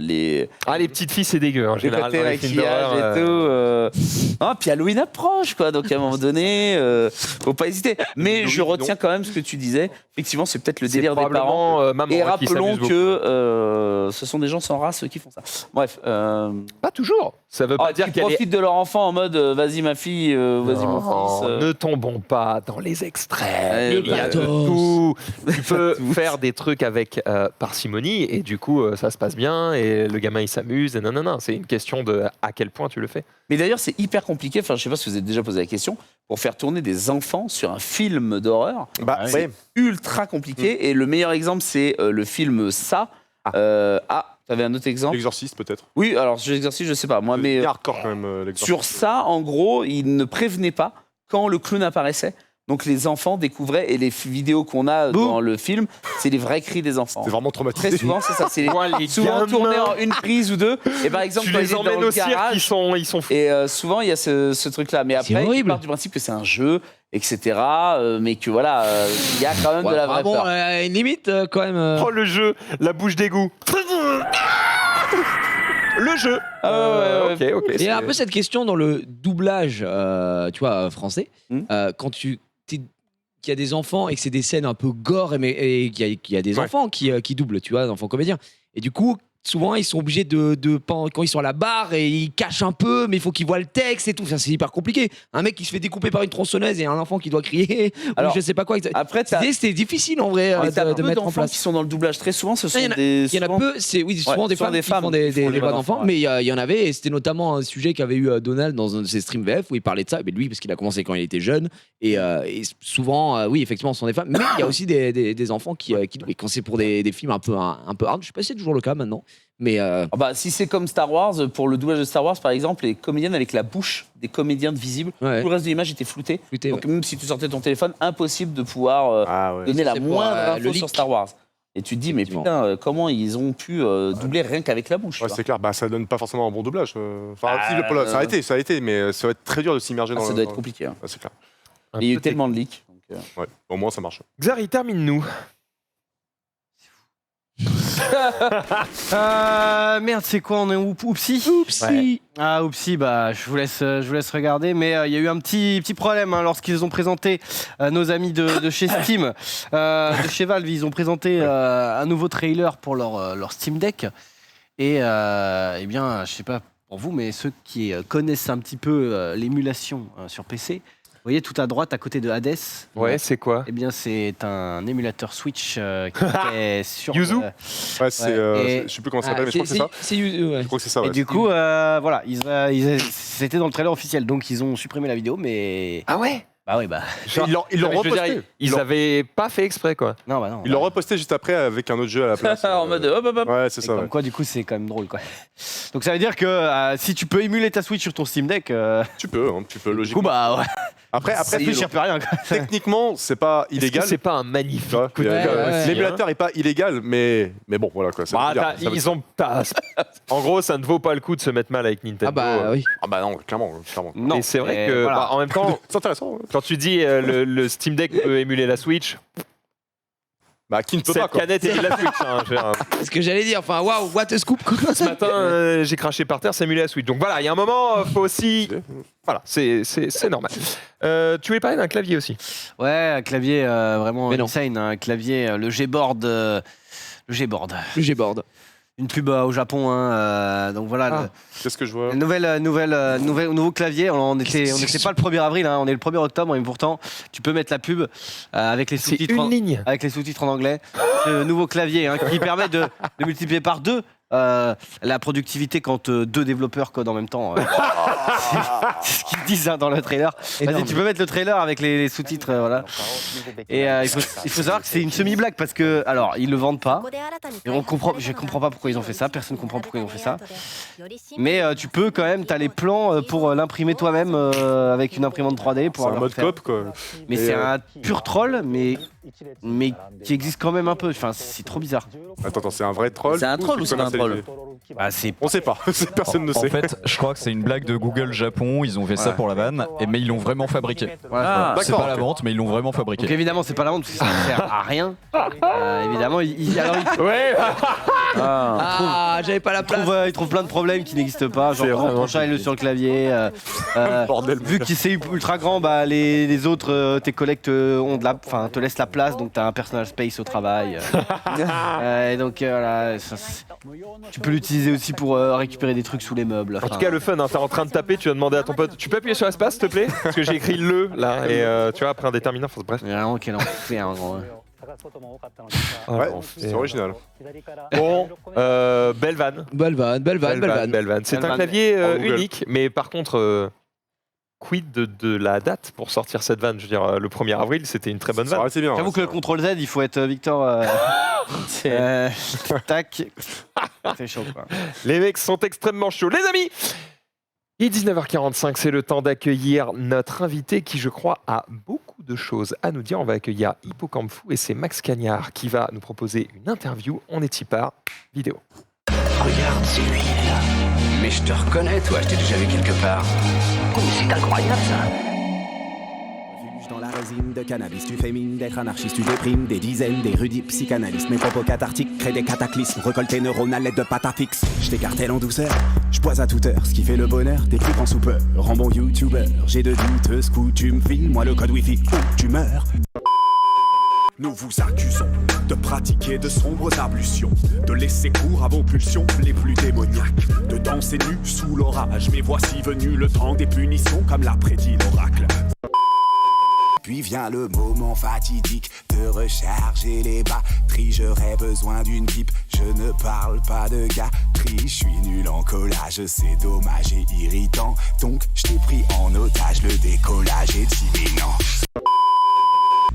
les
Les petites filles c'est dégueu en général
côtés
dans les films
maquillage
d'horreur.
et tout. Puis Halloween approche, quoi. Donc à un moment donné, faut pas hésiter. Mais je retiens quand même ce que tu disais. Effectivement, c'est peut-être le
C'est
délire des parents.
probablement maman
Et
qui
rappelons
s'amuse beaucoup.
que ce sont des gens sans race qui font ça. Bref.
Pas toujours. Ça veut pas dire
Qui
qu'elle est
profitent de leur enfant en mode vas-y ma fille, vas-y mon fils.
Ne tombons pas dans les extrêmes.
Les
Il y a de
pathos.
tout. Tu peux faire des trucs avec parcimonie et du coup ça se passe bien et le gamin il s'amuse et non. C'est une question de à quel point tu le fais.
Mais d'ailleurs, c'est hyper compliqué. Enfin, je sais pas si vous avez déjà posé la question. Pour faire tourner des enfants sur un film d'horreur,
Bah,
c'est ultra compliqué. Et le meilleur exemple, c'est le film Ça. T'avais un autre exemple?
L'exorciste peut-être.
Oui, alors l'exercice, je sais pas moi, mais
C'est hardcore quand même l'exorciste.
sur ça, en gros, ils ne prévenaient pas quand le clown apparaissait. Donc les enfants découvraient, et les vidéos qu'on a dans le film, c'est les vrais cris des enfants.
C'est vraiment
Très
traumatisé.
souvent, c'est ça. C'est
Les
souvent
gamins,
tourné en une prise ou deux. Et par exemple,
tu
quand
les
ils étaient
emmènes
dans le
au cirque,
garage,
ils sont fous.
et souvent, il y a ce truc-là. Mais
C'est
après, ils
horrible.
partent du principe que c'est un jeu, etc. Mais que voilà, il y a quand même de la vraie peur.
une limite quand même.
Oh le jeu, la bouche d'égout. Le jeu. Ok.
Il y a un peu cette question dans le doublage, tu vois, français. Quand qu'il y a des enfants et que c'est des scènes un peu gore et qu'il y a des enfants qui doublent, tu vois, des enfants comédiens. Et du coup, souvent, ils sont obligés quand ils sont à la barre et ils cachent un peu, mais il faut qu'ils voient le texte et tout. Enfin, c'est hyper compliqué. Un mec qui se fait découper par une tronçonneuse et un enfant qui doit crier,
Alors,
ou je sais pas quoi.
Après,
C'est difficile en vrai
t'as
de
peu
mettre en
d'enfants
place.
qui sont dans le doublage. Très souvent, ce sont
Il y en a-
des.
Il y en a
souvent-
peu, c'est souvent des
souvent
femmes qui font des
qui font les
voix
voix
d'enfants,
d'enfants,
mais il y en avait, et c'était notamment un sujet qu'avait eu Donald dans un de ses streams VF où il parlait de ça. Mais lui, parce qu'il a commencé quand il était jeune, et souvent, oui, effectivement, ce sont des femmes, mais il y a aussi des enfants qui et quand c'est pour des films un peu hard, je sais pas si c'est toujours le cas maintenant, mais
Si c'est comme Star Wars, pour le doublage de Star Wars, par exemple, les comédiennes avec la bouche des comédiens visibles,
ouais,
tout le reste de l'image était flouté.
flouté,
Donc même si tu sortais ton téléphone, impossible de pouvoir
Ah ouais.
donner la
C'est pour,
moindre
le
info
leak.
sur Star Wars. Et tu te dis, mais
Effectivement.
putain, comment ils ont pu doubler rien qu'avec la bouche
Ouais,
tu vois.
c'est clair, bah, ça donne pas forcément un bon doublage. Enfin, si, ça a été, mais ça va être très dur de s'immerger dans
Ça
le.
doit être compliqué. Hein.
Ah, c'est clair.
Un
Il y a eu
peu
tellement de leaks. donc,
Ouais, au moins ça marche.
Xari, termine-nous.
Merde, c'est quoi? On est où? Oupsi.
Ouais.
Ah, Oupsi, bah, je vous laisse regarder. Mais il y a eu un petit problème lorsqu'ils ont présenté nos amis de chez Steam, de chez Valve. Ils ont présenté un nouveau trailer pour leur Steam Deck. Et eh bien, je sais pas pour vous, mais ceux qui connaissent un petit peu l'émulation sur PC, vous voyez tout à droite, à côté de Hades.
Ouais, c'est quoi?
Eh bien, c'est un émulateur Switch qui est sur.
Yuzu
Ouais, c'est.
Ouais, et-
Je sais plus comment ça s'appelle, mais je crois que c'est ça.
ouais.
Je crois que c'est ça.
Et
Ouais.
du coup, voilà, c'était dans le trailer officiel, donc ils ont supprimé la vidéo, mais
Ah ouais.
bah oui, bah
Ils l'ont
Je veux dire,
reposté.
ils avaient pas fait exprès quoi.
non, bah non.
Ils l'ont reposté juste après avec un autre jeu à la place.
en mode hop, hop, hop.
Ouais, c'est
Et
ça.
comme
Ouais.
quoi, du coup, c'est quand même drôle, quoi. Donc ça veut dire que si tu peux émuler ta Switch sur ton Steam Deck,
Tu peux,
du
logiquement.
coup, bah ouais.
Après,
Ça
c'est-
Switch, y a plus rien, quoi.
techniquement, c'est pas
Est-ce que
illégal.
c'est pas un magnifique
Tu vois,
coup de
il y a-
gueule aussi,
L'émulateur est pas illégal, mais bon, voilà quoi. Ça
Bah,
veut dire-
t'as-
ça veut
ils
dire-
ont, en gros, ça ne vaut pas le coup de se mettre mal avec Nintendo.
Ah bah oui.
Ah bah non, clairement.
Non.
Et c'est vrai
Et
que,
voilà.
bah, en même temps,
C'est intéressant. Ouais.
quand tu dis le Steam Deck peut émuler la Switch,
Bah, qui ne peut
Cette
pas, quoi.
canette est de la Switch. Hein,
C'est ce que j'allais dire. Enfin, waouh, what a scoop, quoi.
ce matin, j'ai craché par terre, c'est émulé la Switch. Donc voilà, il y a un moment, faut aussi. Voilà, c'est normal. Tu voulais parler d'un clavier aussi.
Ouais, un clavier vraiment
Mais non.
insane, un clavier, le G-Board. Le G-Board.
Le G-board.
Une pub au Japon, hein, donc voilà.
Qu'est-ce que je vois?
Le nouveau clavier, on n'était pas le 1er avril, hein, on est le 1er octobre, mais pourtant, tu peux mettre la pub avec les
C'est
sous-titres
une ligne.
avec les sous-titres en anglais. Ce nouveau clavier hein, qui permet de multiplier par 2 la productivité quand 2 développeurs codent en même temps. C'est ce qu'ils disent hein, dans le trailer. Vas-y, tu peux mettre le trailer avec les sous-titres, voilà. Et il faut savoir que c'est une semi-blague parce que, alors, ils le vendent pas. Et je comprends pas pourquoi ils ont fait ça. Personne ne comprend pourquoi ils ont fait ça. Mais tu peux quand même, t'as les plans pour l'imprimer toi-même avec une imprimante 3D.
C'est un mode cop, quoi.
Mais c'est un pur troll, mais qui existe quand même un peu. Enfin, c'est trop bizarre.
Attends, c'est un vrai troll?
C'est un troll ou c'est un troll?
Bah, c'est
On sait pas, personne ne
En
sait.
fait, je crois que c'est une blague de Google Japon. Ils ont fait ça pour la vanne, mais ils l'ont vraiment fabriqué.
voilà.
C'est pas la vente, mais ils l'ont vraiment fabriqué.
Donc évidemment, c'est pas la vente parce que ça ne sert à rien. Évidemment,
Ouais.
Ah, j'avais pas la place.
il trouve plein de problèmes qui n'existent pas.
C'est
Genre,
vraiment
enchaîne-le sur le clavier.
Bordel.
Vu que c'est ultra grand, bah, les autres, tes collègues te laissent la place, donc t'as un personal space au travail. Et donc voilà, tu peux l'utiliser aussi pour récupérer des trucs sous les meubles.
En tout cas, le fun, hein, t'es en train de taper, tu vas demander à ton pote. Tu peux appuyer sur l'espace, s'il te plaît? Parce que j'ai écrit le là, et tu vois, après un déterminant, bref.
Vraiment, quel enfer, gros.
Ouais, c'est original.
Bon, belle vanne.
Belle vanne.
Belle vanne. C'est
Belle
un
vanne.
clavier
En Google.
unique, mais par contre, quid de la date pour sortir cette vanne? Je veux dire, le 1er avril, c'était une très bonne
Ça
vanne.
aurait été bien.
J'avoue que le CTRL Z, il faut être Victor. Tac. C'est chaud, quoi.
Les mecs sont extrêmement chauds. Les amis, il est 19h45, c'est le temps d'accueillir notre invité qui, je crois, a beaucoup de choses à nous dire. On va accueillir Hippocampe Fou et c'est Max Cagnard qui va nous proposer une interview. On est y par vidéo.
Regarde, c'est lui, là. Mais je te reconnais, toi, je t'ai déjà vu quelque part. Oh, mais c'est incroyable, ça.
Dans la résine de cannabis, tu fais mine d'être anarchiste, tu déprimes des dizaines d'érudits psychanalystes. Mes propos cathartiques créent des cataclysmes, récoltés neuronales, l'aide de patafix. Je t'écartèle en douceur, je bois à toute heure, ce qui fait le bonheur des plus grands soupeurs. Rends bon youtubeur, j'ai de douteuses coutumes, file-moi le code wifi ou tu meurs. Nous vous accusons de pratiquer de sombres ablutions, de laisser cours à vos pulsions les plus démoniaques, de danser nus sous l'orage. Mais voici venu le temps des punitions, comme l'a prédit l'oracle. Puis vient le moment fatidique de recharger les batteries. J'aurais besoin d'une pipe, je ne parle pas de gâterie. Je suis nul en collage, c'est dommage et irritant. Donc je t'ai pris en otage, le décollage est imminent.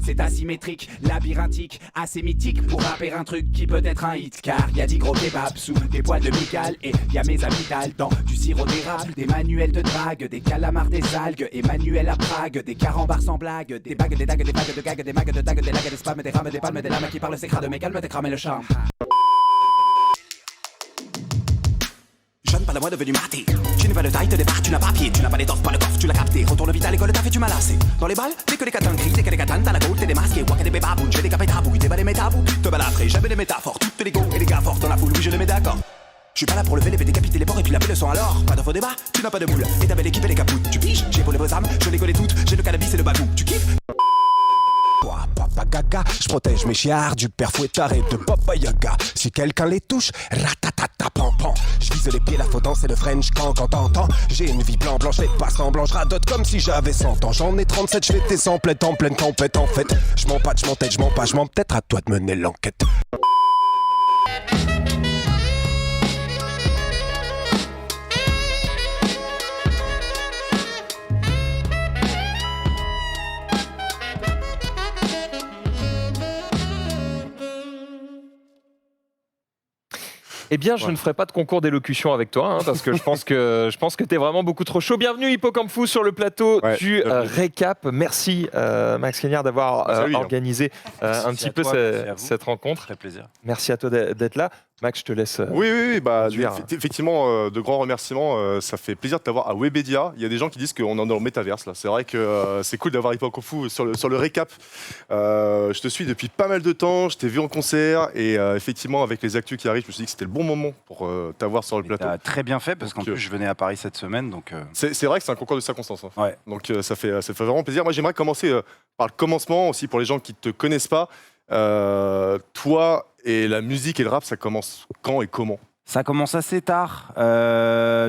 C'est asymétrique, labyrinthique, assez mythique pour rapper un truc qui peut être un hit. Car y a 10 gros kebabs sous des poils de mical et y a mes amygdales dans du sirop d'érable, des manuels de drague, des calamars, des algues, Emmanuel à Prague, des carambars sans blague, des bagues, des dagues, des bagues de gags, des mags de dagues, des lagues, des spams, des rames, des palmes, des lames qui parlent, c'est crade, mais calme, t'es cramé le charme. Jeune, pas la moi devenu maté. Tu n'es pas le taille, te départ, tu n'as pas pied. Tu n'as pas l'étoffe, pas le coffre, tu l'as capté. Retourne vite à l'école, t'as fait, tu m'as lassé. Dans les balles, dès que les catins crient, dès que les catins, t'as la gaule, t'es démasqué. Waka des bébabouilles, j'ai des capés tabouilles, des balais métabouilles. Te baladerai, j'avais des métaphores, toutes les go et les gars forts dans la foule, oui, je les mets d'accord. Je suis pas là pour lever les décapiter les porcs et puis laver le sang alors. Pas de faux débat, tu n'as pas de moule. Et ta belle équipe et les capoutes, tu piges. J'ai pour les beaux âmes, je les connais toutes. J'ai le cannabis et le bagou, tu kiffes? Papa gaga, je protège mes chiards du père fouettard et de Baba Yaga. Si quelqu'un les touche, ratatata pan pan. Je vise les pieds, la fautance et le French quand t'entends. J'ai une vie blanche, fais pas semblant, je radote comme si j'avais 100 ans. J'en ai 37, je fais tes emplettes en pleine tempête en fait. Je m'en pas, je m'en tête, je m'en pas, je m'en peut-être à toi de mener l'enquête.
Eh bien, je ne ferai pas de concours d'élocution avec toi, hein, parce que je pense que t'es vraiment beaucoup trop chaud. Bienvenue Hippocampe Fou sur le plateau du récap. Merci Max Cagnard d'avoir organisé un petit peu cette rencontre.
Très plaisir.
Merci à toi d'être là. Max, je te laisse.
Oui, bah,
dire.
effectivement, de grands remerciements. Ça fait plaisir de t'avoir à Webedia. Il y a des gens qui disent qu'on est dans le métaverse là. C'est vrai que c'est cool d'avoir Hip Hop Kung Fu sur le récap. Je te suis depuis pas mal de temps. Je t'ai vu en concert et effectivement, avec les actus qui arrivent, je me suis dit que c'était le bon moment pour t'avoir sur le plateau.
T'as très bien fait parce qu'en
Donc,
plus je venais à Paris cette semaine, donc.
C'est vrai que c'est un concours de circonstances. Hein.
Ouais.
Donc ça fait vraiment plaisir. Moi, j'aimerais commencer par le commencement aussi pour les gens qui te connaissent pas. Toi et la musique et le rap, ça commence quand et comment?
Ça commence assez tard.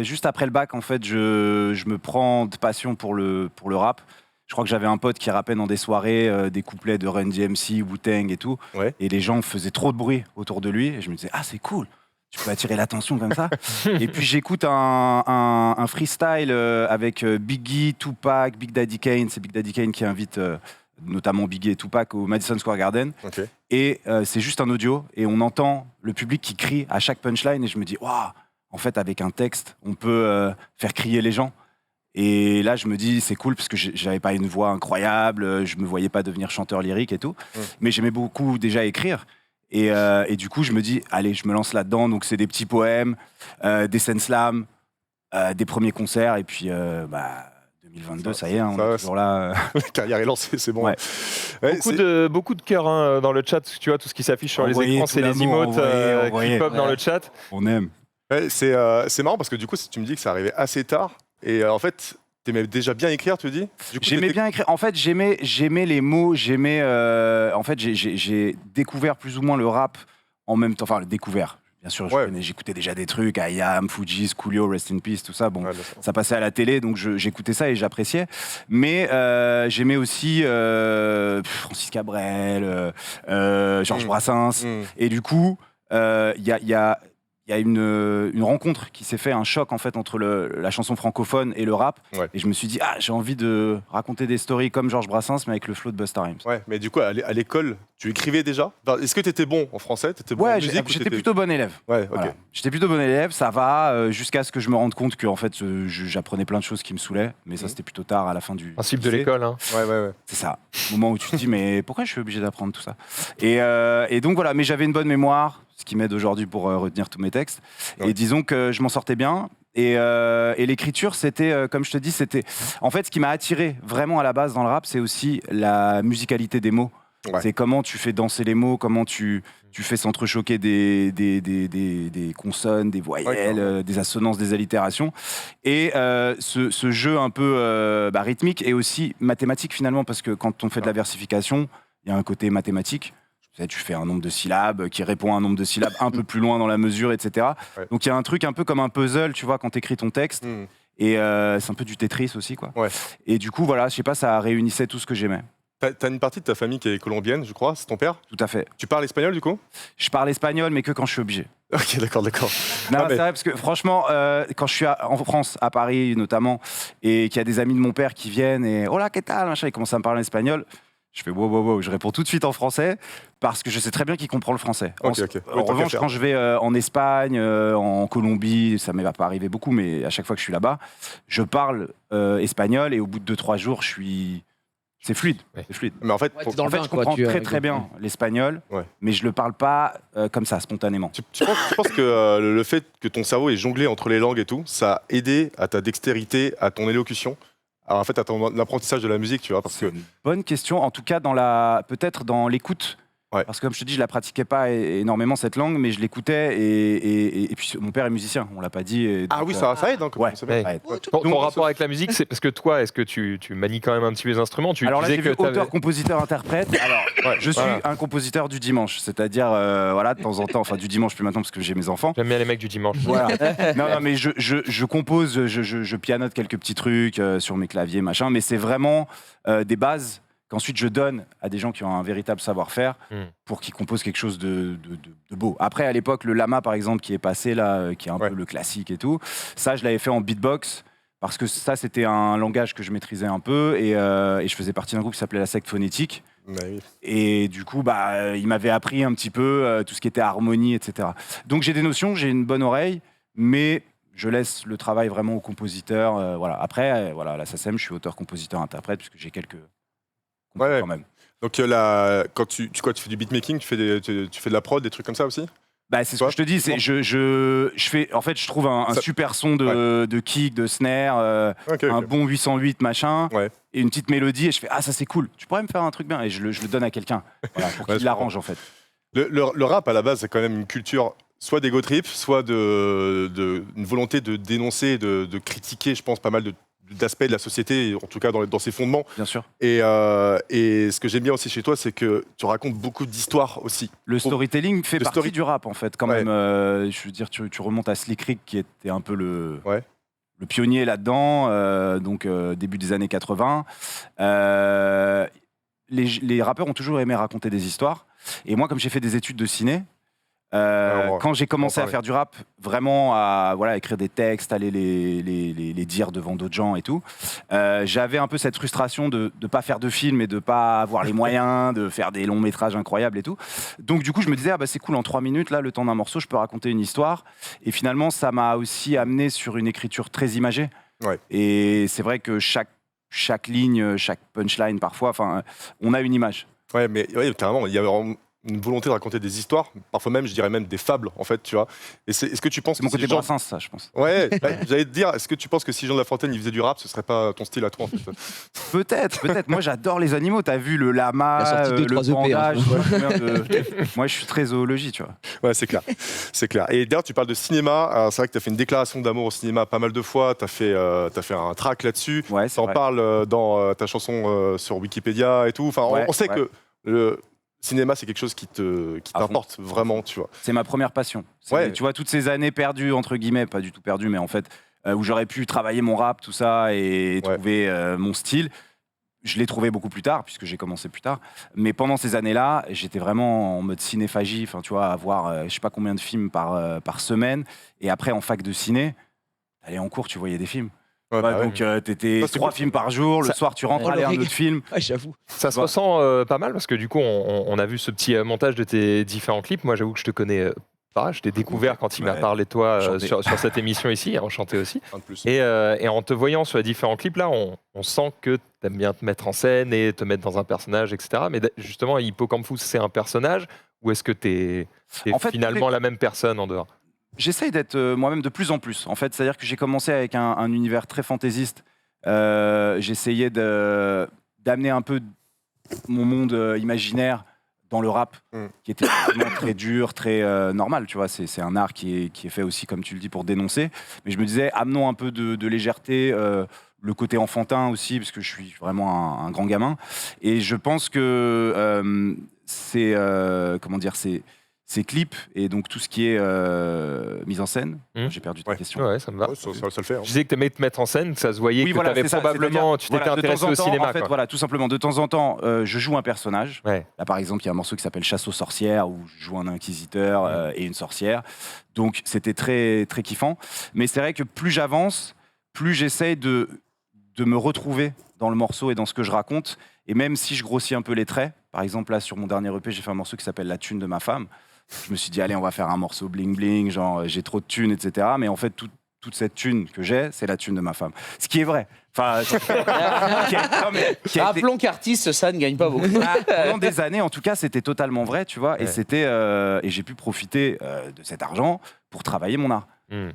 Juste après le bac, en fait, je me prends de passion pour le rap. Je crois que j'avais un pote qui rappait dans des soirées des couplets de Run DMC, Wu-Tang et tout.
Ouais.
Et les gens faisaient trop de bruit autour de lui. Et je me disais, ah, c'est cool. Tu peux attirer l'attention comme ça. Et puis j'écoute un freestyle avec Biggie, Tupac, Big Daddy Kane. C'est Big Daddy Kane qui invite notamment Biggie et Tupac au Madison Square Garden.
Ok.
Et c'est juste un audio et on entend le public qui crie à chaque punchline et je me dis, waouh, en fait avec un texte, on peut faire crier les gens. Et là je me dis, c'est cool parce que j'avais pas une voix incroyable, je me voyais pas devenir chanteur lyrique et tout, mais j'aimais beaucoup déjà écrire. Et du coup je me dis, allez, je me lance là-dedans. Donc c'est des petits poèmes, des scènes slam, des premiers concerts et puis 2022, ça y est, on est toujours là.
La carrière est lancée, c'est bon.
Ouais.
Ouais,
Beaucoup de cœur dans le chat. Tu vois, tout ce qui s'affiche sur les
Envoyez
écrans,
tout
c'est les
l'amour,
emotes
envoyez.
qui pop dans le chat.
On aime.
Ouais, c'est marrant parce que du coup, tu me dis que ça arrivait assez tard. Et en fait, t'aimais déjà bien écrire, tu dis?
J'aimais bien écrire. En fait, j'aimais les mots. En fait, j'ai découvert plus ou moins le rap en même temps. Enfin, découvert. Bien sûr, j'écoutais déjà des trucs, IAM, Fujis, Coolio, Rest in Peace, tout ça. Bon, ça passait à la télé, donc j'écoutais ça et j'appréciais. Mais j'aimais aussi Francis Cabrel, Georges Brassens. Et du coup, il y a une rencontre qui s'est fait, un choc en fait entre la chanson francophone et le rap. Ouais. Et je me suis dit, j'ai envie de raconter des stories comme Georges Brassens, mais avec le flow de Busta Rhymes.
Ouais, mais du coup, à l'école, tu écrivais déjà? Est-ce que tu étais bon en français? Bon en musique,
j'étais plutôt bon élève.
Ouais, ok.
Voilà. J'étais plutôt bon élève, ça va, jusqu'à ce que je me rende compte que en fait, j'apprenais plein de choses qui me saoulaient, mais ça c'était plutôt tard à la fin du
principe de l'école. Hein.
Ouais.
C'est ça. Au moment où tu te dis, mais pourquoi je suis obligé d'apprendre tout ça? Et donc voilà, mais j'avais une bonne mémoire, ce qui m'aide aujourd'hui pour retenir tous mes textes. Ouais. Et disons que je m'en sortais bien. Et l'écriture, c'était, comme je te dis, c'était... En fait, ce qui m'a attiré vraiment à la base dans le rap, c'est aussi la musicalité des mots. Ouais. C'est comment tu fais danser les mots, comment tu fais s'entrechoquer des consonnes, des voyelles, des assonances, des allitérations. Et ce jeu un peu rythmique et aussi mathématique finalement, parce que quand on fait de la versification, il y a un côté mathématique. Tu fais un nombre de syllabes qui répond à un nombre de syllabes un peu plus loin dans la mesure, etc. Ouais. Donc il y a un truc un peu comme un puzzle, tu vois, quand tu écris ton texte. Et c'est un peu du Tetris aussi, quoi. Ouais. Et du coup, voilà, je sais pas, ça réunissait tout ce que j'aimais.
T'as une partie de ta famille qui est colombienne, je crois, c'est ton père?
Tout à fait.
Tu parles espagnol, du coup?
Je parle espagnol, mais que quand je suis obligé.
Ok, d'accord.
Non, c'est vrai, parce que franchement, quand je suis en France, à Paris notamment, et qu'il y a des amis de mon père qui viennent et « Hola, ¿qué tal ?» machin, ils commencent à me parler en espagnol. Je fais wow, je réponds tout de suite en français parce que je sais très bien qu'il comprend le français. En revanche, quand je vais en Espagne, en Colombie, ça ne m'est pas arrivé beaucoup, mais à chaque fois que je suis là-bas, je parle espagnol et au bout de 2-3 jours, c'est fluide. Ouais. C'est fluide.
Mais en fait,
je comprends très bien l'espagnol, mais je le parle pas comme ça, spontanément.
Tu penses que le fait que ton cerveau ait jonglé entre les langues et tout, ça a aidé à ta dextérité, à ton élocution? Alors en fait, à ton apprentissage de la musique, tu vois, parce que...
Une bonne question, en tout cas peut-être dans l'écoute. Ouais. Parce que comme je te dis, je la pratiquais pas énormément cette langue, mais je l'écoutais et puis mon père est musicien, on l'a pas dit.
Ah oui, ça aide. Donc,
ton rapport avec la musique, c'est parce que toi, est-ce que tu manies quand même un petit peu les instruments?
Alors là, j'ai vu auteur, compositeur, interprète. Alors, je suis un compositeur du dimanche, c'est-à-dire de temps en temps, enfin du dimanche plus maintenant parce que j'ai mes enfants.
J'aime bien les mecs du dimanche.
Voilà. non, mais je compose, je pianote quelques petits trucs sur mes claviers, machin, mais c'est vraiment des bases qu'ensuite je donne à des gens qui ont un véritable savoir-faire pour qu'ils composent quelque chose de beau. Après, à l'époque, le lama, par exemple, qui est passé là, qui est un peu le classique et tout, ça, je l'avais fait en beatbox parce que ça, c'était un langage que je maîtrisais un peu et je faisais partie d'un groupe qui s'appelait la secte phonétique.
Oui.
Et du coup, il m'avait appris un petit peu tout ce qui était harmonie, etc. Donc j'ai des notions, j'ai une bonne oreille, mais je laisse le travail vraiment au compositeur. Voilà. Après, la SACEM, je suis auteur, compositeur, interprète, puisque j'ai quelques... quand même.
Donc quand tu fais du beatmaking, tu fais de la prod, des trucs comme ça aussi?
Bah, c'est ce que je te dis, c'est je fais, en fait, je trouve un super son de kick, de snare, un bon 808 machin, et une petite mélodie, et je fais ça c'est cool. Tu pourrais me faire un truc bien, et je le donne à quelqu'un, pour qu'il l'arrange en fait.
Le rap à la base, c'est quand même une culture soit d'ego trip, soit une volonté de dénoncer, de critiquer, je pense, pas mal d'aspects de la société, en tout cas dans ses fondements.
Bien sûr.
Et ce que j'aime bien aussi chez toi, c'est que tu racontes beaucoup d'histoires aussi.
Le storytelling fait partie du rap, en fait, quand même. Je veux dire, tu remontes à Slick Rick, qui était un peu le pionnier là-dedans, donc début des années 80. Les rappeurs ont toujours aimé raconter des histoires. Et moi, comme j'ai fait des études de ciné, quand j'ai commencé à faire du rap, vraiment à écrire des textes, aller les dire devant d'autres gens et tout, j'avais un peu cette frustration de ne pas faire de film et de ne pas avoir les moyens de faire des longs métrages incroyables et tout. Donc du coup, je me disais, c'est cool, en 3 minutes, là, le temps d'un morceau, je peux raconter une histoire. Et finalement, ça m'a aussi amené sur une écriture très imagée. Et c'est vrai que chaque ligne, chaque punchline, parfois, on a une image.
Ouais, mais carrément, il y a vraiment une volonté de raconter des histoires, parfois même, je dirais même des fables, en fait, tu vois. Et est-ce que tu penses
que mon côté Brassens, ça, je pense.
Ouais, j'allais te dire, est-ce que tu penses que si Jean de La Fontaine il faisait du rap, ce serait pas ton style à toi, en fait?
Peut-être. Moi, j'adore les animaux. T'as vu le lama, le panda. Moi, je suis très zoologie, tu vois.
Ouais, c'est clair. Et d'ailleurs, tu parles de cinéma. Alors, c'est vrai que tu as fait une déclaration d'amour au cinéma pas mal de fois. Tu as fait un track là-dessus.
Ouais,
tu en parles dans ta chanson sur Wikipédia et tout. Enfin, on sait que le cinéma, c'est quelque chose qui t'importe vraiment, tu vois.
C'est ma première passion. Tu vois, toutes ces années perdues, entre guillemets, pas du tout perdues, mais en fait, où j'aurais pu travailler mon rap, tout ça, et trouver mon style. Je l'ai trouvé beaucoup plus tard, puisque j'ai commencé plus tard. Mais pendant ces années-là, j'étais vraiment en mode cinéphagie, enfin, tu vois, à voir je sais pas combien de films par semaine. Et après, en fac de ciné, t'allais en cours, tu voyais des films. Donc t'étais 3 films par jour, le soir tu rentres, allez, un autre film.
J'avoue.
Ça se ressent pas mal parce que du coup on a vu ce petit montage de tes différents clips. Moi j'avoue que je te connais pas, je t'ai découvert quand il m'a parlé de toi sur cette émission ici, enchanté aussi. Et en te voyant sur les différents clips là, on sent que t'aimes bien te mettre en scène et te mettre dans un personnage, etc. Mais justement, Hippocampus, c'est un personnage ou est-ce que t'es en fait, finalement la même personne en dehors?
J'essaye d'être moi-même de plus en plus. En fait, c'est-à-dire que j'ai commencé avec un univers très fantaisiste. J'essayais d'amener un peu mon monde imaginaire dans le rap, qui était vraiment très dur, très normal. Tu vois, c'est un art qui est fait aussi, comme tu le dis, pour dénoncer. Mais je me disais, amenons un peu de légèreté, le côté enfantin aussi, parce que je suis vraiment un grand gamin. Et je pense que ces clips et donc tout ce qui est mise en scène. J'ai perdu ta question.
Ouais, ça me va.
Ça le fait.
Je disais que tu aimais te mettre en scène, ça se voyait que tu avais probablement, tu t'étais intéressé au cinéma.
En fait, voilà, tout simplement, de temps en temps, je joue un personnage. Là, par exemple, il y a un morceau qui s'appelle Chasse aux sorcières où je joue un inquisiteur et une sorcière. Donc, c'était très, très kiffant. Mais c'est vrai que plus j'avance, plus j'essaye de me retrouver dans le morceau et dans ce que je raconte. Et même si je grossis un peu les traits, par exemple, là, sur mon dernier EP, j'ai fait un morceau qui s'appelle La thune de ma femme. Je me suis dit, allez, on va faire un morceau bling bling, genre j'ai trop de thunes, etc. Mais en fait, toute cette thune que j'ai, c'est la thune de ma femme. Ce qui est vrai. Enfin,
rappelons qu'artiste, ça ne gagne pas beaucoup.
Pendant des années, en tout cas, c'était totalement vrai, tu vois. Et et j'ai pu profiter de cet argent pour travailler mon art.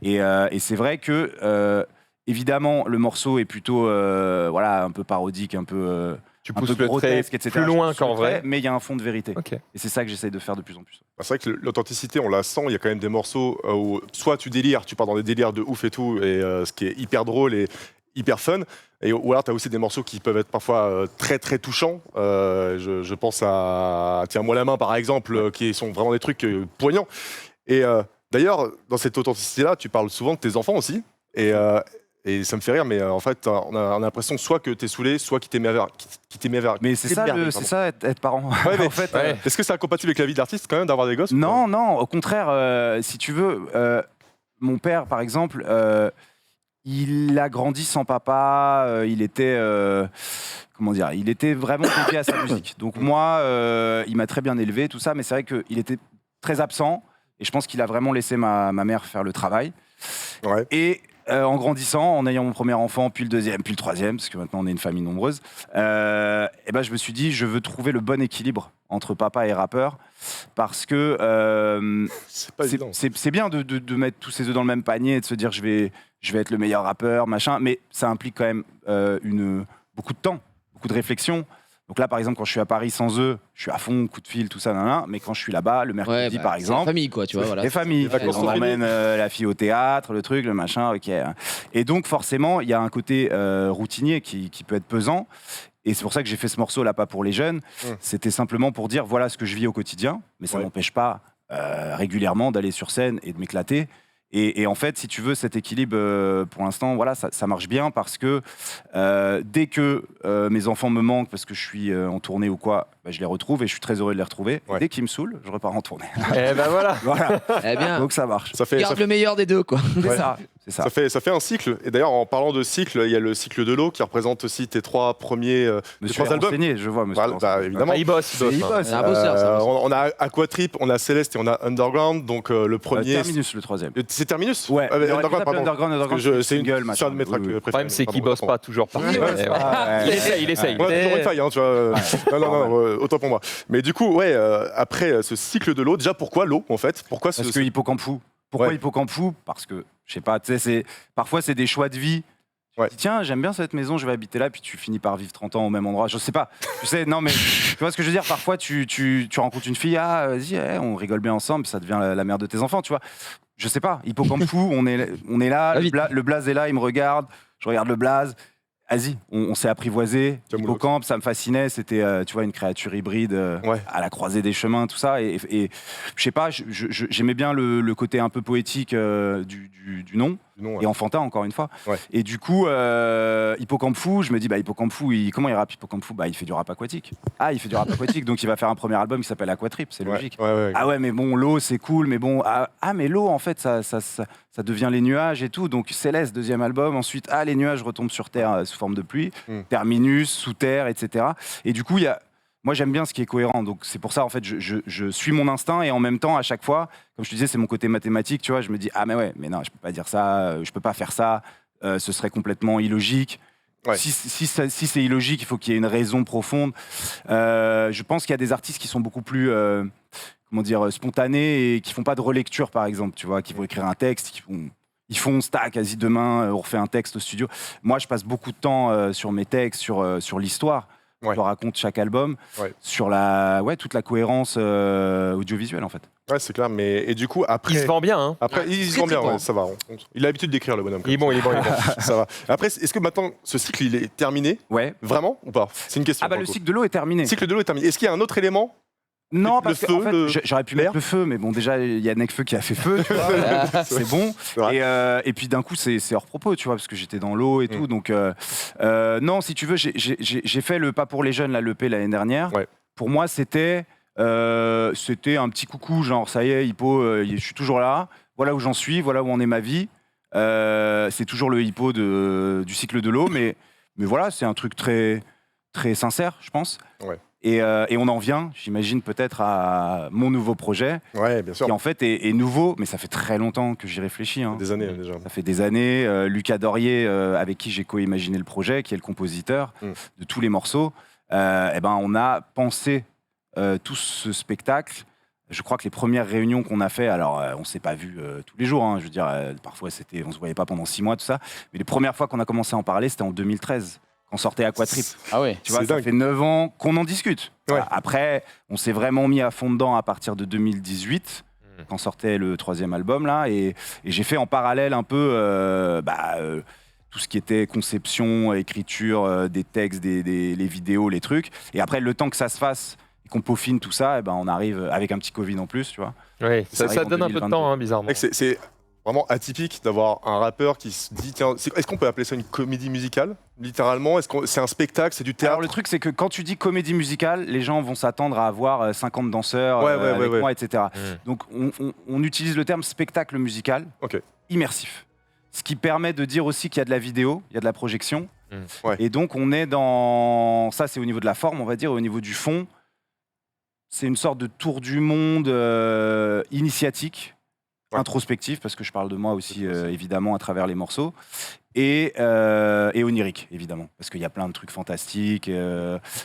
Et c'est vrai que, évidemment, le morceau est plutôt, un peu parodique, un peu.
Tu pousses le trait plus loin qu'en vrai.
Mais il y a un fond de vérité. Et c'est ça que j'essaye de faire de plus en plus.
C'est vrai que l'authenticité, on la sent. Il y a quand même des morceaux où soit tu délires, tu pars dans des délires de ouf et tout, et ce qui est hyper drôle et hyper fun. Ou alors tu as aussi des morceaux qui peuvent être parfois très très touchants. Je pense à Tiens-moi la main par exemple, qui sont vraiment des trucs poignants. Et d'ailleurs, dans cette authenticité-là, tu parles souvent de tes enfants aussi. Et ça me fait rire, mais en fait, on a l'impression soit que t'es saoulé, soit qu'il t'aimait vers.
Mais c'est ça, être parent.
Ouais, en fait, est-ce que c'est incompatible avec la vie d'artiste quand même d'avoir des gosses?
Non, au contraire, si tu veux, mon père, par exemple, il a grandi sans papa, il était, il était vraiment dédié à sa musique. Donc moi, il m'a très bien élevé, tout ça, mais c'est vrai qu'il était très absent, et je pense qu'il a vraiment laissé ma mère faire le travail. Et en grandissant, en ayant mon premier enfant, puis le deuxième, puis le troisième, parce que maintenant on est une famille nombreuse, et ben je me suis dit, je veux trouver le bon équilibre entre papa et rappeur, parce que
C'est pas évident.
c'est bien de mettre tous ses œufs dans le même panier et de se dire je vais être le meilleur rappeur, machin, mais ça implique quand même beaucoup de temps, beaucoup de réflexion. Donc là, par exemple, quand je suis à Paris sans eux, je suis à fond, coup de fil, tout ça, mais quand je suis là-bas, le mercredi, par
c'est
exemple,
la famille, quoi, tu vois. Voilà.
les familles,
vacances
on
sont
emmène la fille au théâtre, le truc, le machin, ok. Et donc forcément, il y a un côté routinier qui peut être pesant. Et c'est pour ça que j'ai fait ce morceau là, pas pour les jeunes. C'était simplement pour dire voilà ce que je vis au quotidien, mais ça m'empêche pas régulièrement d'aller sur scène et de m'éclater. Et en fait, si tu veux, cet équilibre, pour l'instant, voilà, ça marche bien parce que dès que mes enfants me manquent parce que je suis en tournée ou quoi, bah, je les retrouve et je suis très heureux de les retrouver. Et dès qu'ils me saoulent, je repars en tournée.
Et ben voilà.
Voilà.
Eh bien,
Donc ça marche.
garde le meilleur des deux, quoi.
C'est ça. C'est ça.
Ça fait un cycle. Et d'ailleurs, en parlant de cycle, il y a le cycle de l'eau qui représente aussi tes 3 premiers tes 3 albums.
Renseigné, je vois, monsieur.
Voilà, bah, évidemment.
Ah, il bosse.
Il bosse.
C'est un bosseur, ça.
On a Aquatrip, on a Céleste et on a Underground. Donc le premier.
Terminus, le troisième.
C'est Terminus.
Ouais.
Underground, pardon.
Underground,
C'est
single,
c'est un de mes tracks
oui, oui.
Le
préférés.
problème, c'est qu'il
Pardon,
bosse pas toujours parfait. Il essaye.
On a toujours une faille, hein, tu vois. Non, autant pour moi. Mais du coup, ouais, après ce cycle de l'eau, déjà pourquoi l'eau en fait? Pourquoi
Parce que Hippocampe fou. Pourquoi Hippocampe fou? Parce que, je sais pas, tu sais, parfois c'est des choix de vie. Tu te dis, tiens, j'aime bien cette maison, je vais habiter là, puis tu finis par vivre 30 ans au même endroit. Je sais pas. Tu sais, non, mais tu vois ce que je veux dire? Parfois, tu rencontres une fille, vas-y, on rigole bien ensemble, puis ça devient la mère de tes enfants, tu vois. Je sais pas, Hippocampe fou, on est là, le blaze est là, il me regarde, je regarde le blaze. Vas-y, on s'est apprivoisé. Hippocampe, ça me fascinait. C'était, tu vois, une créature hybride à la croisée des chemins, tout ça. Et je sais pas, j'aimais bien le côté un peu poétique du nom. Et enfantin, encore une fois. Et du coup, Hippocampe fou, je me dis, Hippocampe fou, comment il rappe Hippocampe fou? Il fait du rap aquatique. Ah, il fait du rap aquatique, donc il va faire un premier album qui s'appelle Aquatrip, c'est logique. Ah ouais, mais bon, l'eau, c'est cool, mais bon, mais l'eau, en fait, ça devient les nuages et tout. Donc Céleste, deuxième album. Ensuite, les nuages retombent sur Terre sous forme de pluie. Terminus, sous terre, etc. Et du coup, moi, j'aime bien ce qui est cohérent. Donc c'est pour ça, en fait, je suis mon instinct et en même temps, à chaque fois, comme je te disais, c'est mon côté mathématique, tu vois, je me dis, mais non, je peux pas dire ça, je peux pas faire ça, ce serait complètement illogique. Si c'est illogique, il faut qu'il y ait une raison profonde. Je pense qu'il y a des artistes qui sont beaucoup plus spontanés et qui font pas de relecture, par exemple, tu vois, qui vont écrire un texte, ils font stack, quasi demain, on refait un texte au studio. Moi, je passe beaucoup de temps sur mes textes, sur l'histoire. Je raconte chaque album sur toute la cohérence audiovisuelle, en fait. Ouais,
c'est clair. Et du coup, après.
Il se vend bien, hein.
Après, il se vend bien, ça va. Il a l'habitude d'écrire, le bonhomme.
Il est bon.
Ça va. Après, est-ce que maintenant, ce cycle, il est terminé?
Ouais.
Vraiment ou pas? C'est une question.
Le cycle de l'eau est terminé.
Le cycle de l'eau est terminé. Est-ce qu'il y a un autre élément?
Non, parce que en fait, j'aurais pu mettre le feu, mais bon, déjà, il y a Necfeu qui a fait feu, tu vois, c'est bon. Et puis d'un coup, c'est hors propos, tu vois, parce que j'étais dans l'eau et tout. Donc, non, si tu veux, j'ai fait le Pas pour les jeunes, l'EP l'année dernière. Pour moi, c'était un petit coucou, genre, ça y est, Hippo, je suis toujours là, voilà où j'en suis, voilà où en est ma vie. C'est toujours le Hippo du cycle de l'eau, mais voilà, c'est un truc très, très sincère, je pense. Et on en vient, j'imagine, peut-être à mon nouveau projet,
bien sûr.
qui en fait est nouveau, mais ça fait très longtemps que j'y réfléchis.
Des années déjà.
Ça fait des années. Lucas Dorier, avec qui j'ai co-imaginé le projet, qui est le compositeur de tous les morceaux, on a pensé tout ce spectacle. Je crois que les premières réunions qu'on a fait, alors on s'est pas vu tous les jours, hein, je veux dire, parfois on se voyait pas pendant 6 mois, tout ça, mais les premières fois qu'on a commencé à en parler, c'était en 2013. Quand sortait Aquatrip.
Ah ouais.
Tu vois, ça fait 9 ans qu'on en discute. Après, on s'est vraiment mis à fond dedans à partir de 2018, quand sortait le 3e album là, et j'ai fait en parallèle un peu tout ce qui était conception, écriture, des textes, les vidéos, les trucs. Et après, le temps que ça se fasse et qu'on peaufine tout ça, on arrive avec un petit Covid en plus, tu vois.
Oui, ça donne un peu de temps, hein, bizarrement.
C'est vraiment atypique d'avoir un rappeur qui se dit, tiens, est-ce qu'on peut appeler ça une comédie musicale, littéralement? Est-ce que c'est un spectacle, c'est du théâtre?
Alors le truc, c'est que quand tu dis comédie musicale, les gens vont s'attendre à avoir 50 danseurs avec moi, etc. Donc on utilise le terme spectacle musical, immersif. Ce qui permet de dire aussi qu'il y a de la vidéo, il y a de la projection. Et donc on est dans... Ça, c'est au niveau de la forme, on va dire, et au niveau du fond, c'est une sorte de tour du monde initiatique. introspectif, parce que je parle de moi aussi, évidemment, à travers les morceaux. Et onirique, évidemment, parce qu'il y a plein de trucs fantastiques.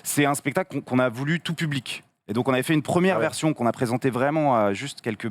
C'est un spectacle qu'on a voulu tout public. Et donc, on avait fait une première version qu'on a présentée vraiment à juste quelques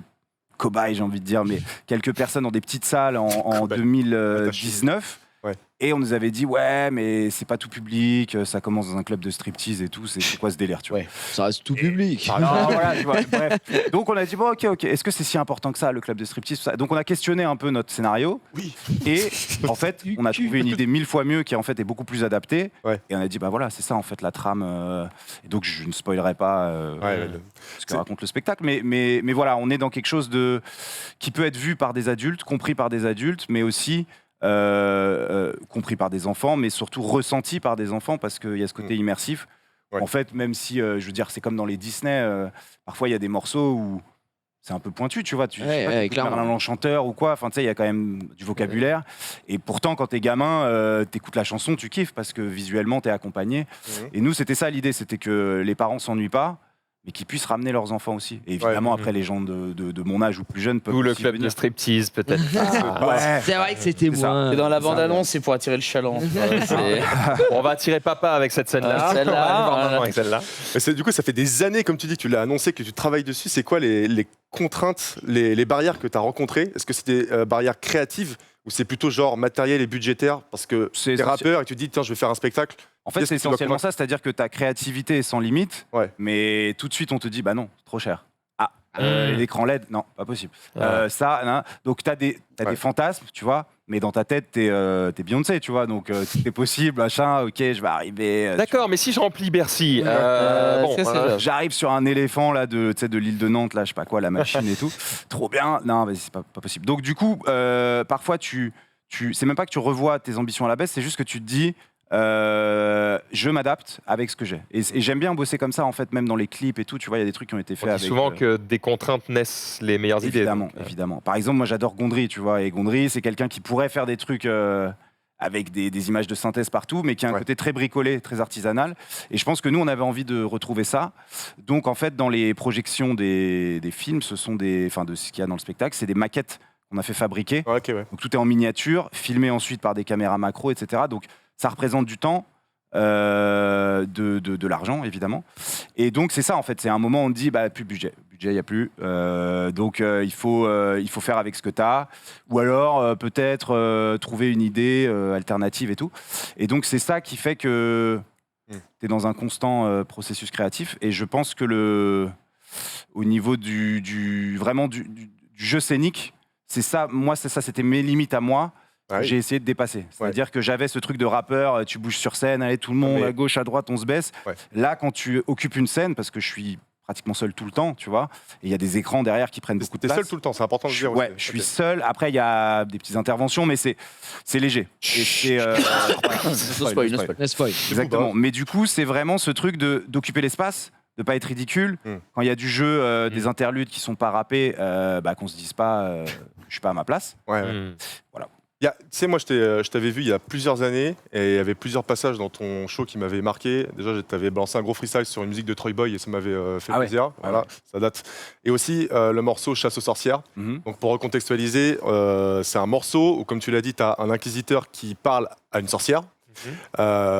cobayes, j'ai envie de dire, mais quelques personnes dans des petites salles en 2019.
Ouais.
Et on nous avait dit, ouais, mais c'est pas tout public, ça commence dans un club de striptease et tout, c'est quoi ce délire, tu vois.
Ça reste tout public.
Non, voilà, tu vois, bref. Donc on a dit, bon, ok, est-ce que c'est si important que ça, le club de striptease, tout ça. Donc on a questionné un peu notre scénario.
Oui.
Et en fait, on a trouvé une idée 1000 fois mieux qui en fait est beaucoup plus adaptée.
Ouais.
Et on a dit, bah voilà, c'est ça en fait la trame. Et donc je ne spoilerai pas ce que raconte le spectacle. Mais voilà, on est dans quelque chose qui peut être vu par des adultes, compris par des adultes, mais aussi compris par des enfants, mais surtout ressenti par des enfants, parce qu'il y a ce côté immersif.
Ouais.
En fait, même si, je veux dire, c'est comme dans les Disney, parfois il y a des morceaux où c'est un peu pointu, tu vois. Tu
clairement.
Merlin l'Enchanteur ou quoi, enfin, tu sais, il y a quand même du vocabulaire. Et pourtant, quand t'es gamin, t'écoutes la chanson, tu kiffes, parce que visuellement, t'es accompagné. Et nous, c'était ça l'idée, c'était que les parents s'ennuient pas, mais qu'ils puissent ramener leurs enfants aussi. Et évidemment, après, les gens de mon âge ou plus jeunes peuvent
Ou le
aussi
club
venir.
de striptease, peut-être.
C'est vrai que c'était
C'est ça.
moins.
Et dans la bande-annonce, c'est pour attirer le chaland.
On va attirer papa avec cette scène-là.
Celle-là,
On va aller voir
voilà.
maman avec celle-là.
Mais du coup, ça fait des années, comme tu dis, que tu l'as annoncé, que tu travailles dessus. C'est quoi les contraintes, les barrières que tu as rencontrées? Est-ce que c'est des barrières créatives ou c'est plutôt genre matériel et budgétaire? Parce que
C'est
t'es rappeur et tu te dis, tiens, je vais faire un spectacle.
En fait,
Qu'est-ce
c'est
que tu dois
essentiellement
convaincre?
ça, c'est-à-dire que ta créativité est sans limite,
Ouais.
mais tout de suite, on te dit, bah non, c'est trop cher. L'écran LED, non, pas possible. Ça, non. Donc, t'as des fantasmes, tu vois, mais dans ta tête, t'es Beyoncé, tu vois, donc c'est possible, machin, ok, je vais arriver.
D'accord, mais si je remplis Bercy,
J'arrive sur un éléphant là de l'île de Nantes, là, je sais pas quoi, la machine et tout. Trop bien. Non, mais c'est pas possible. Donc, du coup, parfois, c'est même pas que tu revois tes ambitions à la baisse, c'est juste que tu te dis, je m'adapte avec ce que j'ai. Et j'aime bien bosser comme ça, en fait, même dans les clips et tout. Tu vois, il y a des trucs qui ont été faits
on
avec.
dit souvent que des contraintes naissent les meilleures
Évidemment,
idées.
évidemment. Par exemple, moi, j'adore Gondry, tu vois. Et Gondry, c'est quelqu'un qui pourrait faire des trucs avec des images de synthèse partout, mais qui a un côté très bricolé, très artisanal. Et je pense que nous, on avait envie de retrouver ça. Donc, en fait, dans les projections des films, ce sont de ce qu'il y a dans le spectacle, c'est des maquettes qu'on a fait fabriquer. Donc, tout est en miniature, filmé ensuite par des caméras macro, etc. Donc, ça représente du temps, de l'argent, évidemment. Et donc, c'est ça, en fait. C'est un moment où on dit, plus de budget. Budget, il n'y a plus. Donc, il faut faire avec ce que tu as. Ou alors, peut-être, trouver une idée alternative et tout. Et donc, c'est ça qui fait que tu es dans un constant processus créatif. Et je pense que au niveau du jeu scénique, c'est ça. Moi, c'était mes limites à moi. J'ai essayé de dépasser. C'est-à-dire que j'avais ce truc de rappeur, tu bouges sur scène, allez, tout le monde, à gauche, à droite, on se baisse. Là, quand tu occupes une scène, parce que je suis pratiquement seul tout le temps, tu vois, et il y a des écrans derrière qui prennent beaucoup de place.
T'es seul tout le temps, c'est important de le dire.
Ouais, je suis seul. Après, il y a des petites interventions, mais c'est léger. Et c'est...
No spoil.
Exactement. Mais du coup, c'est vraiment ce truc d'occuper l'espace, de pas être ridicule. Quand il y a du jeu, des interludes qui sont pas rappés, qu'on se dise pas je suis pas à ma place. Voilà.
Tu sais, moi, je t'avais vu il y a plusieurs années et il y avait plusieurs passages dans ton show qui m'avaient marqué. Déjà, je t'avais balancé un gros freestyle sur une musique de Troy Boy et ça m'avait fait plaisir. Voilà, ça date. Et aussi le morceau Chasse aux sorcières. Donc, pour recontextualiser, c'est un morceau où, comme tu l'as dit, tu as un inquisiteur qui parle à une sorcière.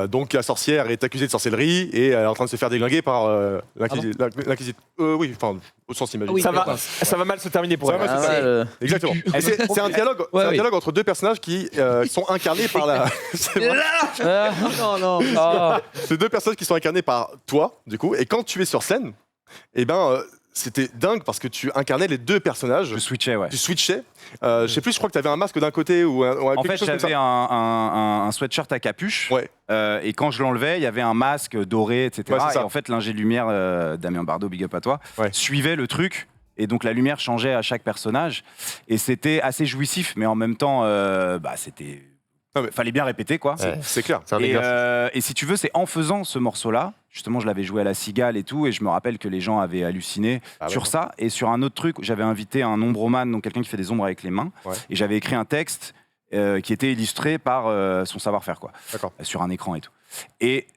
Donc la sorcière est accusée de sorcellerie et elle est en train de se faire déglinguer par l'inquisiteur. Oui, enfin au sens imaginaire.
Ça va mal se terminer pour elle.
Exactement. Et c'est un dialogue, un dialogue entre deux personnages qui sont incarnés par la. C'est deux personnages qui sont incarnés par toi, du coup. Et quand tu es sur scène, c'était dingue parce que tu incarnais les deux personnages.
Je switchais, ouais.
Tu switchais. Je sais plus, je crois que tu avais un masque d'un côté ou
en
quelque
fait,
chose comme ça.
j'avais un sweatshirt à capuche. Et quand je l'enlevais, il y avait un masque doré, etc. Et en fait, l'ingé lumière, Damien Bardot, big up à toi, suivait le truc. Et donc, la lumière changeait à chaque personnage. Et c'était assez jouissif, mais en même temps, c'était... Fallait bien répéter, quoi.
C'est clair.
Et si tu veux, c'est en faisant ce morceau-là, justement, je l'avais joué à la Cigale et tout, et je me rappelle que les gens avaient halluciné sur ça. Et sur un autre truc, j'avais invité un ombromane, donc quelqu'un qui fait des ombres avec les mains, et j'avais écrit un texte qui était illustré par son savoir-faire, quoi, sur un écran et tout. Et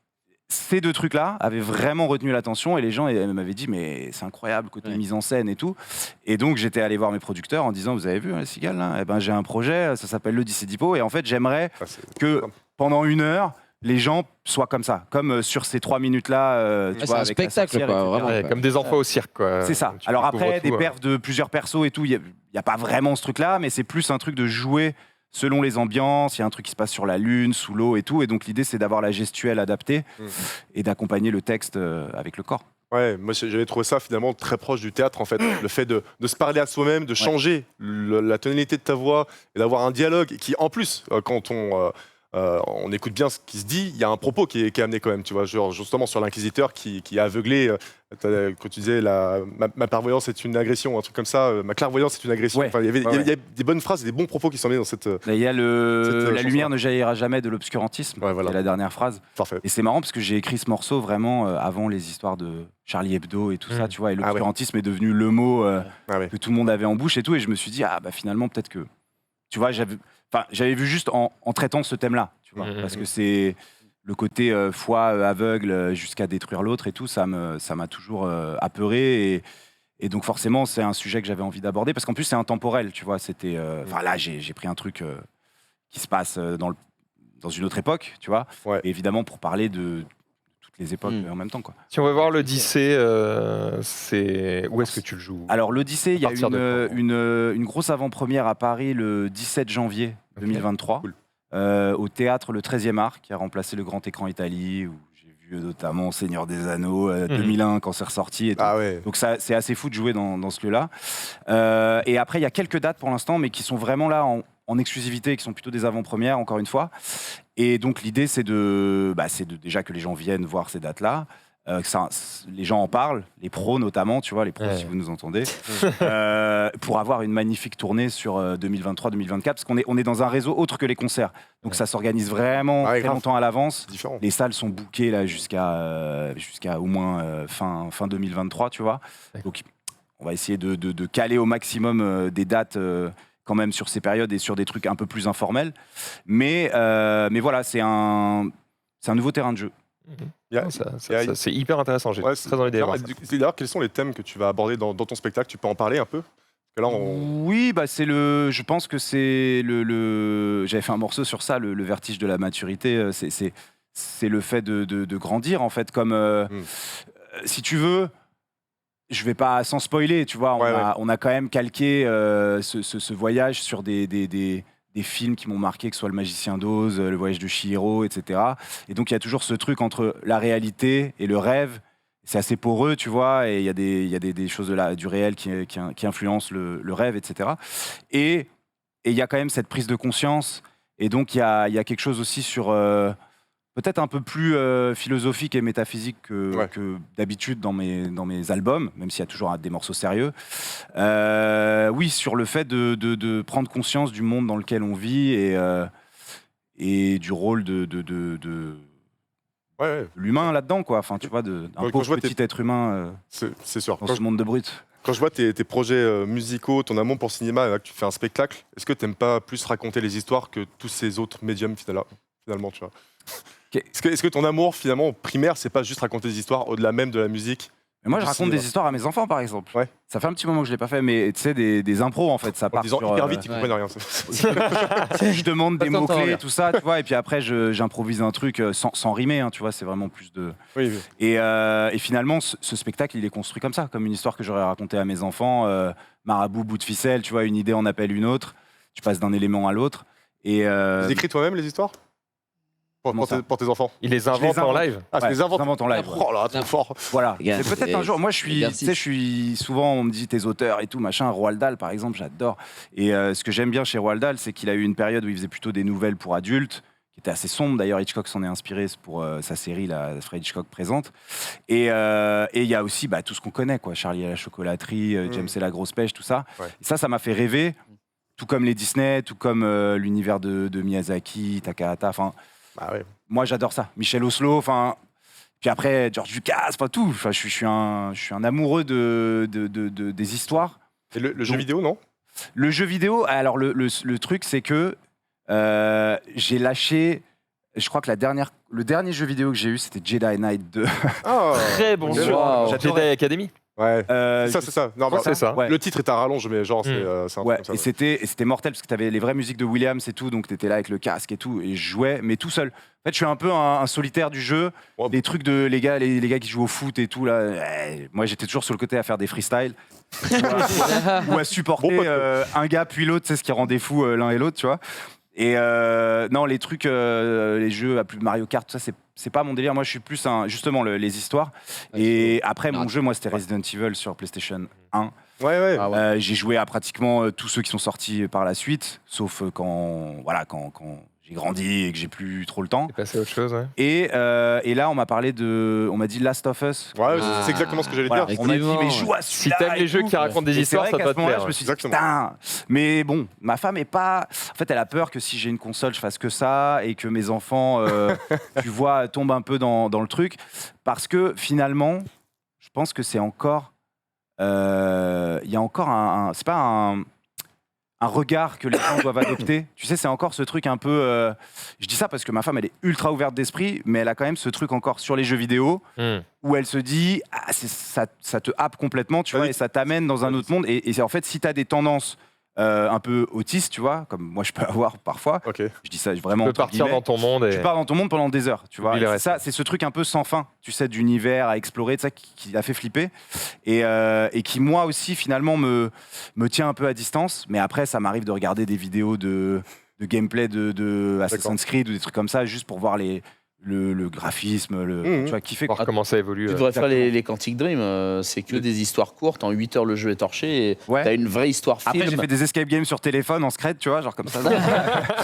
ces deux trucs-là avaient vraiment retenu l'attention et les gens m'avaient dit mais c'est incroyable côté mise en scène et tout. Et donc j'étais allé voir mes producteurs en disant vous avez vu les cigales là, eh ben j'ai un projet, ça s'appelle l'Odyssée d'Hippo et en fait j'aimerais que pendant 1 heure les gens soient comme ça, comme sur ces 3 minutes-là.
C'est un spectacle, quoi, vraiment.
Ouais, comme des enfants au cirque, quoi.
C'est ça.
Tu
Alors
découvres
après,
tout,
des perfs de plusieurs persos et tout, il n'y a pas vraiment ce truc-là, mais c'est plus un truc de jouer selon les ambiances. Il y a un truc qui se passe sur la lune, sous l'eau et tout. Et donc l'idée, c'est d'avoir la gestuelle adaptée et d'accompagner le texte avec le corps.
Ouais, moi j'avais trouvé ça finalement très proche du théâtre en fait. Le fait de se parler à soi-même, de changer la tonalité de ta voix et d'avoir un dialogue qui, en plus, quand on écoute bien ce qui se dit, il y a un propos qui est amené quand même, tu vois, genre justement sur l'inquisiteur qui est aveuglé, quand tu disais ma clairvoyance est une agression, un truc comme ça, ma clairvoyance est une agression.
Ouais.
Enfin, il y a des bonnes phrases et des bons propos qui sont amenés dans cette...
Il y a la
chanson.
lumière ne jaillira jamais de l'obscurantisme,
voilà.
c'est la dernière phrase.
Parfait.
Et c'est marrant parce que j'ai écrit ce morceau vraiment avant les histoires de Charlie Hebdo et tout ça, tu vois, et l'obscurantisme est devenu le mot que tout le monde avait en bouche et tout, et je me suis dit, finalement, peut-être que, tu vois, j'avais vu juste en traitant ce thème-là, tu vois, parce que c'est le côté foi aveugle jusqu'à détruire l'autre et tout, ça m'a toujours apeuré et donc forcément c'est un sujet que j'avais envie d'aborder parce qu'en plus c'est intemporel, tu vois, c'était là j'ai pris un truc qui se passe dans une autre époque, tu vois, et évidemment pour parler de toutes les époques en même temps, quoi.
Si on veut voir l'Odyssée, où est-ce que tu le joues?
Alors l'Odyssée, il y a une grosse avant-première à Paris le 17 janvier 2023.
Cool.
Au théâtre Le 13e Art, qui a remplacé le Grand Écran Italie, où j'ai vu notamment Seigneur des Anneaux, 2001 quand c'est ressorti. Et tout. Donc c'est assez fou de jouer dans ce lieu-là. Et après, il y a quelques dates pour l'instant, mais qui sont vraiment là en exclusivité, qui sont plutôt des avant-premières, encore une fois. Et donc l'idée, c'est de déjà que les gens viennent voir ces dates-là. Les gens en parlent, les pros notamment, tu vois, les pros si vous nous entendez, pour avoir une magnifique tournée sur 2023-2024, parce qu'on est dans un réseau autre que les concerts. Donc ça s'organise vraiment très longtemps à l'avance. Les salles sont bookées là jusqu'à au moins fin 2023, tu vois. Donc on va essayer de caler au maximum des dates quand même sur ces périodes et sur des trucs un peu plus informels. Mais voilà, c'est un nouveau terrain de jeu.
C'est hyper intéressant, j'ai très envie d'aller voir ça.
D'ailleurs, quels sont les thèmes que tu vas aborder dans ton spectacle? Tu peux en parler un peu? Parce que là,
Oui, je pense que c'est j'avais fait un morceau sur ça, le vertige de la maturité. C'est le fait de grandir, en fait, comme si tu veux. Je vais pas sans spoiler, tu vois. On a quand même calqué ce voyage sur des films qui m'ont marqué, que ce soit Le Magicien d'Oz, Le Voyage de Chihiro, etc. Et donc il y a toujours ce truc entre la réalité et le rêve. C'est assez poreux, tu vois, et il y a des choses du réel qui influencent le rêve, etc. Et il y a quand même cette prise de conscience. Et donc il y a quelque chose aussi sur peut-être un peu plus philosophique et métaphysique que d'habitude dans mes albums, même s'il y a toujours des morceaux sérieux. Oui, sur le fait de prendre conscience du monde dans lequel on vit et du rôle de l'humain là-dedans, quoi. Enfin, tu vois, d'un pauvre petit être humain
c'est sûr.
Dans ce monde de brut.
Quand je vois tes projets musicaux, ton amour pour le cinéma, là, que tu fais un spectacle, est-ce que tu n'aimes pas plus raconter les histoires que tous ces autres médiums finalement, tu vois? Est-ce que ton amour finalement primaire, c'est pas juste raconter des histoires au-delà même de la musique?
Mais moi, je raconte des histoires à mes enfants, par exemple. Ça fait un petit moment que je l'ai pas fait, mais tu sais, des impros, en fait, ça part sur...
hyper vite, ils comprennent rien.
Je demande des mots-clés, tout ça, tu vois, et puis après, j'improvise un truc sans rimer, hein, tu vois, c'est vraiment plus de... Et finalement, ce spectacle, il est construit comme ça, comme une histoire que j'aurais racontée à mes enfants, marabout, bout de ficelle, tu vois, une idée en appelle une autre, tu passes d'un élément à l'autre, et...
Tu écris toi-même les histoires pour tes enfants?
Il les invente en live?
Tu les inventes
en live.
Oh là, trop fort.
Voilà. C'est peut-être un jour. Moi, je suis souvent, on me dit tes auteurs et tout, machin. Roald Dahl, par exemple, j'adore. Et ce que j'aime bien chez Roald Dahl, c'est qu'il a eu une période où il faisait plutôt des nouvelles pour adultes, qui étaient assez sombres. D'ailleurs, Hitchcock s'en est inspiré pour sa série, la Fred Hitchcock présente. Et il y a aussi tout ce qu'on connaît, quoi. Charlie et la chocolaterie, James et la grosse pêche, tout ça. Et ça m'a fait rêver, tout comme les Disney, tout comme l'univers de Miyazaki, Takahata, enfin... Moi, j'adore ça. Michel Oslo, enfin, puis après George Lucas, enfin tout. Enfin, je suis un amoureux des histoires.
Et le jeu vidéo, non?
Le jeu vidéo, alors le truc, c'est que j'ai lâché je crois que le dernier jeu vidéo que j'ai eu, c'était Jedi Knight 2.
Très bon jeu. Jedi Academy.
Ouais. C'est ça. Non, bah,
c'est ça.
Ouais.
Le titre est à rallonge, mais genre, c'est un truc
Ouais,
comme ça,
et
ouais.
c'était mortel parce que t'avais les vraies musiques de Williams et tout, donc t'étais là avec le casque et tout, et je jouais, mais tout seul. En fait, je suis un peu un solitaire du jeu.
Ouais.
Les trucs de les gars qui jouent au foot et tout, là, moi j'étais toujours sur le côté à faire des freestyles. ou à supporter
Bon pote,
un gars puis l'autre, c'est ce qui rendait fou l'un et l'autre, tu vois. Et non, les trucs, les jeux à plus Mario Kart, tout ça, c'est pas mon délire. Moi, je suis plus justement les histoires. Et après, mon jeu, moi, c'était Resident Evil sur PlayStation 1.
Ouais.
Ah ouais.
J'ai joué à pratiquement tous ceux qui sont sortis par la suite, sauf quand j'ai grandi et que j'ai plus trop le temps.
C'est passé à autre chose, ouais.
Et là, on m'a dit Last of Us.
Ouais, c'est exactement ce que j'allais
Voilà,
dire.
on m'a dit, mais
Effectivement,
joue à
Si
celui-là.
t'aimes les
et
jeux
tout.
qui racontent des
Et c'est
histoires,
vrai
ça
qu'à
doit
ce
te
moment-là,
plaire.
je me suis dit,
Exactement.
putain. Mais bon, ma femme est pas. En fait, elle a peur que si j'ai une console, je fasse que ça et que mes enfants, tu vois, tombent un peu dans le truc. Parce que finalement, je pense que c'est encore. Il y a encore c'est pas un regard que les gens doivent adopter. Tu sais, c'est encore ce truc un peu. Je dis ça parce que ma femme, elle est ultra ouverte d'esprit, mais elle a quand même ce truc encore sur les jeux vidéo où elle se dit, ça te happe complètement, tu vois, et ça t'amène dans un autre monde. Et c'est en fait, si tu as des tendances un peu autistes, tu vois, comme moi je peux avoir parfois,
Ok.
je dis ça vraiment.
Tu peux
entre
partir
guillemets,
dans ton monde.
tu pars dans ton monde pendant des heures, tu vois.
Oublie
Et
le
c'est
reste.
ça, c'est ce truc un peu sans fin, tu sais, d'univers à explorer, de ça qui a fait flipper et qui moi aussi finalement me tient un peu à distance. Mais après, ça m'arrive de regarder des vidéos de gameplay de Assassin's Creed ou des trucs comme ça, juste pour voir le graphisme, tu vois, kiffer.
Voir comment ça évolue.
Tu devrais faire les Quantic Dream, c'est que des histoires courtes, en 8 heures le jeu est torché et
Ouais.
t'as une vraie histoire film.
Après, j'ai fait des escape games sur téléphone en scred, tu vois, genre comme ça.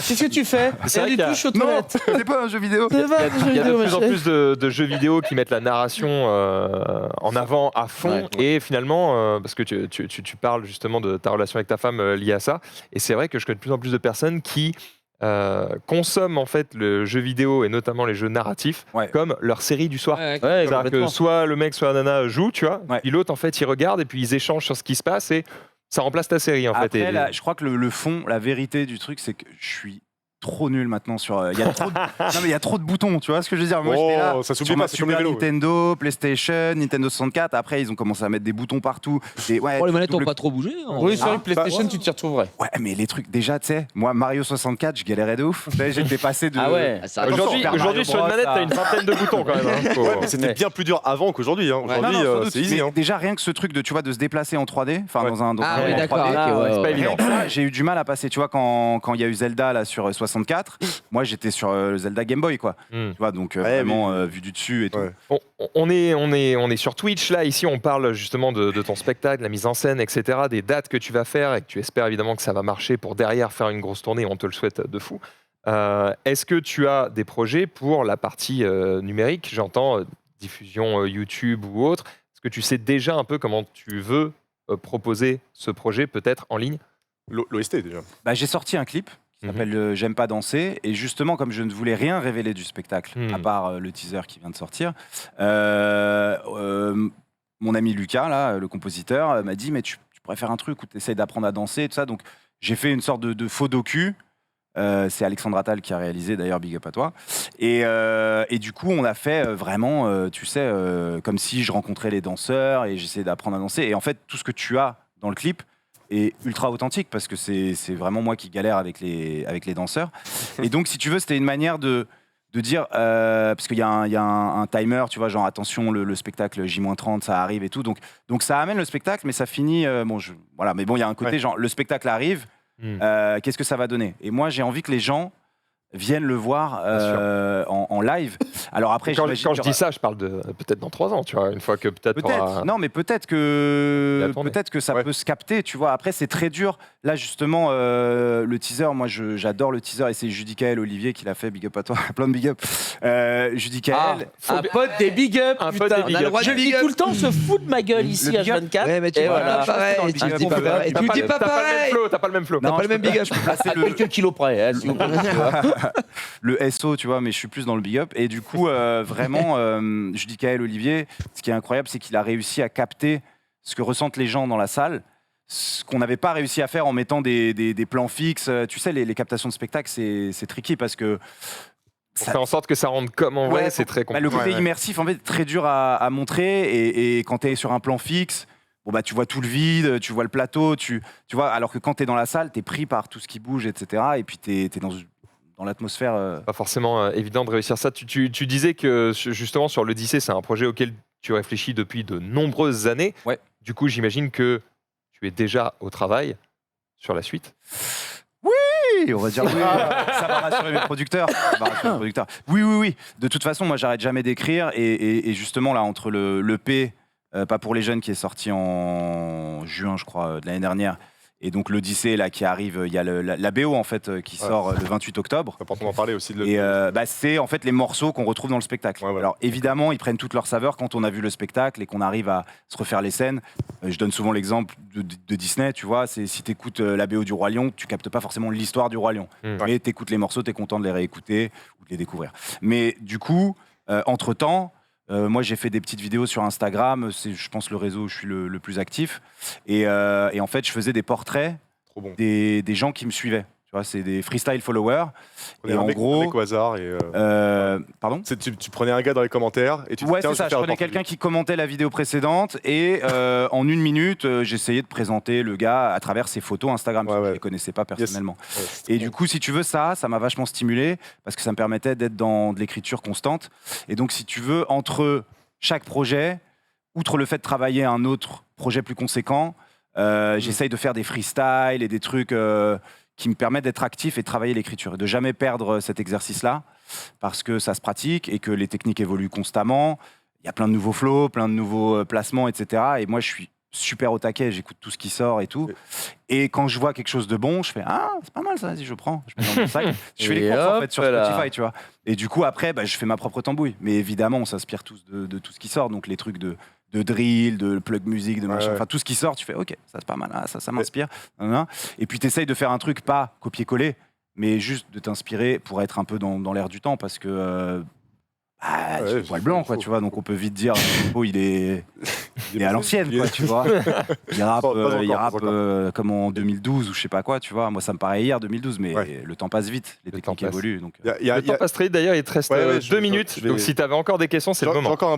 Qu'est-ce que tu fais?
C'est vrai
Rien du
qu'il y a-
tout, je suis aux
Non,
toilettes.
c'est pas un jeu vidéo.
C'est pas un jeu
Il y a de
vidéo,
plus en
machin.
plus de jeux vidéo qui mettent la narration en avant à fond.
Ouais.
Et finalement, parce que tu parles justement de ta relation avec ta femme liée à ça, et c'est vrai que je connais de plus en plus de personnes qui consomment en fait le jeu vidéo et notamment les jeux narratifs comme leur série du soir.
Ouais,
Ouais,
C'est-à-dire que
complètement.
soit le mec, soit la nana joue, tu vois,
Ouais.
puis l'autre en fait il regarde et puis ils échangent sur ce qui se passe et ça remplace ta série en fait.
Après,
Et-
là, je crois que le fond, la vérité du truc, c'est que je suis trop nul maintenant sur. Il y a trop de... non, mais il y a trop de boutons, tu vois ce que je veux dire? Moi, j'étais là.
Oh, ça s'oublie
Sur
pas,
ma
c'est comme les
Super
vélos.
Nintendo, PlayStation, Nintendo 64. Après, ils ont commencé à mettre des boutons partout. Et ouais,
Oh, les manettes n'ont
double-
pas trop bougé. hein.
Oui, c'est vrai que
bah,
PlayStation, tu t'y retrouverais.
Ouais, mais les trucs, déjà, tu sais, moi, Mario 64, je galérais de ouf. Tu sais, j'étais passé de.
Ah ouais.
Ah, ça reste
Aujourd'hui,
Super
aujourd'hui,
Mario
sur une
Bros,
manette,
ça-
t'as une vingtaine de boutons quand même. hein. Faut-
Ouais, mais c'était
Ouais.
bien plus dur avant qu'aujourd'hui. Hein.
Non,
Aujourd'hui,
non, sans doute.
c'est easy.
Mais
Hein.
déjà, rien que ce truc de, tu vois, de se déplacer en 3D, enfin,
Ouais.
dans un
Ah
monde
oui,
en
d'accord.
3D.
ok, ouais,
c'est pas
ouais.
évident.
Rien que ça, j'ai eu du mal à passer. Tu vois, quand il y a eu Zelda là, sur 64, moi j'étais sur le Zelda Game Boy, quoi.
Hmm.
Tu vois, donc
Ouais,
vraiment
oui.
vu du dessus et tout.
Ouais.
On est sur Twitch là, ici on parle justement de ton spectacle, la mise en scène, etc., des dates que tu vas faire et que tu espères évidemment que ça va marcher pour derrière faire une grosse tournée, on te le souhaite de fou. Est-ce que tu as des projets pour la partie numérique, j'entends diffusion YouTube ou autre? Est-ce que tu sais déjà un peu comment tu veux proposer ce projet peut-être en ligne?
L'OST déjà.
Bah, j'ai sorti un clip qui s'appelle J'aime pas danser, et justement comme je ne voulais rien révéler du spectacle à part le teaser qui vient de sortir, mon ami Lucas là, le compositeur, m'a dit mais tu pourrais faire un truc où tu essayes d'apprendre à danser et tout ça. Donc j'ai fait une sorte de faux docu. C'est Alexandre Attal qui a réalisé, d'ailleurs, big up à toi. Et du coup, on a fait vraiment, tu sais, comme si je rencontrais les danseurs et j'essayais d'apprendre à danser. Et en fait, tout ce que tu as dans le clip est ultra authentique parce que c'est vraiment moi qui galère avec les danseurs. Et donc, si tu veux, c'était une manière de dire, parce qu'il y a un timer, tu vois, genre attention, le spectacle J-30, ça arrive et tout. Donc ça amène le spectacle, mais ça finit. Voilà, mais bon, il y a un côté, genre, le spectacle arrive. Qu'est-ce que ça va donner? Et moi, j'ai envie que les gens viennent le voir en live. Alors après,
Quand
j'imagine
je dis ça, je parle de peut-être dans 3 ans, tu vois, une fois que peut-être.
Non, mais peut-être que ça peut se capter, tu vois. Après, c'est très dur. Là, justement, le teaser, moi, j'adore le teaser et c'est Judicaël Olivier qui l'a fait. Big up à toi, plein de big up. Judicaël.
Un pote des big up,
Un
putain.
pote des big
On a le
up.
droit de
Je le dis
big up.
tout le temps, se fout de ma gueule ici
Le
à
big up.
24.
Ouais, mais tu
Et
dis
voilà.
pas pareil,
dans le
tu
big up,
dis
on
pas
peut-
pareil.
T'as
Tu
pas,
dis pas
t'as pas le même
pareil.
flow, t'as pas le même flow.
T'as pas le même big up.
C'est le,
Quelques kilos près, hein, s'il vous plaît.
le SO, tu vois, mais je suis plus dans le big up. Et du coup, vraiment, Judicaël Olivier, ce qui est incroyable, c'est qu'il a réussi à capter ce que ressentent les gens dans la salle, ce qu'on n'avait pas réussi à faire en mettant des plans fixes. Tu sais, les captations de spectacle, c'est tricky parce que
On fait en sorte que ça rende comme en vrai, c'est très compliqué.
Le côté immersif, en fait, est très dur à montrer. Et quand tu es sur un plan fixe, bon, bah, tu vois tout le vide, tu vois le plateau, tu vois, alors que quand tu es dans la salle, tu es pris par tout ce qui bouge, etc. Et puis tu es dans l'atmosphère.
Pas forcément évident de réussir ça. Tu disais que justement sur l'Odyssée, c'est un projet auquel tu réfléchis depuis de nombreuses années.
Ouais.
Du coup, j'imagine que tu es déjà au travail sur la suite.
Oui, on va dire oui. Ça va rassurer mes producteurs. Oui. De toute façon, moi, j'arrête jamais d'écrire. Et justement, là, entre l'EP, Pas pour les jeunes, qui est sorti en juin, je crois, de l'année dernière, et donc l'Odyssée là qui arrive, il y a la BO en fait qui sort le 28 octobre.
C'est important d'en parler aussi.
Et c'est en fait les morceaux qu'on retrouve dans le spectacle. Alors évidemment, ils prennent toute leur saveur quand on a vu le spectacle et qu'on arrive à se refaire les scènes. Je donne souvent l'exemple de Disney, tu vois, c'est si tu écoutes la BO du Roi Lion, tu captes pas forcément l'histoire du Roi Lion. Mais tu écoutes les morceaux, tu es content de les réécouter ou de les découvrir. Mais du coup, entre-temps, moi, j'ai fait des petites vidéos sur Instagram. C'est, je pense, le réseau où je suis le plus actif. Et en fait, je faisais des portraits des gens qui me suivaient. Tu vois, c'est des freestyle followers.
Et en gros, au hasard.
Pardon.
Tu prenais un gars dans les commentaires et tu.
Ouais, c'est ça. Je prenais quelqu'un qui commentait la vidéo précédente et en 1 minute, j'essayais de présenter le gars à travers ses photos Instagram. Je ne les connaissais pas personnellement. Et du coup, si tu veux, ça m'a vachement stimulé parce que ça me permettait d'être dans de l'écriture constante. Et donc, si tu veux, entre chaque projet, outre le fait de travailler un autre projet plus conséquent, j'essaye de faire des freestyles et des trucs qui me permettent d'être actif et de travailler l'écriture et de jamais perdre cet exercice-là parce que ça se pratique et que les techniques évoluent constamment. Il y a plein de nouveaux flows, plein de nouveaux placements, etc. Et moi, je suis super au taquet, j'écoute tout ce qui sort et tout. Et quand je vois quelque chose de bon, je fais « Ah, c'est pas mal ça, vas-y, je prends. » Je mets dans mon sac. Je fais les courses en fait sur Spotify, tu vois. Et du coup, après, je fais ma propre tambouille. Mais évidemment, on s'inspire tous de tout ce qui sort. Donc les trucs de drill, de plug music, de machin, enfin tout ce qui sort, tu fais ok, ça c'est pas mal, ça m'inspire. Et puis tu essayes de faire un truc pas copier-coller, mais juste de t'inspirer pour être un peu dans l'air du temps parce que tu vois le blanc, quoi, tu vois, donc on peut vite dire il est à l'ancienne, quoi, tu vois. Il rappe comme en 2012 ou je sais pas quoi, tu vois. Moi, ça me paraît hier 2012, mais le temps passe vite, les techniques évoluent. Donc,
le temps passe très vite, d'ailleurs, il te reste 2 minutes, donc si tu avais encore des questions, c'est le moment.
Encore un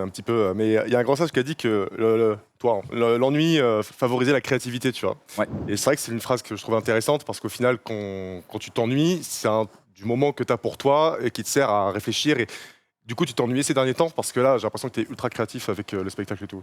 petit peu, mais il y a un grand sage qui a dit que l'ennui favorisait la créativité, tu vois. Et c'est vrai que c'est une phrase que je trouve intéressante parce qu'au final, quand tu t'ennuies, c'est du moment que tu as pour toi et qui te sert à réfléchir. Et du coup, tu t'es ennuyé ces derniers temps parce que là, j'ai l'impression que tu es ultra créatif avec le spectacle et tout.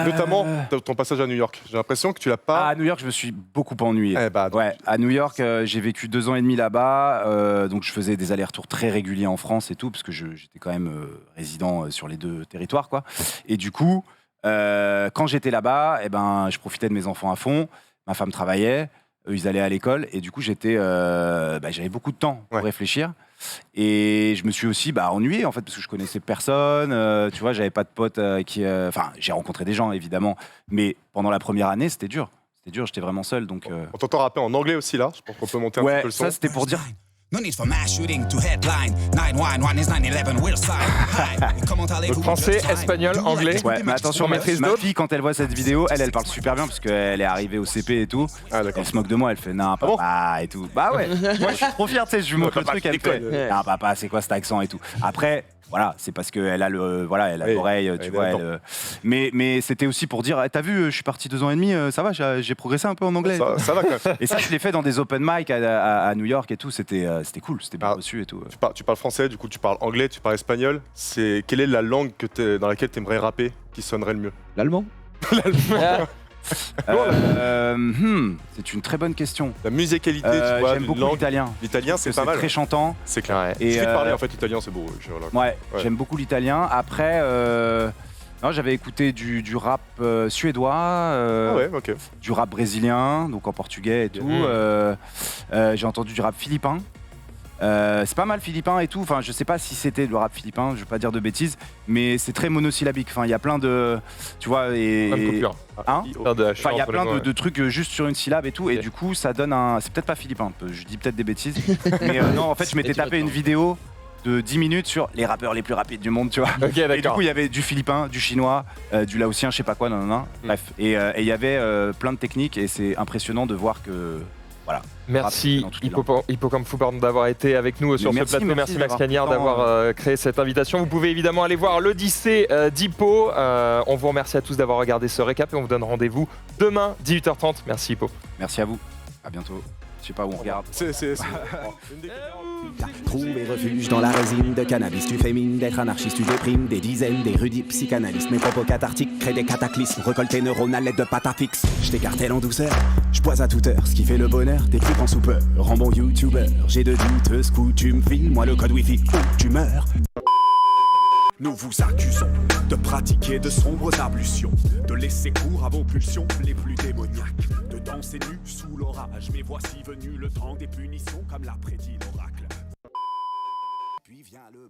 Notamment ton passage à New York. J'ai l'impression que tu l'as pas.
À New York, je me suis beaucoup ennuyé. À New York, j'ai vécu 2 ans et demi là-bas. Donc, je faisais des allers-retours très réguliers en France et tout, parce que j'étais quand même résident sur les 2 territoires, quoi. Et du coup, quand j'étais là-bas, je profitais de mes enfants à fond. Ma femme travaillait, eux, ils allaient à l'école. Et du coup, j'avais beaucoup de temps pour réfléchir. Et je me suis aussi ennuyé en fait parce que je connaissais personne, tu vois, j'avais pas de potes enfin j'ai rencontré des gens évidemment, mais pendant la première année c'était dur, j'étais vraiment seul donc.
On t'entend rapper en anglais aussi là, je pense qu'on peut monter un petit peu le son.
Ça c'était pour dire.
Donc français, espagnol, anglais.
Ouais, mais attention, ma fille, quand elle voit cette vidéo, elle parle super bien parce qu'elle est arrivée au CP et tout. Elle se moque de moi, elle fait non, papa et tout. Bah ouais, moi je suis trop fier, tu sais, je lui montre le truc, elle fait non, papa, c'est quoi cet accent et tout. Après, voilà, c'est parce qu'elle a l'oreille, tu vois. Mais c'était aussi pour dire, t'as vu, je suis parti 2 ans et demi, ça va, j'ai progressé un peu en anglais.
Ça va quand même.
Et ça, je l'ai fait dans des open mic à New York et tout, c'était cool, c'était bien reçu et tout.
Tu parles français, du coup tu parles anglais, tu parles espagnol. Quelle est la langue dans laquelle tu aimerais rapper qui sonnerait le mieux?
L'allemand.
C'est une très bonne question.
La musicalité, tu vois,
j'aime beaucoup l'italien.
L'italien, c'est pas mal.
C'est très chantant.
C'est clair. Et je vais te parler en fait italien, c'est beau.
J'aime beaucoup l'italien. Après, j'avais écouté du rap suédois, du rap brésilien, donc en portugais et tout. J'ai entendu du rap philippin. C'est pas mal philippin et tout, enfin je sais pas si c'était le rap philippin, je veux pas dire de bêtises, mais c'est très monosyllabique, enfin il y a plein de, tu vois, il y a plein de trucs juste sur une syllabe et tout, et du coup ça donne c'est peut-être pas philippin, je dis peut-être des bêtises, mais non en fait je m'étais tapé une vidéo de 10 minutes sur les rappeurs les plus rapides du monde, tu vois. Et du coup il y avait du philippin, du chinois, du laotien, je sais pas quoi, bref, et il y avait plein de techniques et c'est impressionnant de voir que
Voilà.
Merci
Dans toutes les langues.
Hippocampe Fouborn d'avoir été avec nous sur ce
merci,
plateau.
merci
Merci Max
d'avoir
Cagnard
pris le temps,
d'avoir créé cette invitation. Vous pouvez évidemment aller voir l'Odyssée d'Hippo. On vous remercie à tous d'avoir regardé ce récap et on vous donne rendez-vous demain 18h30. Merci Hippo.
Merci à vous. À bientôt. Je sais pas où on regarde.
Trouve et refuge dans la résine de cannabis. Tu fais mine d'être anarchiste, tu déprimes des dizaines d'érudits psychanalystes. Mes propos cathartiques créent des cataclysmes. Recolle tes neurones à l'aide de patafix. Je t'écartèle en douceur, je bois à toute heure. Ce qui fait le bonheur, des trucs en soupeur. Rends bon youtubeur, j'ai de douteuses coutumes. File-moi le code wifi ou tu meurs. Nous vous accusons de pratiquer de sombres ablutions, de laisser cours à vos pulsions les plus démoniaques, de danser nus sous l'orage. Mais voici venu le temps des punitions comme l'a prédit l'oracle. Puis vient le